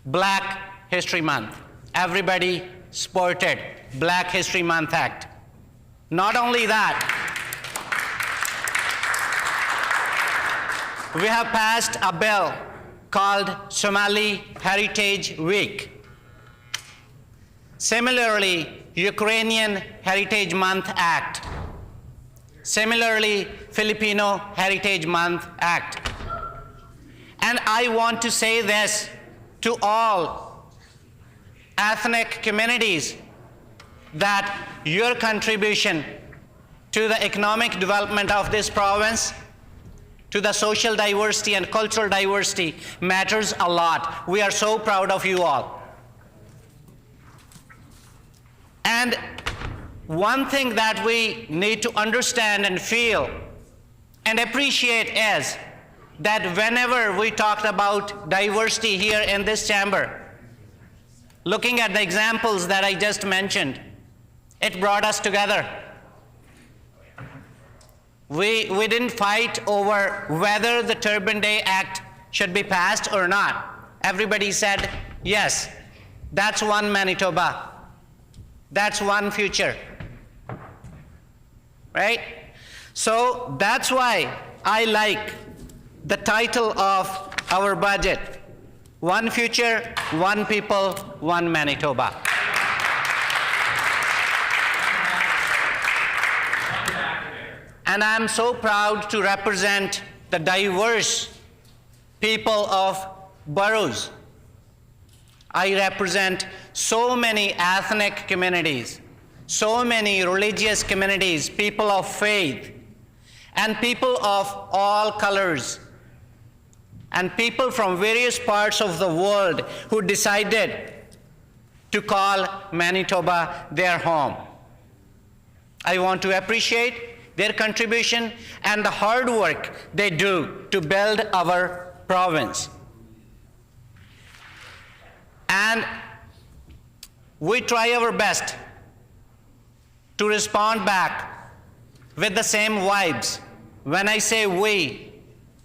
Black History Month. Everybody supported Black History Month Act. Not only that, we have passed a bill called Somali Heritage Week. Similarly, Ukrainian Heritage Month Act. Similarly, Filipino Heritage Month Act. And I want to say this to all ethnic communities that your contribution to the economic development of this province, to the social diversity and cultural diversity matters a lot. We are so proud of you all. And one thing that we need to understand and feel and appreciate is that whenever we talked about diversity here in this chamber, looking at the examples that I just mentioned, it brought us together. We didn't fight over whether the Turban Day Act should be passed or not. Everybody said, yes, that's one Manitoba. That's one future. Right? So that's why I like the title of our budget, One Future, One People, One Manitoba. And I'm so proud to represent the diverse people of Burrows. I represent so many ethnic communities, so many religious communities, people of faith, and people of all colors, and people from various parts of the world who decided to call Manitoba their home. I want to appreciate their contribution and the hard work they do to build our province. And we try our best to respond back with the same vibes. When I say we,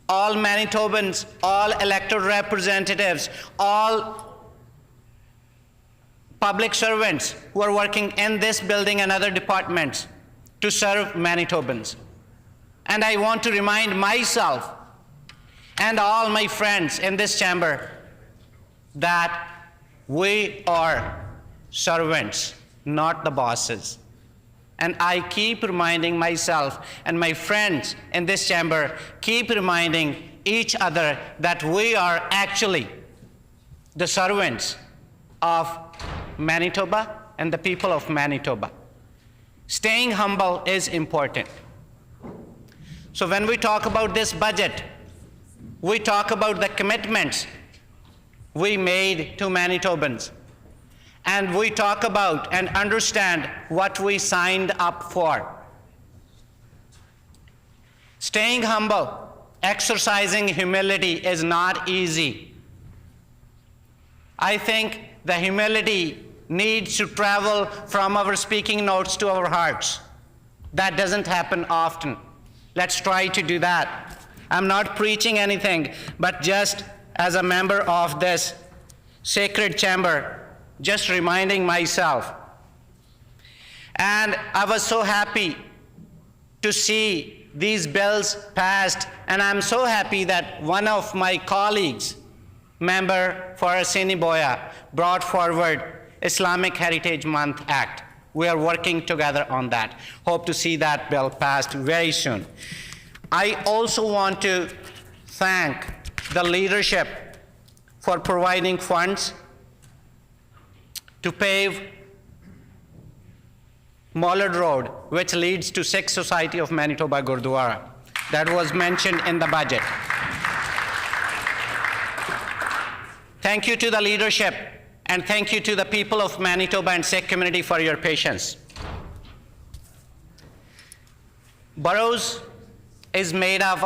all Manitobans, all elected representatives, all public servants who are working in this building and other departments to serve Manitobans. And I want to remind myself and all my friends in this chamber that we are servants, not the bosses. And I keep reminding myself and my friends in this chamber keep reminding each other that we are actually the servants of Manitoba and the people of Manitoba. Staying humble is important. So when we talk about this budget, we talk about the commitments we made to Manitobans. And we talk about and understand what we signed up for. Staying humble, exercising humility is not easy. I think the humility needs to travel from our speaking notes to our hearts. That doesn't happen often. Let's try to do that. I'm not preaching anything, but just as a member of this sacred chamber, just reminding myself. And I was so happy to see these bills passed, and I'm so happy that one of my colleagues, member for Assiniboia, brought forward Islamic Heritage Month Act. We are working together on that. Hope to see that bill passed very soon. I also want to thank the leadership for providing funds to pave Mollard Road, which leads to Sikh Society of Manitoba Gurdwara. That was mentioned in the budget. Thank you to the leadership, and thank you to the people of Manitoba and Sikh community for your patience. Burrows is made up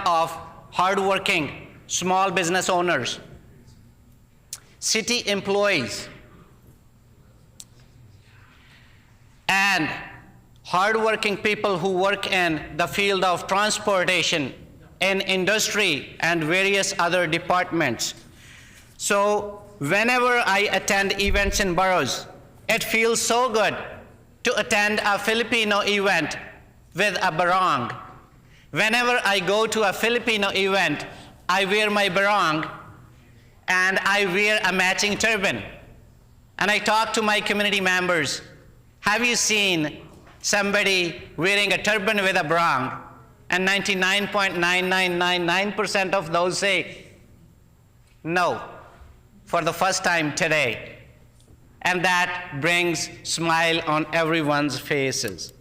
of hardworking small business owners, city employees, and hardworking people who work in the field of transportation, in industry, and various other departments. So whenever I attend events in Burrows, it feels so good to attend a Filipino event with a barong. Whenever I go to a Filipino event, I wear my barong and I wear a matching turban. And I talk to my community members. Have you seen somebody wearing a turban with a barong? And 99.9999% of those say, no, for the first time today. and that brings smile on everyone's faces.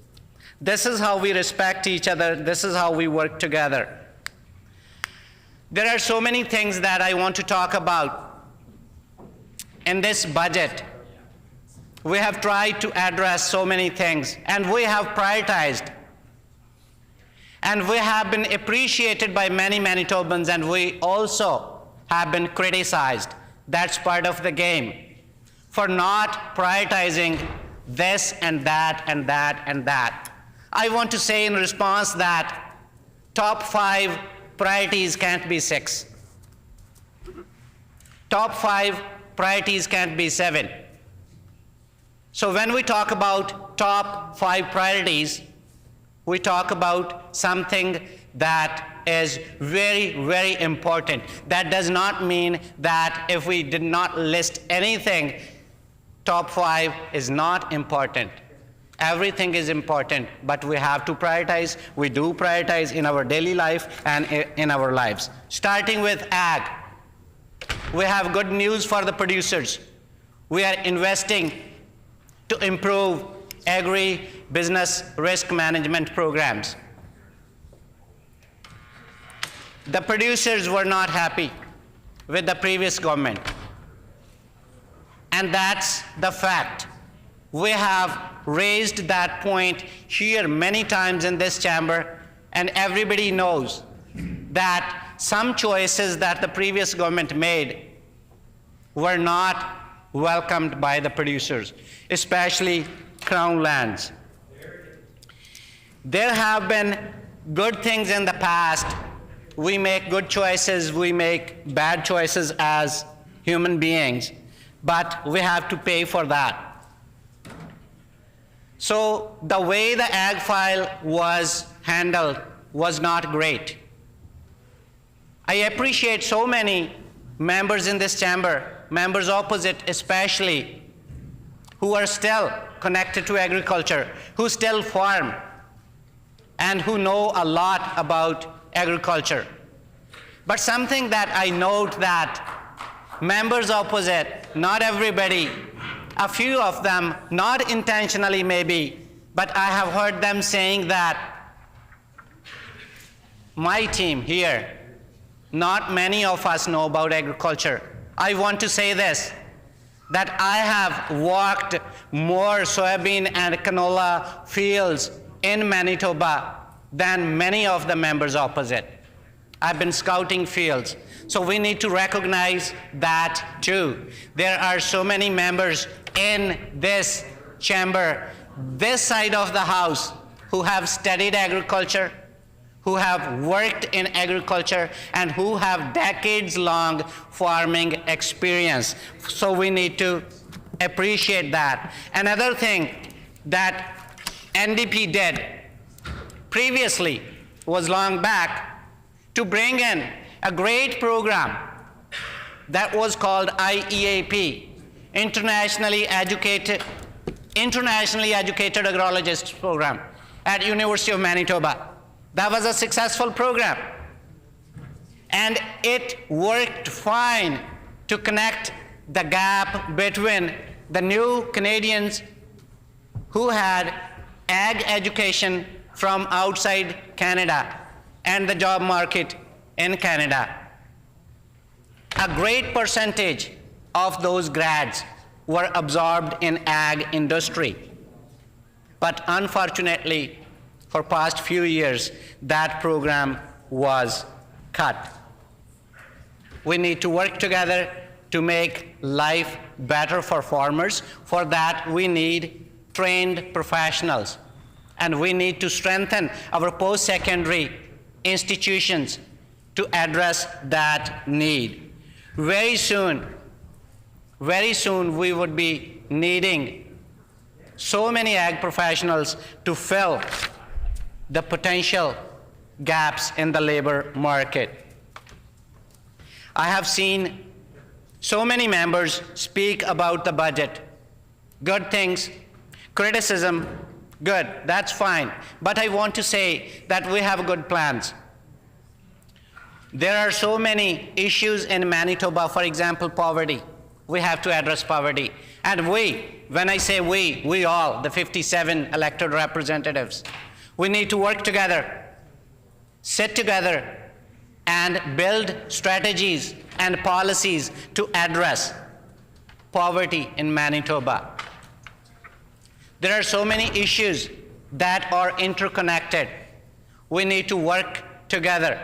This is how we respect each other. This is how we work together. There are so many things that I want to talk about. In this budget, we have tried to address so many things, and we have prioritized. And we have been appreciated by many Manitobans, and we also have been criticized. That's part of the game, for not prioritizing this and that and that and that. I want to say in response that top 5 priorities can't be 6. Top 5 priorities can't be 7. So when we talk about top 5 priorities, we talk about something that is very, very important. That does not mean that if we did not list anything, top 5 is not important. Everything is important, but we have to prioritize. We do prioritize in our daily life and in our lives. Starting with ag, we have good news for the producers. We are investing to improve agri-business risk management programs. The producers were not happy with the previous government, and that's the fact. We have raised that point here many times in this chamber, and everybody knows that some choices that the previous government made were not welcomed by the producers, especially Crown lands. There have been good things in the past. We make good choices, we make bad choices as human beings, but we have to pay for that. So the way the ag file was handled was not great. I appreciate so many members in this chamber, members opposite especially, who are still connected to agriculture, who still farm, and who know a lot about agriculture. But something that I note that members opposite, not everybody, a few of them, not intentionally maybe, but I have heard them saying that my team here, not many of us know about agriculture. I want to say this, that I have walked more soybean and canola fields in Manitoba than many of the members opposite. I've been scouting fields. So we need to recognize that too. There are so many members in this chamber, this side of the house, who have studied agriculture, who have worked in agriculture, and who have decades-long farming experience. So we need to appreciate that. Another thing that NDP did previously was long back to bring in a great program that was called IEAP, Internationally Educated Agrologists Program at University of Manitoba. That was a successful program, and it worked fine to connect the gap between the new Canadians who had ag education from outside Canada and the job market in Canada. A great percentage of those grads were absorbed in ag industry. But unfortunately, for past few years, that program was cut. We need to work together to make life better for farmers. For that, we need trained professionals, and we need to strengthen our post-secondary institutions to address that need. Very soon, we would be needing so many ag professionals to fill the potential gaps in the labor market. I have seen so many members speak about the budget. Good things, criticism, good, that's fine. But I want to say that we have good plans. There are so many issues in Manitoba, for example, poverty. We have to address poverty. And we, when I say we all, the 57 elected representatives, we need to work together, sit together, and build strategies and policies to address poverty in Manitoba. There are so many issues that are interconnected. We need to work together.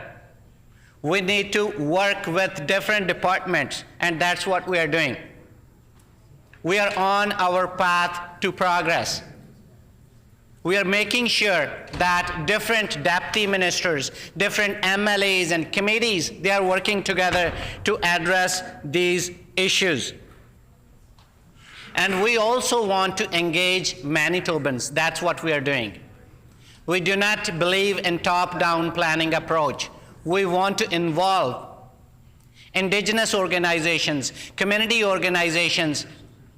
We need to work with different departments, and that's what we are doing. We are on our path to progress. We are making sure that different deputy ministers, different MLAs and committees, they are working together to address these issues. And we also want to engage Manitobans. That's what we are doing. We do not believe in top-down planning approach. We want to involve Indigenous organizations, community organizations,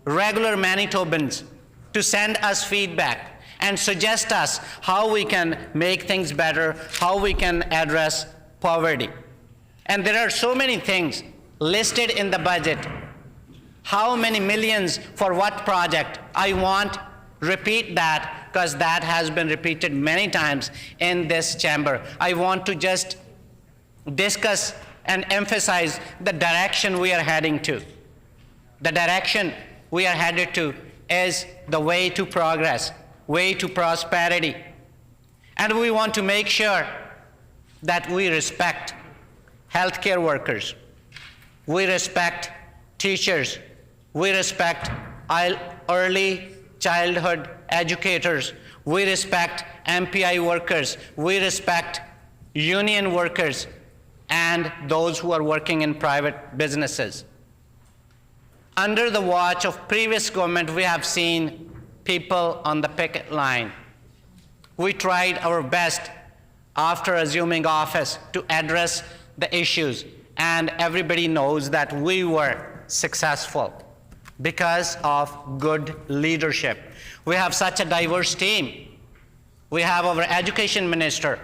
regular Manitobans to send us feedback and suggest us how we can make things better, how we can address poverty. And there are so many things listed in the budget. How many millions for what project? I won't repeat that because that has been repeated many times in this chamber. I want to just discuss and emphasize the direction we are heading to. The direction we are headed to is the way to progress, way to prosperity. And we want to make sure that we respect healthcare workers, we respect teachers, we respect early childhood educators, we respect MPI workers, we respect union workers, and those who are working in private businesses. Under the watch of previous government, we have seen people on the picket line. We tried our best after assuming office to address the issues, and everybody knows that we were successful because of good leadership. We have such a diverse team. We have our education minister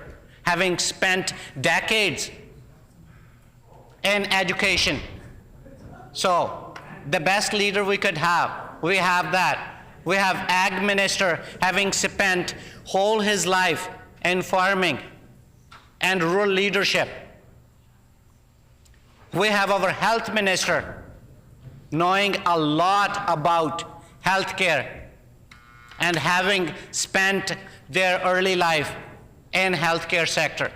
having spent decades in education. So the best leader we could have, we have that. We have ag minister having spent whole his life in farming and rural leadership. We have our health minister knowing a lot about healthcare and having spent their early life in healthcare sector.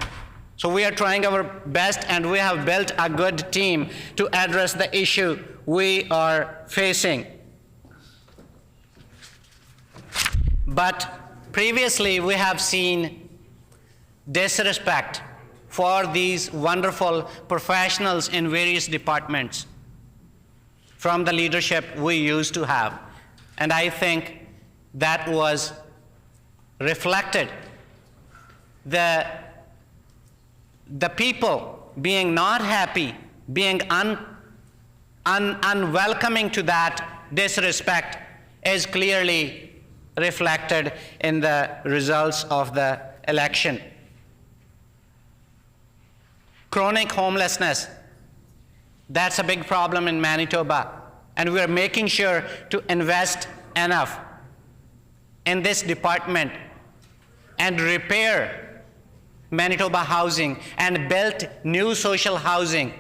So we are trying our best, and we have built a good team to address the issue we are facing. But previously, we have seen disrespect for these wonderful professionals in various departments from the leadership we used to have. And I think that was reflected. The people being not happy, being unwelcoming to that disrespect is clearly reflected in the results of the election. Chronic homelessness, that's a big problem in Manitoba, and we are making sure to invest enough in this department and repair Manitoba housing and build new social housing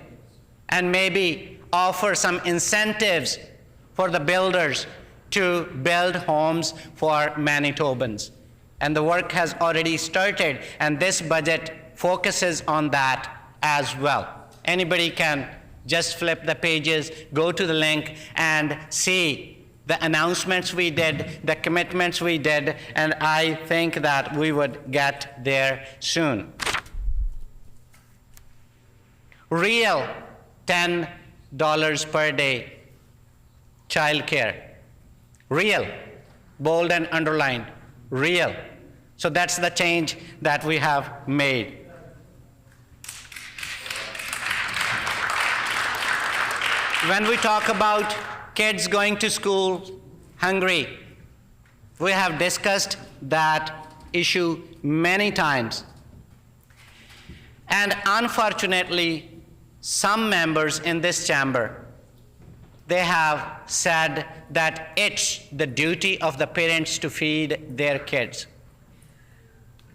and maybe offer some incentives for the builders to build homes for Manitobans. And the work has already started, and this budget focuses on that as well. Anybody can just flip the pages, go to the link, and see the announcements we did, the commitments we did, and I think that we would get there soon. Real $10 per day childcare. Real, bold and underlined, real. So that's the change that we have made. When we talk about kids going to school hungry, we have discussed that issue many times. And unfortunately, some members in this chamber, they have said that it's the duty of the parents to feed their kids.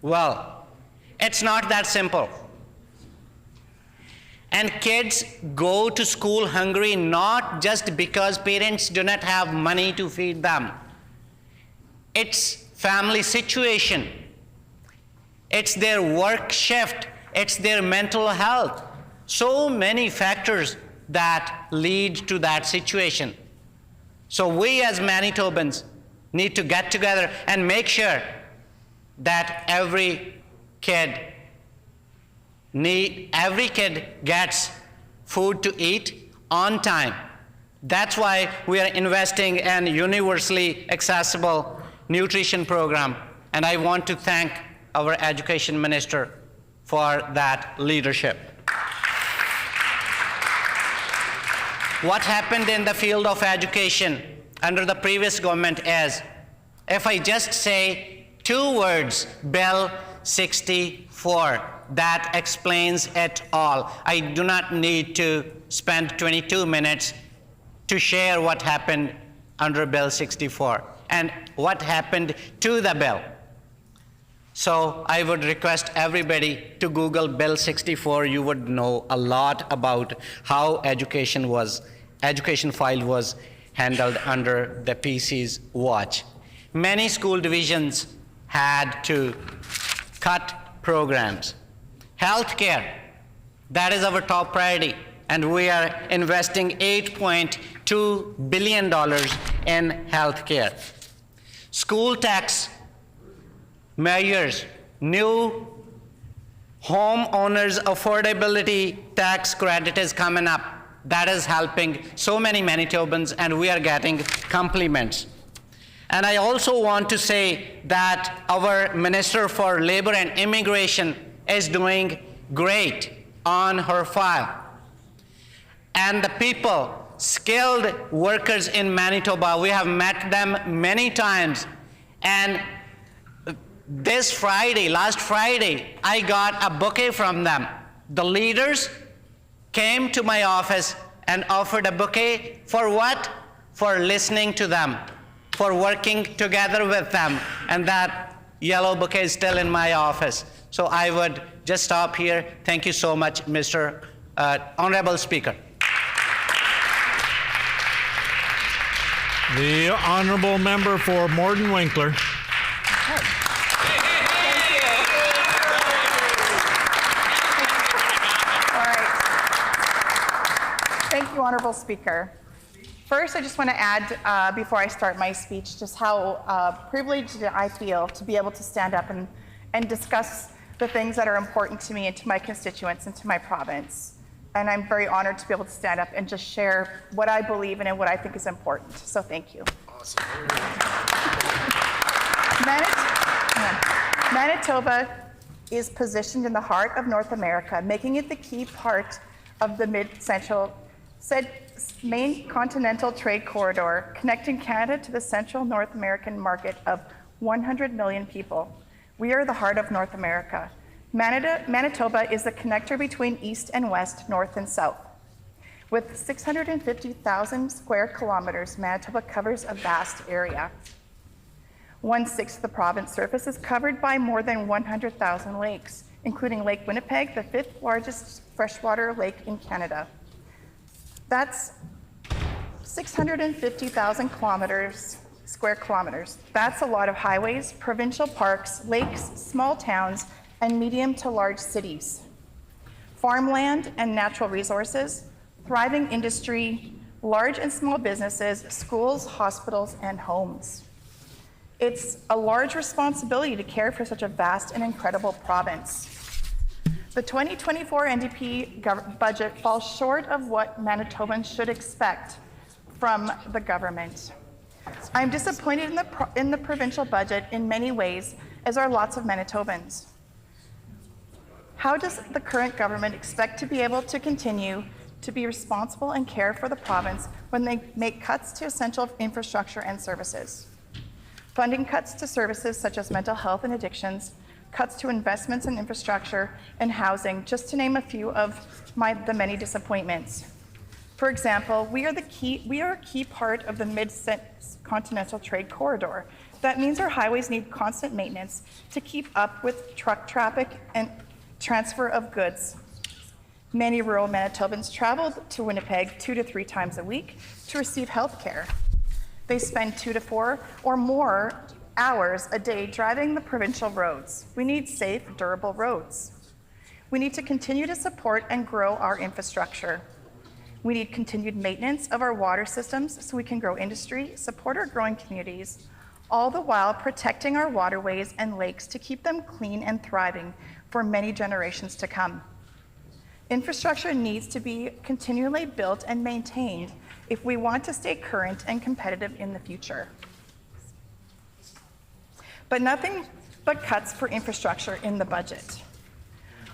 Well, it's not that simple. And kids go to school hungry not just because parents do not have money to feed them. It's family situation. It's their work shift. It's their mental health. So many factors that lead to that situation. So we as Manitobans need to get together and make sure that every kid gets food to eat on time. That's why we are investing in universally accessible nutrition program. And I want to thank our education minister for that leadership. What happened in the field of education under the previous government is, if I just say 2 words, Bill 64, that explains it all. I do not need to spend 22 minutes to share what happened under Bill 64 and what happened to the bill. So I would request everybody to Google Bill 64. You would know a lot about how education file was handled under the PC's watch. Many school divisions had to cut programs. Healthcare, that is our top priority, and we are investing $8.2 billion in healthcare. School tax measures, new homeowners affordability tax credit is coming up. That is helping so many Manitobans, and we are getting compliments. And I also want to say that our Minister for Labor and Immigration is doing great on her file. And the people, skilled workers in Manitoba, we have met them many times. And last Friday, I got a bouquet from them. The leaders came to my office and offered a bouquet for what? For listening to them, for working together with them. And that yellow bouquet is still in my office. So I would just stop here. Thank you so much, Mr. Honorable Speaker. The honourable member for Morden-Winkler. Thank you, Honourable Speaker. First, I just want to add, before I start my speech, just how privileged I feel to be able to stand up and discuss the things that are important to me and to my constituents and to my province. And I'm very honored to be able to stand up and just share what I believe in and what I think is important. So thank you. Awesome. Manitoba is positioned in the heart of North America, making it the key part of the mid-central main continental trade corridor, connecting Canada to the central North American market of 100 million people. We are the heart of North America. Manitoba is the connector between east and west, north and south. With 650,000 square kilometers, Manitoba covers a vast area. 1/6 of the province surface is covered by more than 100,000 lakes, including Lake Winnipeg, the 5th largest freshwater lake in Canada. That's 650,000 square kilometers. That's a lot of highways, provincial parks, lakes, small towns, and medium to large cities. Farmland and natural resources, thriving industry, large and small businesses, schools, hospitals, and homes. It's a large responsibility to care for such a vast and incredible province. The 2024 NDP budget falls short of what Manitobans should expect from the government. I'm disappointed in the provincial budget in many ways, as are lots of Manitobans. How does the current government expect to be able to continue to be responsible and care for the province when they make cuts to essential infrastructure and services? Funding cuts to services such as mental health and addictions, cuts to investments in infrastructure and housing, just to name a few of the many disappointments. For example, we are a key part of the mid-continental trade corridor. That means our highways need constant maintenance to keep up with truck traffic and transfer of goods. Many rural Manitobans travel to Winnipeg 2 to 3 times a week to receive health care. They spend 2 to 4 or more hours a day driving the provincial roads. We need safe, durable roads. We need to continue to support and grow our infrastructure. We need continued maintenance of our water systems so we can grow industry, support our growing communities, all the while protecting our waterways and lakes to keep them clean and thriving for many generations to come. Infrastructure needs to be continually built and maintained if we want to stay current and competitive in the future. But nothing but cuts for infrastructure in the budget.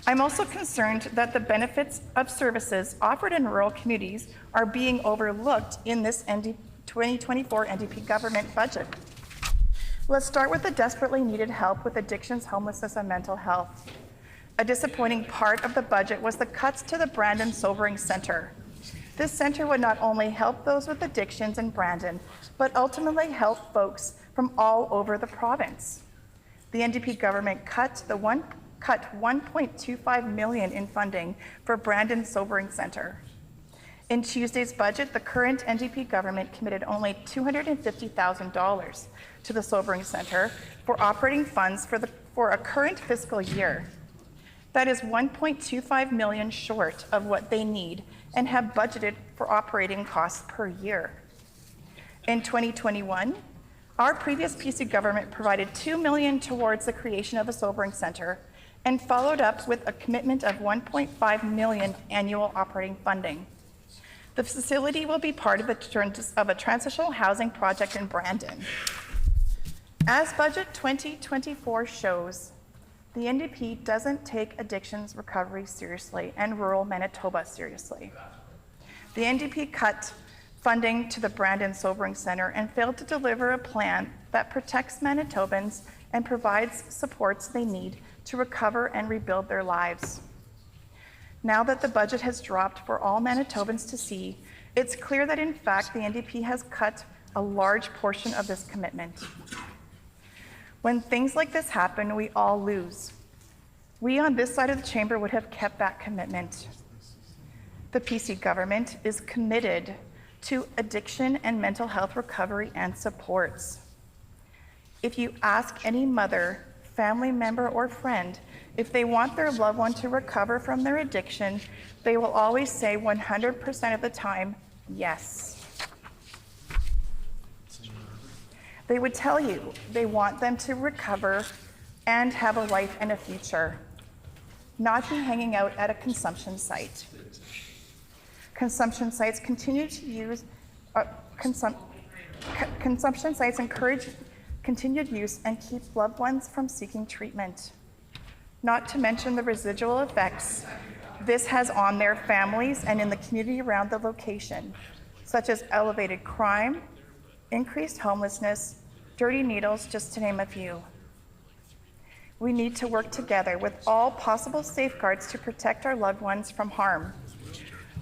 I'm also concerned that the benefits of services offered in rural communities are being overlooked in this 2024 NDP government budget. Let's start with the desperately needed help with addictions, homelessness, and mental health. A disappointing part of the budget was the cuts to the Brandon Sobering Center. This center would not only help those with addictions in Brandon, but ultimately help folks from all over the province. The NDP government cut 1.25 million in funding for Brandon Sobering Center. In Tuesday's budget, the current NDP government committed only $250,000 to the Sobering Center for operating funds for a current fiscal year. That is 1.25 million short of what they need and have budgeted for operating costs per year. In 2021, our previous PC government provided $2 million towards the creation of the Sobering Center and followed up with a commitment of $1.5 million annual operating funding. The facility will be part of a transitional housing project in Brandon. As Budget 2024 shows, the NDP doesn't take addictions recovery seriously and rural Manitoba seriously. The NDP cut funding to the Brandon Sobering Center and failed to deliver a plan that protects Manitobans and provides supports they need to recover and rebuild their lives. Now that the budget has dropped for all Manitobans to see, it's clear that in fact the NDP has cut a large portion of this commitment. When things like this happen, we all lose. We on this side of the chamber would have kept that commitment. The PC government is committed to addiction and mental health recovery and supports. If you ask any mother, family member, or friend if they want their loved one to recover from their addiction, they will always say 100% of the time, yes. They would tell you they want them to recover and have a life and a future, not be hanging out at a consumption site. Consumption sites encourage continued use and keep loved ones from seeking treatment. Not to mention the residual effects this has on their families and in the community around the location, such as elevated crime, increased homelessness, dirty needles, just to name a few. We need to work together with all possible safeguards to protect our loved ones from harm.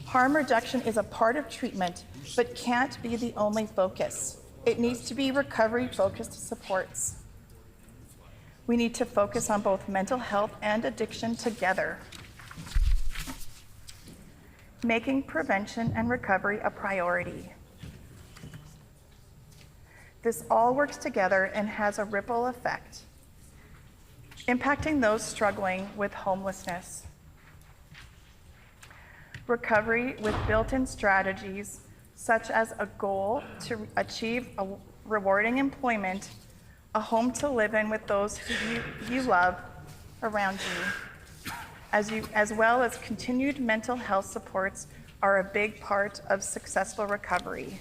Harm reduction is a part of treatment, but can't be the only focus. It needs to be recovery-focused supports. We need to focus on both mental health and addiction together, making prevention and recovery a priority. This all works together and has a ripple effect, impacting those struggling with homelessness. Recovery with built-in strategies, such as a goal to achieve a rewarding employment, a home to live in with those who you love around you, as well as continued mental health supports, are a big part of successful recovery.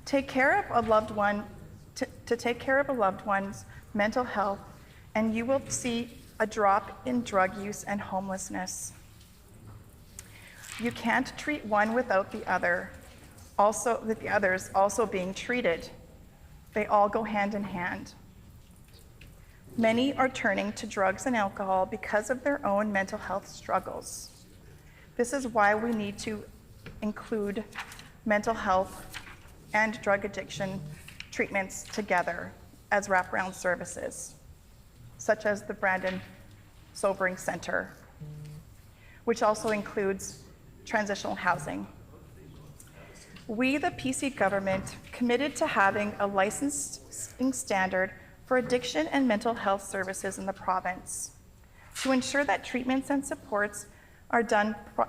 Take care of a loved one, to take care of a loved one's mental health, and you will see a drop in drug use and homelessness. You can't treat one without the other, with the others also being treated. They all go hand in hand. Many are turning to drugs and alcohol because of their own mental health struggles. This is why we need to include mental health and drug addiction treatments together as wraparound services, such as the Brandon Sobering Center, which also includes transitional housing. We, the PC government, committed to having a licensing standard for addiction and mental health services in the province to ensure that treatments and supports are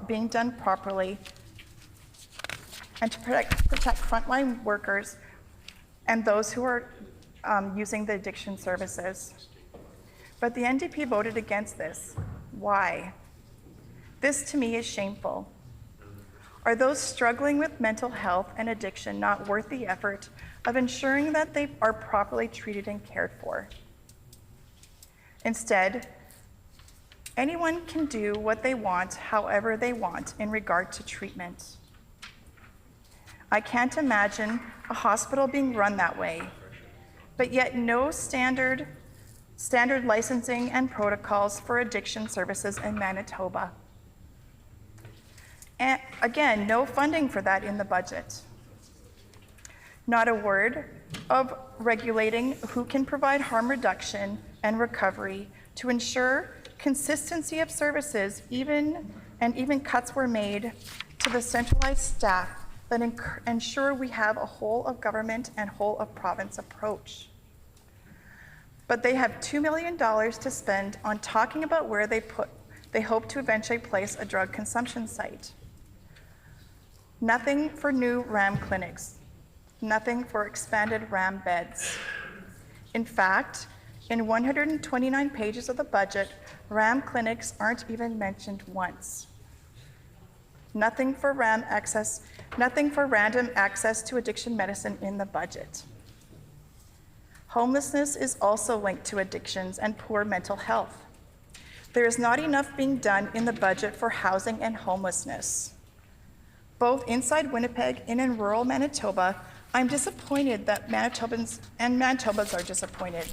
being done properly and to protect frontline workers and those who are using the addiction services. But the NDP voted against this. Why? This to me is shameful. Are those struggling with mental health and addiction not worth the effort of ensuring that they are properly treated and cared for? Instead, anyone can do what they want, however they want, in regard to treatment. I can't imagine a hospital being run that way, but yet no standard licensing and protocols for addiction services in Manitoba. And again, no funding for that in the budget. Not a word of regulating who can provide harm reduction and recovery to ensure consistency of services, even cuts were made to the centralized staff that ensure we have a whole of government and whole of province approach. But they have $2 million to spend on talking about where they hope to eventually place a drug consumption site. Nothing for new RAM clinics, nothing for expanded RAM beds. In fact, in 129 pages of the budget, RAM clinics aren't even mentioned once. Nothing for random access to addiction medicine in the budget. Homelessness is also linked to addictions and poor mental health. There is not enough being done in the budget for housing and homelessness. Both inside Winnipeg and in rural Manitoba, I'm disappointed that Manitobans and Manitobas are disappointed.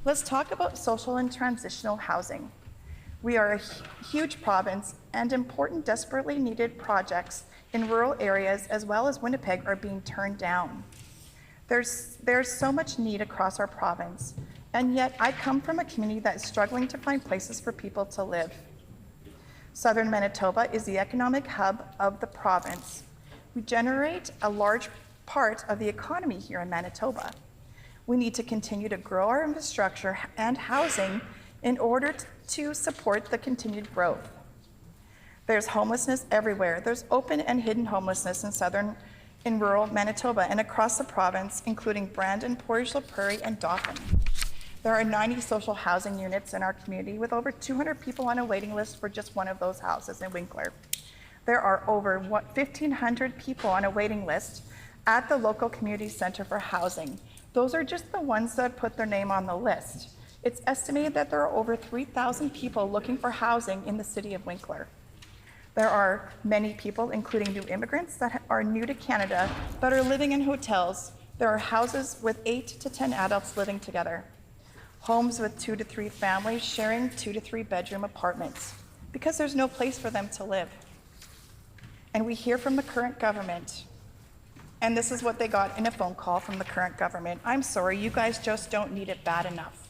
Let's talk about social and transitional housing. We are a huge province, and important, desperately needed projects in rural areas as well as Winnipeg are being turned down. There's so much need across our province, and yet I come from a community that is struggling to find places for people to live. Southern Manitoba is the economic hub of the province. We generate a large part of the economy here in Manitoba. We need to continue to grow our infrastructure and housing in order to support the continued growth. There's homelessness everywhere. There's open and hidden homelessness in rural Manitoba and across the province, including Brandon, Portage-la-Prairie, and Dauphin. There are 90 social housing units in our community with over 200 people on a waiting list for just one of those houses in Winkler. There are over 1,500 people on a waiting list at the local community center for housing. Those are just the ones that put their name on the list. It's estimated that there are over 3,000 people looking for housing in the city of Winkler. There are many people, including new immigrants that are new to Canada, that are living in hotels. There are houses with 8 to 10 adults living together. Homes with 2 to 3 families sharing 2 to 3 bedroom apartments because there's no place for them to live. And we hear from the current government, and this is what they got in a phone call from the current government. I'm sorry, you guys just don't need it bad enough.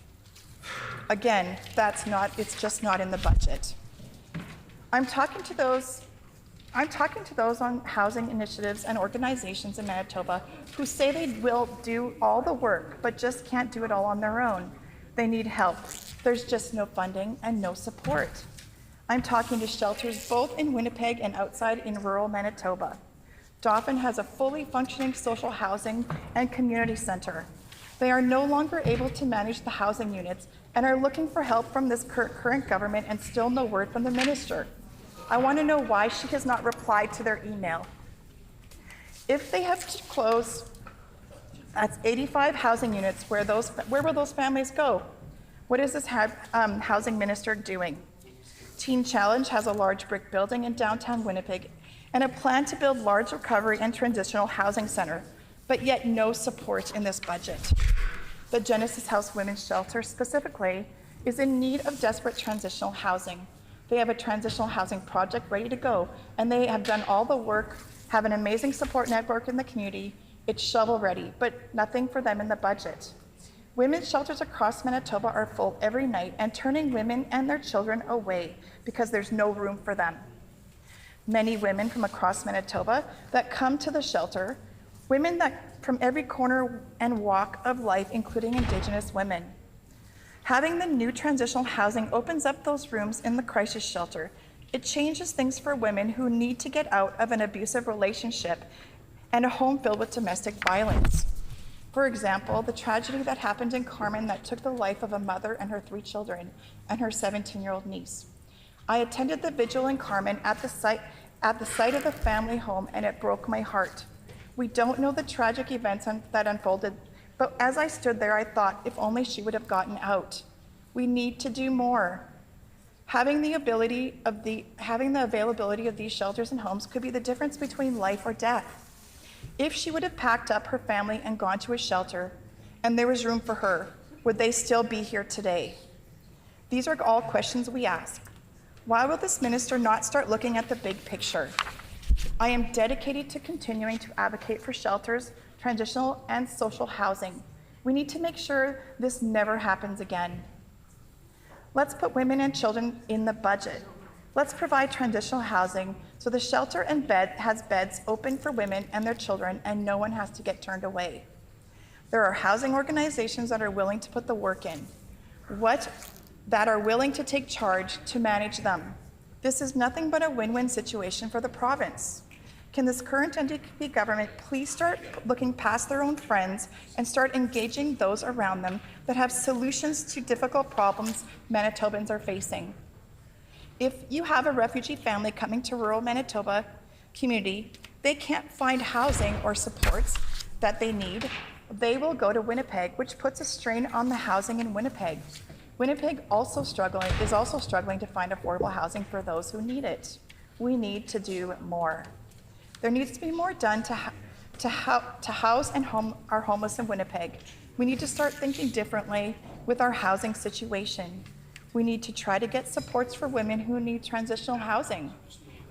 Again, it's just not in the budget. I'm talking to those on housing initiatives and organizations in Manitoba who say they will do all the work, but just can't do it all on their own. They need help. There's just no funding and no support. I'm talking to shelters both in Winnipeg and outside in rural Manitoba. Dauphin has a fully functioning social housing and community center. They are no longer able to manage the housing units and are looking for help from this current government and still no word from the minister. I want to know why she has not replied to their email. If they have to close, that's 85 housing units. Where will those families go? What is this housing minister doing? Teen Challenge has a large brick building in downtown Winnipeg and a plan to build large recovery and transitional housing center, but yet no support in this budget. the Genesis House Women's Shelter specifically is in need of desperate transitional housing. They have a transitional housing project ready to go, and they have done all the work, have an amazing support network in the community. It's shovel ready, but nothing for them in the budget. Women's shelters across Manitoba are full every night and turning women and their children away because there's no room for them. Many women from across Manitoba that come to the shelter, women that from every corner and walk of life, including Indigenous women. Having the new transitional housing opens up those rooms in the crisis shelter. It changes things for women who need to get out of an abusive relationship and a home filled with domestic violence. For example, the tragedy that happened in Carmen that took the life of a mother and her 3 children and her 17-year-old niece. I attended the vigil in Carmen at the site of the family home, and it broke my heart. We don't know the tragic events that unfolded, but as I stood there, I thought, if only she would have gotten out. We need to do more. Having the availability of these shelters and homes could be the difference between life or death. If she would have packed up her family and gone to a shelter, and there was room for her, would they still be here today? These are all questions we ask. Why will this minister not start looking at the big picture? I am dedicated to continuing to advocate for shelters, transitional and social housing. We need to make sure this never happens again. Let's put women and children in the budget. Let's provide transitional housing so the shelter and bed has beds open for women and their children and no one has to get turned away. There are housing organizations that are willing to put the work in, that are willing to take charge to manage them. This is nothing but a win-win situation for the province. Can this current NDP government please start looking past their own friends and start engaging those around them that have solutions to difficult problems Manitobans are facing? If you have a refugee family coming to rural Manitoba community, they can't find housing or supports that they need, they will go to Winnipeg, which puts a strain on the housing in Winnipeg. Winnipeg is also struggling to find affordable housing for those who need it. We need to do more. There needs to be more done to house and our homeless in Winnipeg. We need to start thinking differently with our housing situation. We need to try to get supports for women who need transitional housing.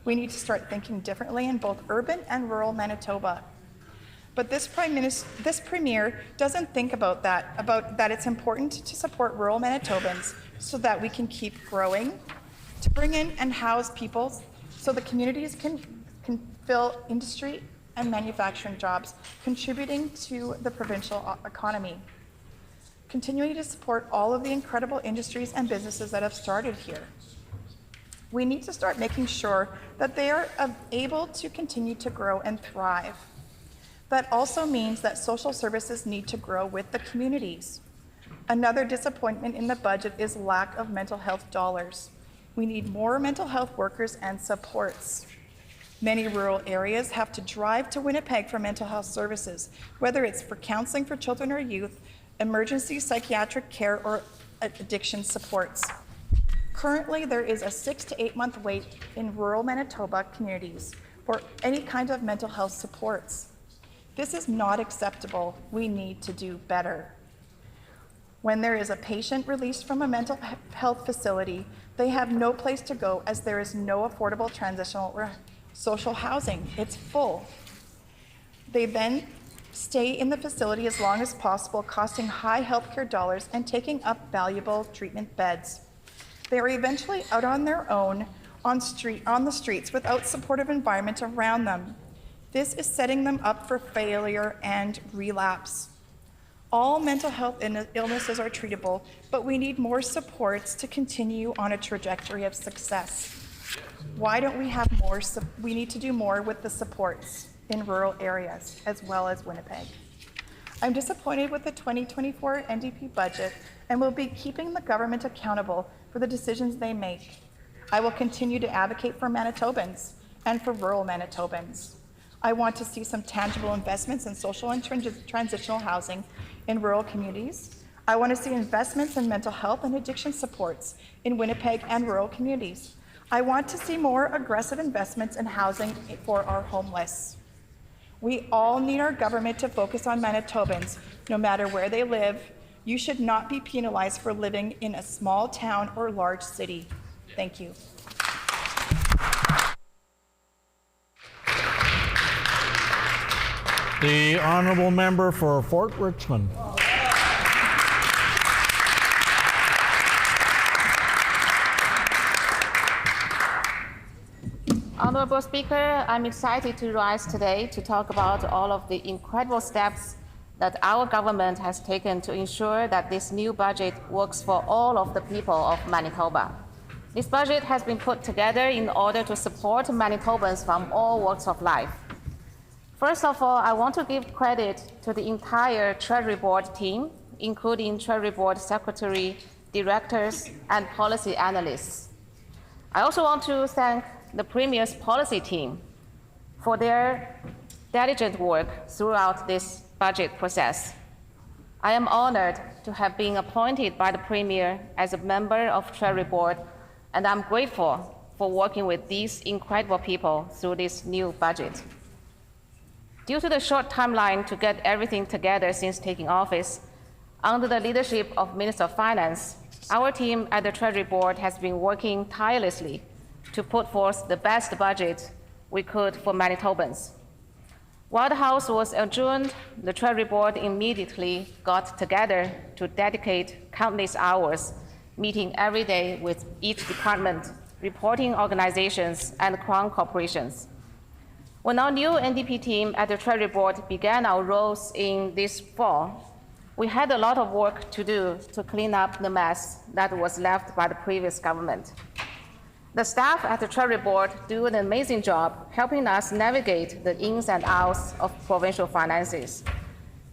We need to start thinking differently in both urban and rural Manitoba. But this Premier doesn't think about that it's important to support rural Manitobans so that we can keep growing, to bring in and house people so the communities can fill industry and manufacturing jobs, contributing to the provincial economy. Continuing to support all of the incredible industries and businesses that have started here. We need to start making sure that they are able to continue to grow and thrive. That also means that social services need to grow with the communities. Another disappointment in the budget is lack of mental health dollars. We need more mental health workers and supports. Many rural areas have to drive to Winnipeg for mental health services, whether it's for counseling for children or youth, emergency psychiatric care, or addiction supports. Currently, there is a 6 to 8 month wait in rural Manitoba communities for any kind of mental health supports. This is not acceptable. We need to do better. When there is a patient released from a mental health facility, they have no place to go as there is no affordable transitional or social housing. It's full. They then stay in the facility as long as possible, costing high healthcare dollars and taking up valuable treatment beds. They are eventually out on their own on the streets without supportive environment around them. This is setting them up for failure and relapse. All mental health illnesses are treatable, but we need more supports to continue on a trajectory of success. Why don't we have more? We need to do more with the supports in rural areas as well as Winnipeg. I'm disappointed with the 2024 NDP budget and will be keeping the government accountable for the decisions they make. I will continue to advocate for Manitobans and for rural Manitobans. I want to see some tangible investments in social and transitional housing in rural communities. I want to see investments in mental health and addiction supports in Winnipeg and rural communities. I want to see more aggressive investments in housing for our homeless. We all need our government to focus on Manitobans, no matter where they live, You should not be penalized for living in a small town or large city. Thank you. The honourable member for Fort Richmond. Honourable Speaker, I'm excited to rise today to talk about all of the incredible steps that our government has taken to ensure that this new budget works for all of the people of Manitoba. This budget has been put together in order to support Manitobans from all walks of life. First of all, I want to give credit to the entire Treasury Board team, including Treasury Board Secretary, directors, and policy analysts. I also want to thank the Premier's policy team for their diligent work throughout this budget process. I am honored to have been appointed by the Premier as a member of Treasury Board, and I'm grateful for working with these incredible people through this new budget. Due to the short timeline to get everything together since taking office, under the leadership of Minister of Finance, our team at the Treasury Board has been working tirelessly to put forth the best budget we could for Manitobans. While the House was adjourned, the Treasury Board immediately got together to dedicate countless hours, meeting every day with each department, reporting organizations, and Crown corporations. When our new NDP team at the Treasury Board began our roles in this fall, we had a lot of work to do to clean up the mess that was left by the previous government. The staff at the Treasury Board do an amazing job helping us navigate the ins and outs of provincial finances.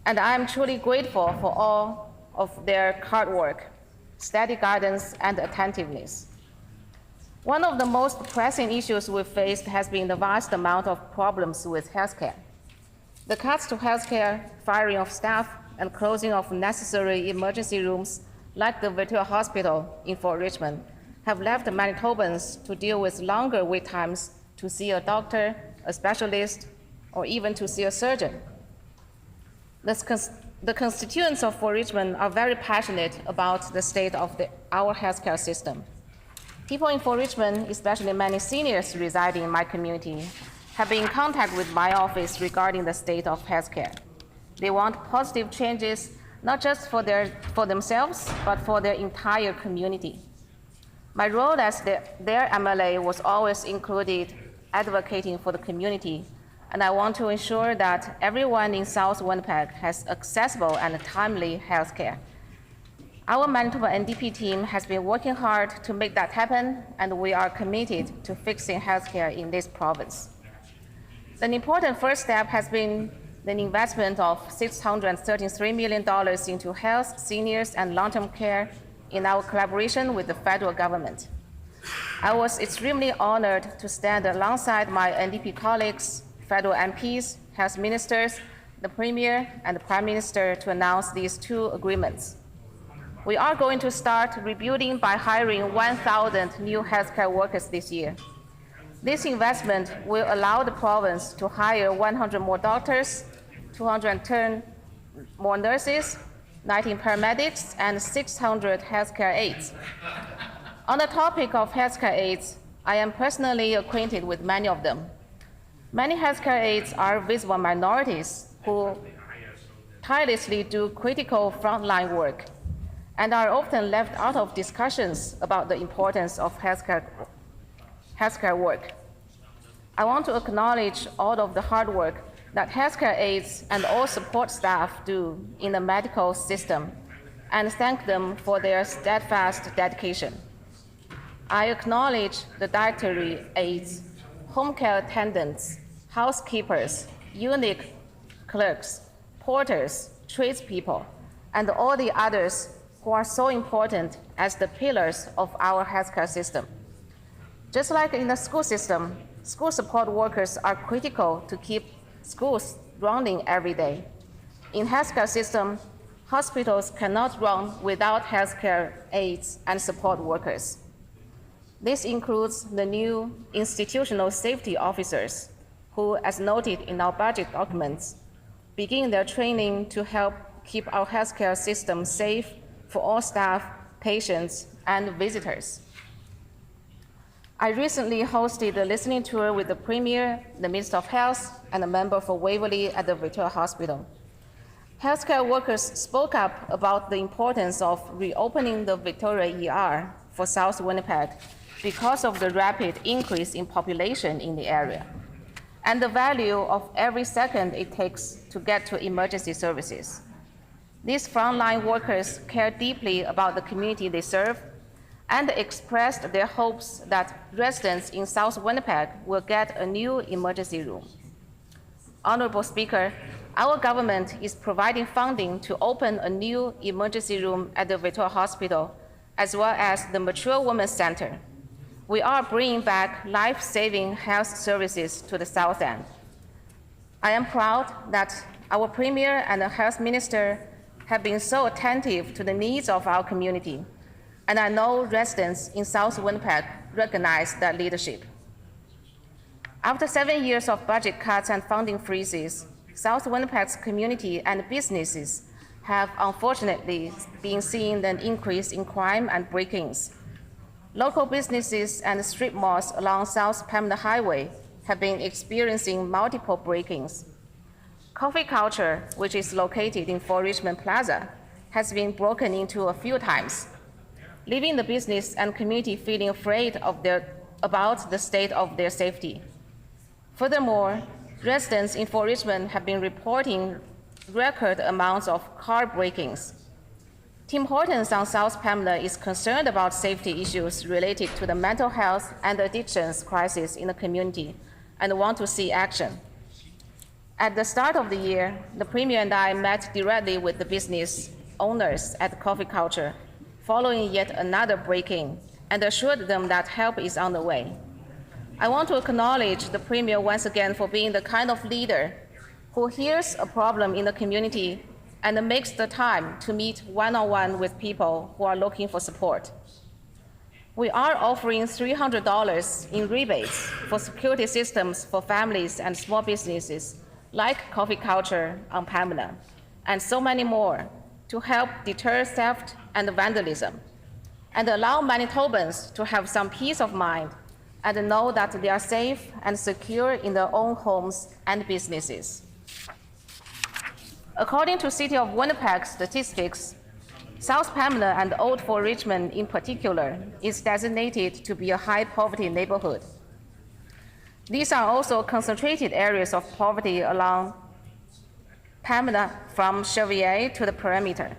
And I am truly grateful for all of their hard work, steady guidance, and attentiveness. One of the most pressing issues we've faced has been the vast amount of problems with healthcare. The cuts to healthcare, firing of staff, and closing of necessary emergency rooms like the Verendrye Hospital in Fort Richmond have left Manitobans to deal with longer wait times to see a doctor, a specialist, or even to see a surgeon. The constituents of Fort Richmond are very passionate about the state of our healthcare system. People in Fort Richmond, especially many seniors residing in my community, have been in contact with my office regarding the state of healthcare. They want positive changes, not just for themselves, but for their entire community. My role as their MLA was always included advocating for the community, and I want to ensure that everyone in South Winnipeg has accessible and timely health care. Our Manitoba NDP team has been working hard to make that happen, and we are committed to fixing healthcare in this province. An important first step has been the investment of $633 million into health, seniors, and long-term care in our collaboration with the federal government. I was extremely honored to stand alongside my NDP colleagues, federal MPs, health ministers, the Premier, and the Prime Minister to announce these two agreements. We are going to start rebuilding by hiring 1,000 new healthcare workers this year. This investment will allow the province to hire 100 more doctors, 210 more nurses, 19 paramedics, and 600 healthcare aides. On the topic of healthcare aides, I am personally acquainted with many of them. Many healthcare aides are visible minorities who tirelessly do critical frontline work and are often left out of discussions about the importance of healthcare work. I want to acknowledge all of the hard work that healthcare aides and all support staff do in the medical system and thank them for their steadfast dedication. I acknowledge the dietary aides, home care attendants, housekeepers, unit clerks, porters, tradespeople, and all the others who are so important as the pillars of our healthcare system. Just like in the school system, school support workers are critical to keep schools running every day. In healthcare system, hospitals cannot run without healthcare aides and support workers. This includes the new institutional safety officers who, as noted in our budget documents, begin their training to help keep our healthcare system safe for all staff, patients, and visitors. I recently hosted a listening tour with the Premier, the Minister of Health, and a member for Waverley at the Victoria Hospital. Healthcare workers spoke up about the importance of reopening the Victoria ER for South Winnipeg because of the rapid increase in population in the area and the value of every second it takes to get to emergency services. These frontline workers care deeply about the community they serve and expressed their hopes that residents in South Winnipeg will get a new emergency room. Honorable Speaker, our government is providing funding to open a new emergency room at the Victoria Hospital, as well as the Mature Women's Center. We are bringing back life-saving health services to the South End. I am proud that our Premier and the Health Minister have been so attentive to the needs of our community, and I know residents in South Winnipeg recognize that leadership. After 7 years of budget cuts and funding freezes, South Winnipeg's community and businesses have unfortunately been seeing an increase in crime and break-ins. Local businesses and strip malls along South Pembina Highway have been experiencing multiple break-ins. Coffee Culture, which is located in Fort Richmond Plaza, has been broken into a few times, leaving the business and community feeling afraid about the state of their safety. Furthermore, residents in Fort Richmond have been reporting record amounts of car break-ins. Tim Hortons on South Pembina is concerned about safety issues related to the mental health and addictions crisis in the community and want to see action. At the start of the year, the Premier and I met directly with the business owners at Coffee Culture following yet another break-in and assured them that help is on the way. I want to acknowledge the Premier once again for being the kind of leader who hears a problem in the community and makes the time to meet one-on-one with people who are looking for support. We are offering $300 in rebates for security systems for families and small businesses like Coffee Culture on Pembina, and so many more to help deter theft and vandalism, and allow Manitobans to have some peace of mind and know that they are safe and secure in their own homes and businesses. According to City of Winnipeg statistics, South Pembina and Old Fort Richmond in particular is designated to be a high poverty neighborhood. These are also concentrated areas of poverty along Pembina from Chevier to the perimeter.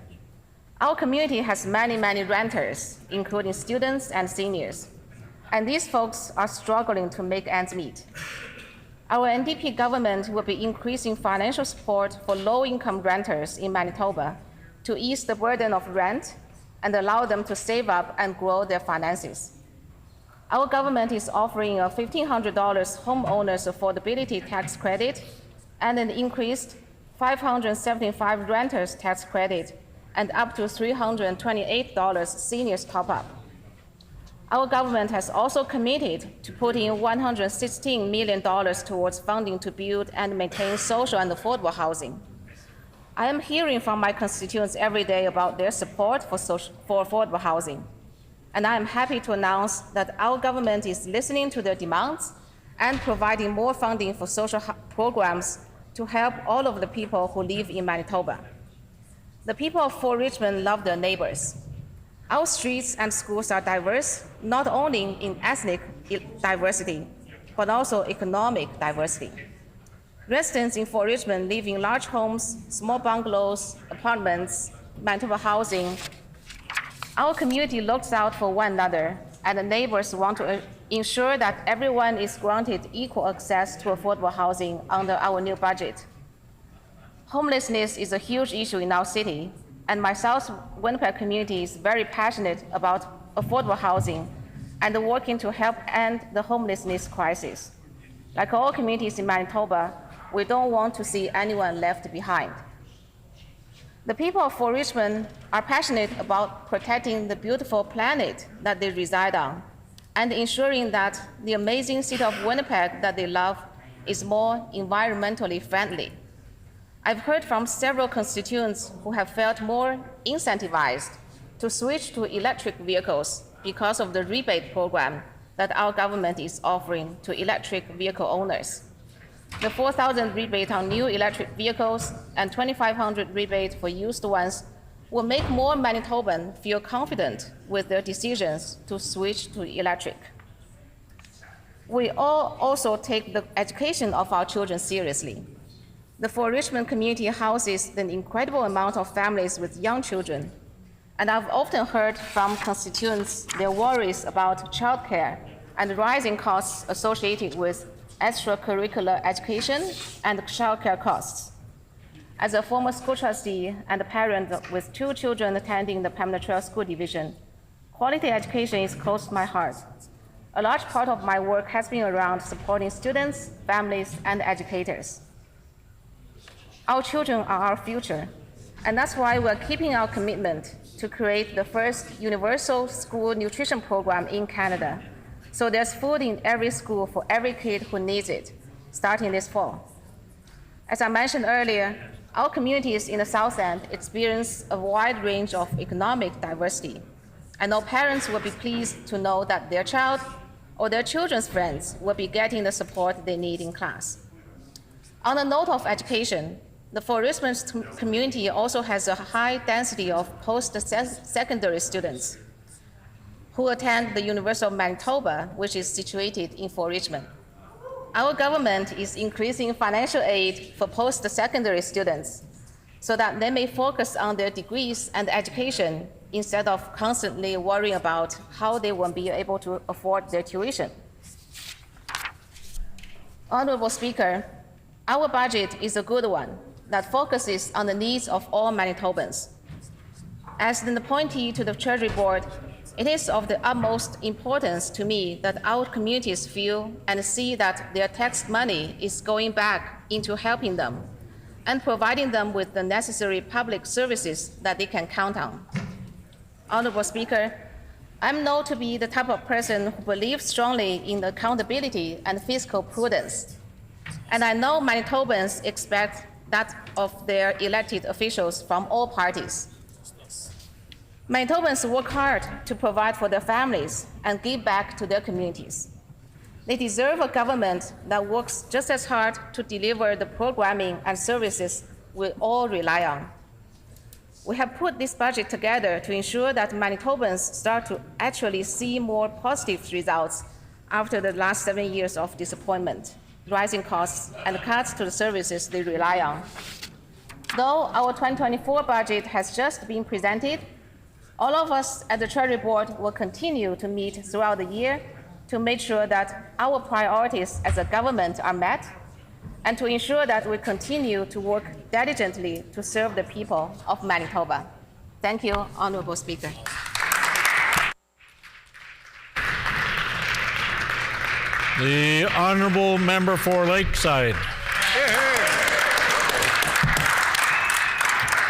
Our community has many renters, including students and seniors, and these folks are struggling to make ends meet. Our NDP government will be increasing financial support for low-income renters in Manitoba to ease the burden of rent and allow them to save up and grow their finances. Our government is offering a $1,500 homeowners affordability tax credit and an increased $575 renters tax credit and up to $328 seniors top-up. Our government has also committed to putting $116 million towards funding to build and maintain social and affordable housing. I am hearing from my constituents every day about their support for affordable housing, and I am happy to announce that our government is listening to their demands and providing more funding for social programs to help all of the people who live in Manitoba. The people of Fort Richmond love their neighbors. Our streets and schools are diverse, not only in ethnic diversity, but also economic diversity. Residents in Fort Richmond live in large homes, small bungalows, apartments, Manitoba housing. Our community looks out for one another, and the neighbors want to ensure that everyone is granted equal access to affordable housing under our new budget. Homelessness is a huge issue in our city, and my South Winnipeg community is very passionate about affordable housing and working to help end the homelessness crisis. Like all communities in Manitoba, we don't want to see anyone left behind. The people of Fort Richmond are passionate about protecting the beautiful planet that they reside on and ensuring that the amazing city of Winnipeg that they love is more environmentally friendly. I've heard from several constituents who have felt more incentivized to switch to electric vehicles because of the rebate program that our government is offering to electric vehicle owners. The $4,000 rebate on new electric vehicles and $2,500 rebate for used ones will make more Manitobans feel confident with their decisions to switch to electric. We all also take the education of our children seriously. The Fort Richmond community houses an incredible amount of families with young children, and I've often heard from constituents their worries about childcare and rising costs associated with extracurricular education and childcare costs. As a former school trustee and a parent with 2 children attending the Pamela Trail School Division, quality education is close to my heart. A large part of my work has been around supporting students, families, and educators. Our children are our future, and that's why we're keeping our commitment to create the first universal school nutrition program in Canada. So there's food in every school for every kid who needs it, starting this fall. As I mentioned earlier, our communities in the South End experience a wide range of economic diversity. I know parents will be pleased to know that their child or their children's friends will be getting the support they need in class. On the note of education, the Fort Richmond community also has a high density of post-secondary students who attend the University of Manitoba, which is situated in Fort Richmond. Our government is increasing financial aid for post-secondary students so that they may focus on their degrees and education instead of constantly worrying about how they will be able to afford their tuition. Honorable Speaker, our budget is a good one that focuses on the needs of all Manitobans. As an appointee to the Treasury Board, it is of the utmost importance to me that our communities feel and see that their tax money is going back into helping them and providing them with the necessary public services that they can count on. Honorable Speaker, I'm known to be the type of person who believes strongly in accountability and fiscal prudence. And I know Manitobans expect that of their elected officials from all parties. Manitobans work hard to provide for their families and give back to their communities. They deserve a government that works just as hard to deliver the programming and services we all rely on. We have put this budget together to ensure that Manitobans start to actually see more positive results after the last 7 years of disappointment, rising costs, and cuts to the services they rely on. Though our 2024 budget has just been presented, all of us at the Treasury Board will continue to meet throughout the year to make sure that our priorities as a government are met and to ensure that we continue to work diligently to serve the people of Manitoba. Thank you, Honorable Speaker. The Honourable Member for Lakeside.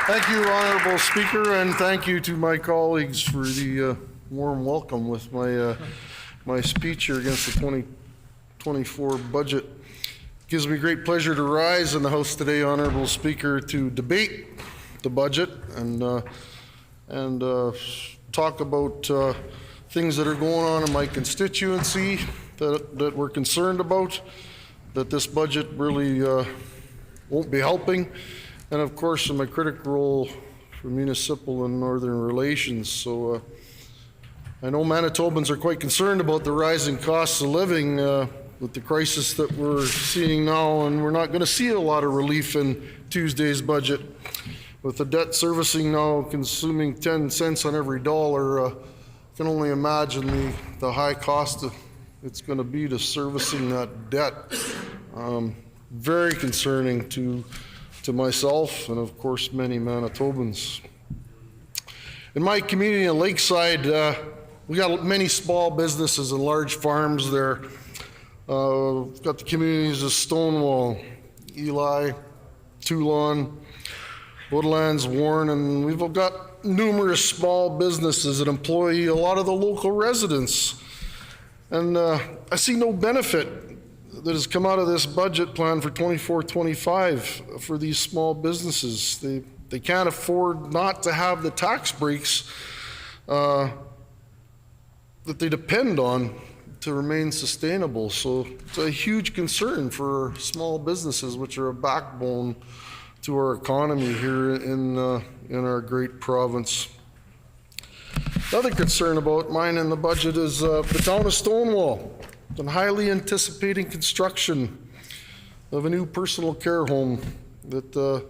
Thank you, Honourable Speaker, and thank you to my colleagues for the warm welcome with my speech here against the 2024 budget. It gives me great pleasure to rise in the House today, Honourable Speaker, to debate the budget and talk about things that are going on in my constituency that we're concerned about, that this budget really won't be helping, and of course in my critical role for municipal and northern relations. So I know Manitobans are quite concerned about the rising costs of living with the crisis that we're seeing now, and we're not going to see a lot of relief in Tuesday's budget. With the debt servicing now consuming 10 cents on every dollar, I can only imagine the high cost it's going to be to servicing that debt. Very concerning to myself and of course many Manitobans. In my community in Lakeside, we got many small businesses and large farms there. We've got the communities of Stonewall, Eli, Toulon, Woodlands, Warren, and we've got numerous small businesses that employ a lot of the local residents. And I see no benefit that has come out of this budget plan for 24-25 for these small businesses. They can't afford not to have the tax breaks that they depend on to remain sustainable. So it's a huge concern for small businesses, which are a backbone to our economy here in our great province. Another concern about mine in the budget is the town of Stonewall. Been highly anticipating construction of a new personal care home that the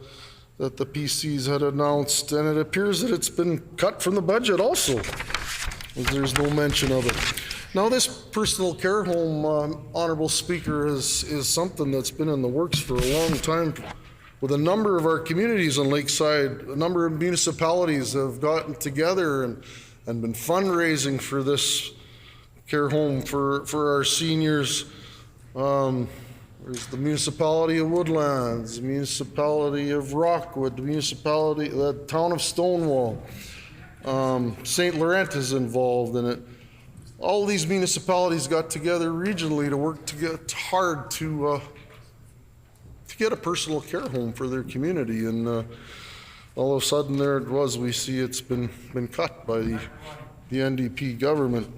PCs had announced, and it appears that it's been cut from the budget also. There's no mention of it. Now, this personal care home, Honourable Speaker, is something that's been in the works for a long time. With a number of our communities on Lakeside, a number of municipalities have gotten together and been fundraising for this care home for our seniors. There's the municipality of Woodlands, the municipality of Rockwood, the town of Stonewall. St. Laurent is involved in it. All these municipalities got together regionally to work to get hard to get a personal care home for their community, and all of a sudden there it was. We see it's been cut by the NDP government.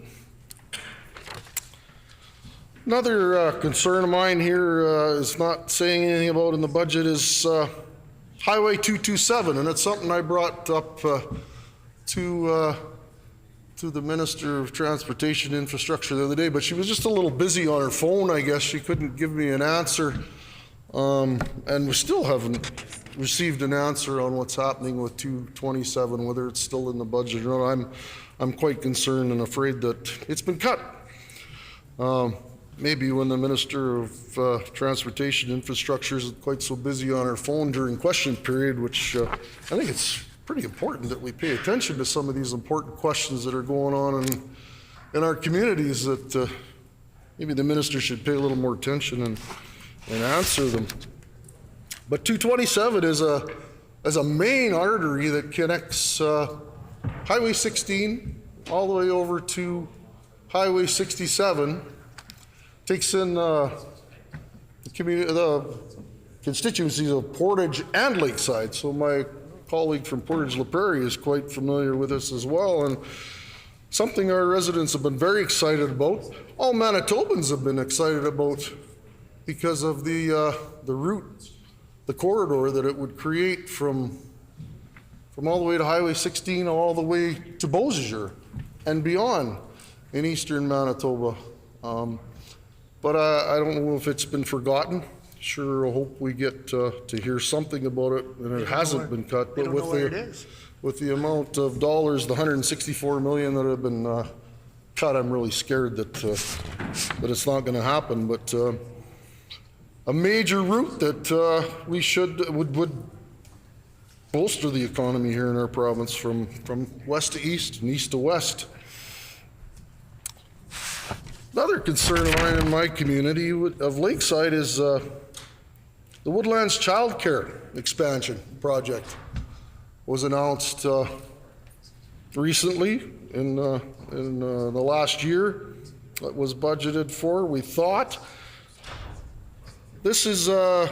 Another concern of mine here is not saying anything about in the budget is Highway 227, and it's something I brought up to the Minister of Transportation and Infrastructure the other day, but she was just a little busy on her phone, I guess. She couldn't give me an answer, and we still haven't received an answer on what's happening with 227, whether it's still in the budget or not. I'm quite concerned and afraid that it's been cut. Maybe when the Minister of Transportation and Infrastructure isn't quite so busy on her phone during question period, which I think it's pretty important that we pay attention to some of these important questions that are going on in our communities, that maybe the minister should pay a little more attention and answer them. But 227 is a main artery that connects Highway 16 all the way over to Highway 67, takes in the constituencies of Portage and Lakeside. So my colleague from Portage La Prairie is quite familiar with this as well, and something our residents have been very excited about. All Manitobans have been excited about because of the route, the corridor that it would create from all the way to Highway 16 all the way to Beausejour and beyond in eastern Manitoba. But I don't know if it's been forgotten. Sure, I hope we get to hear something about it, and it hasn't been cut. But with the amount of dollars, the $164 million that have been cut, I'm really scared that it's not going to happen. But a major route that would bolster the economy here in our province from west to east and east to west. Another concern of mine in my community of Lakeside is the Woodlands Child Care expansion project was announced recently in the last year. That was budgeted for. We thought this is a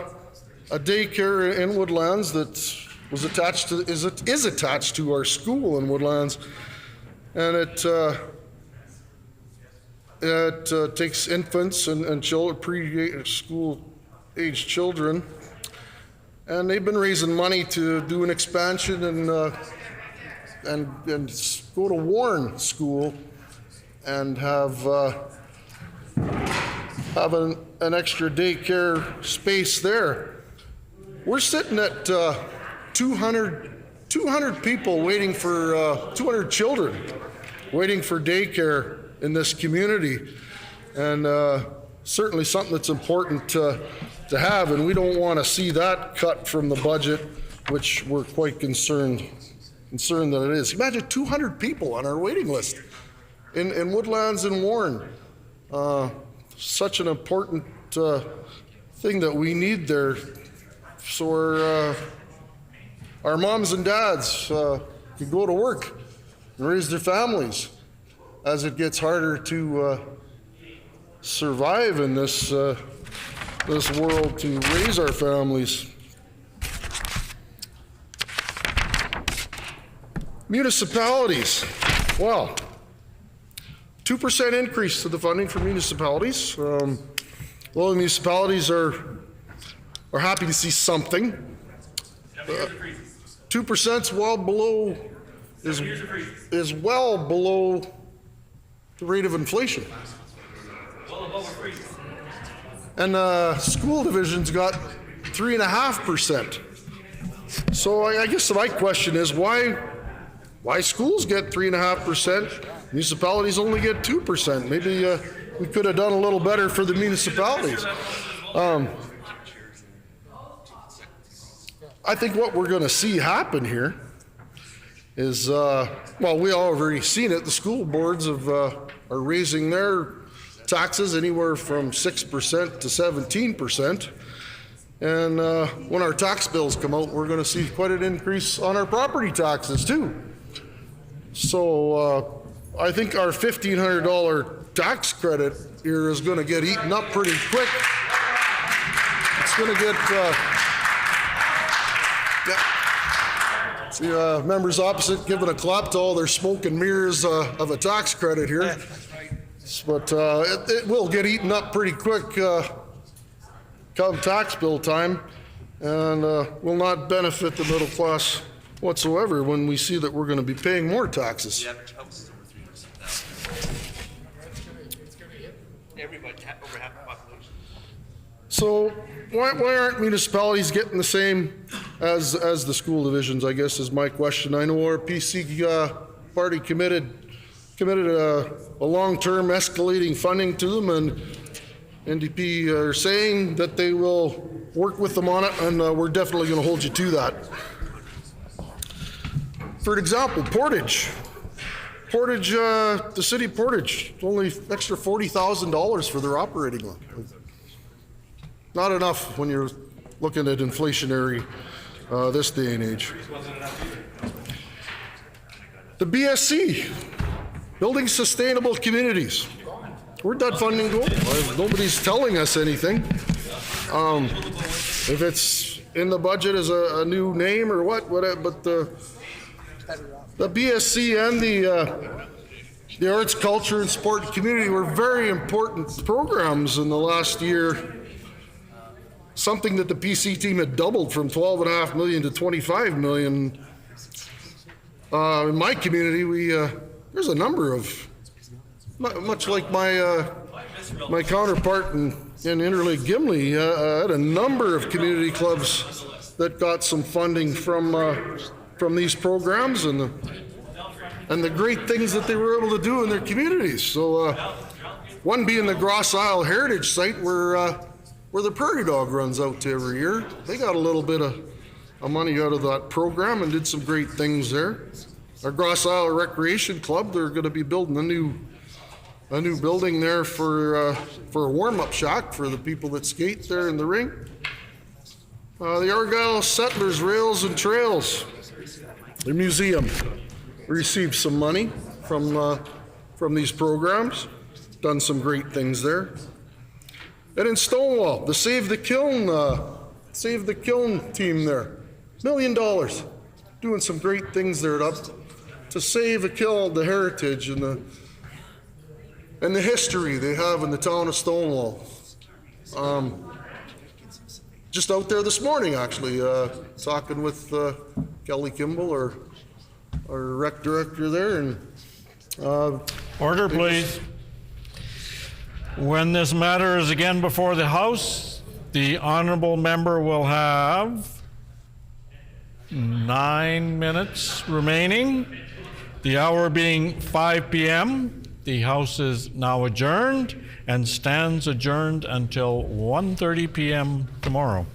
daycare in Woodlands that was is attached to our school in Woodlands, and it takes infants and children, preschool age children, and they've been raising money to do an expansion and go to Warren School and have an extra daycare space there. We're sitting at 200 people waiting for 200 children waiting for daycare in this community, and certainly something that's important to have, and we don't want to see that cut from the budget, which we're quite concerned that it is. Imagine 200 people on our waiting list in Woodlands and Warren. Such an important thing that we need there, so our moms and dads can go to work and raise their families as it gets harder to survive in this this world to raise our families. Municipalities, well, 2% increase to the funding for municipalities. Well, the municipalities are happy to see something. 2% is well below, is well below the rate of inflation. And school divisions got 3.5%. So I guess my question is why schools get 3.5%, municipalities only get 2%. Maybe we could have done a little better for the municipalities. I think what we're going to see happen here is, well, we already seen it. The school boards are raising their taxes anywhere from 6% to 17%. And when our tax bills come out, we're going to see quite an increase on our property taxes too. So I think our $1,500 tax credit here is going to get eaten up pretty quick. It's going to get, see members opposite giving a clap to all their smoke and mirrors of a tax credit here. But it will get eaten up pretty quick come tax bill time, and will not benefit the middle class whatsoever when we see that we're going to be paying more taxes. So why aren't municipalities getting the same as the school divisions, I guess is my question. I know our PC party committed a long-term escalating funding to them, and NDP are saying that they will work with them on it, and we're definitely going to hold you to that. For example, Portage, the city of Portage, only extra $40,000 for their operating loan. Not enough when you're looking at inflationary this day and age. The BSC, Building Sustainable Communities. Where'd that funding go? Nobody's telling us anything. If it's in the budget as a new name or whatever, but the BSC and the arts, culture, and sport community were very important programs in the last year. Something that the PC team had doubled from $12.5 million to $25 million. In my community, there's a number of, much like my counterpart in Interlake-Gimli, had a number of community clubs that got some funding from these programs and the great things that they were able to do in their communities. So one being the Gross Isle Heritage Site where the Prairie Dog runs out to every year. They got a little bit of money out of that program and did some great things there. Our Gross Isle Recreation Club, they're going to be building a new building there for a warm-up shack for the people that skate there in the ring. The Argyle Settlers Rails and Trails, the museum, received some money from these programs, done some great things there. And in Stonewall, the Save the Kiln team there, $1 million, doing some great things there to save a kiln, the heritage and the history they have in the town of Stonewall. Just out there this morning, actually, talking with Kelly Kimball, our rec director there, and order, please. When this matter is again before the House, the honourable member will have 9 minutes remaining. The hour being 5 p.m. The House is now adjourned and stands adjourned until 1:30 p.m. tomorrow.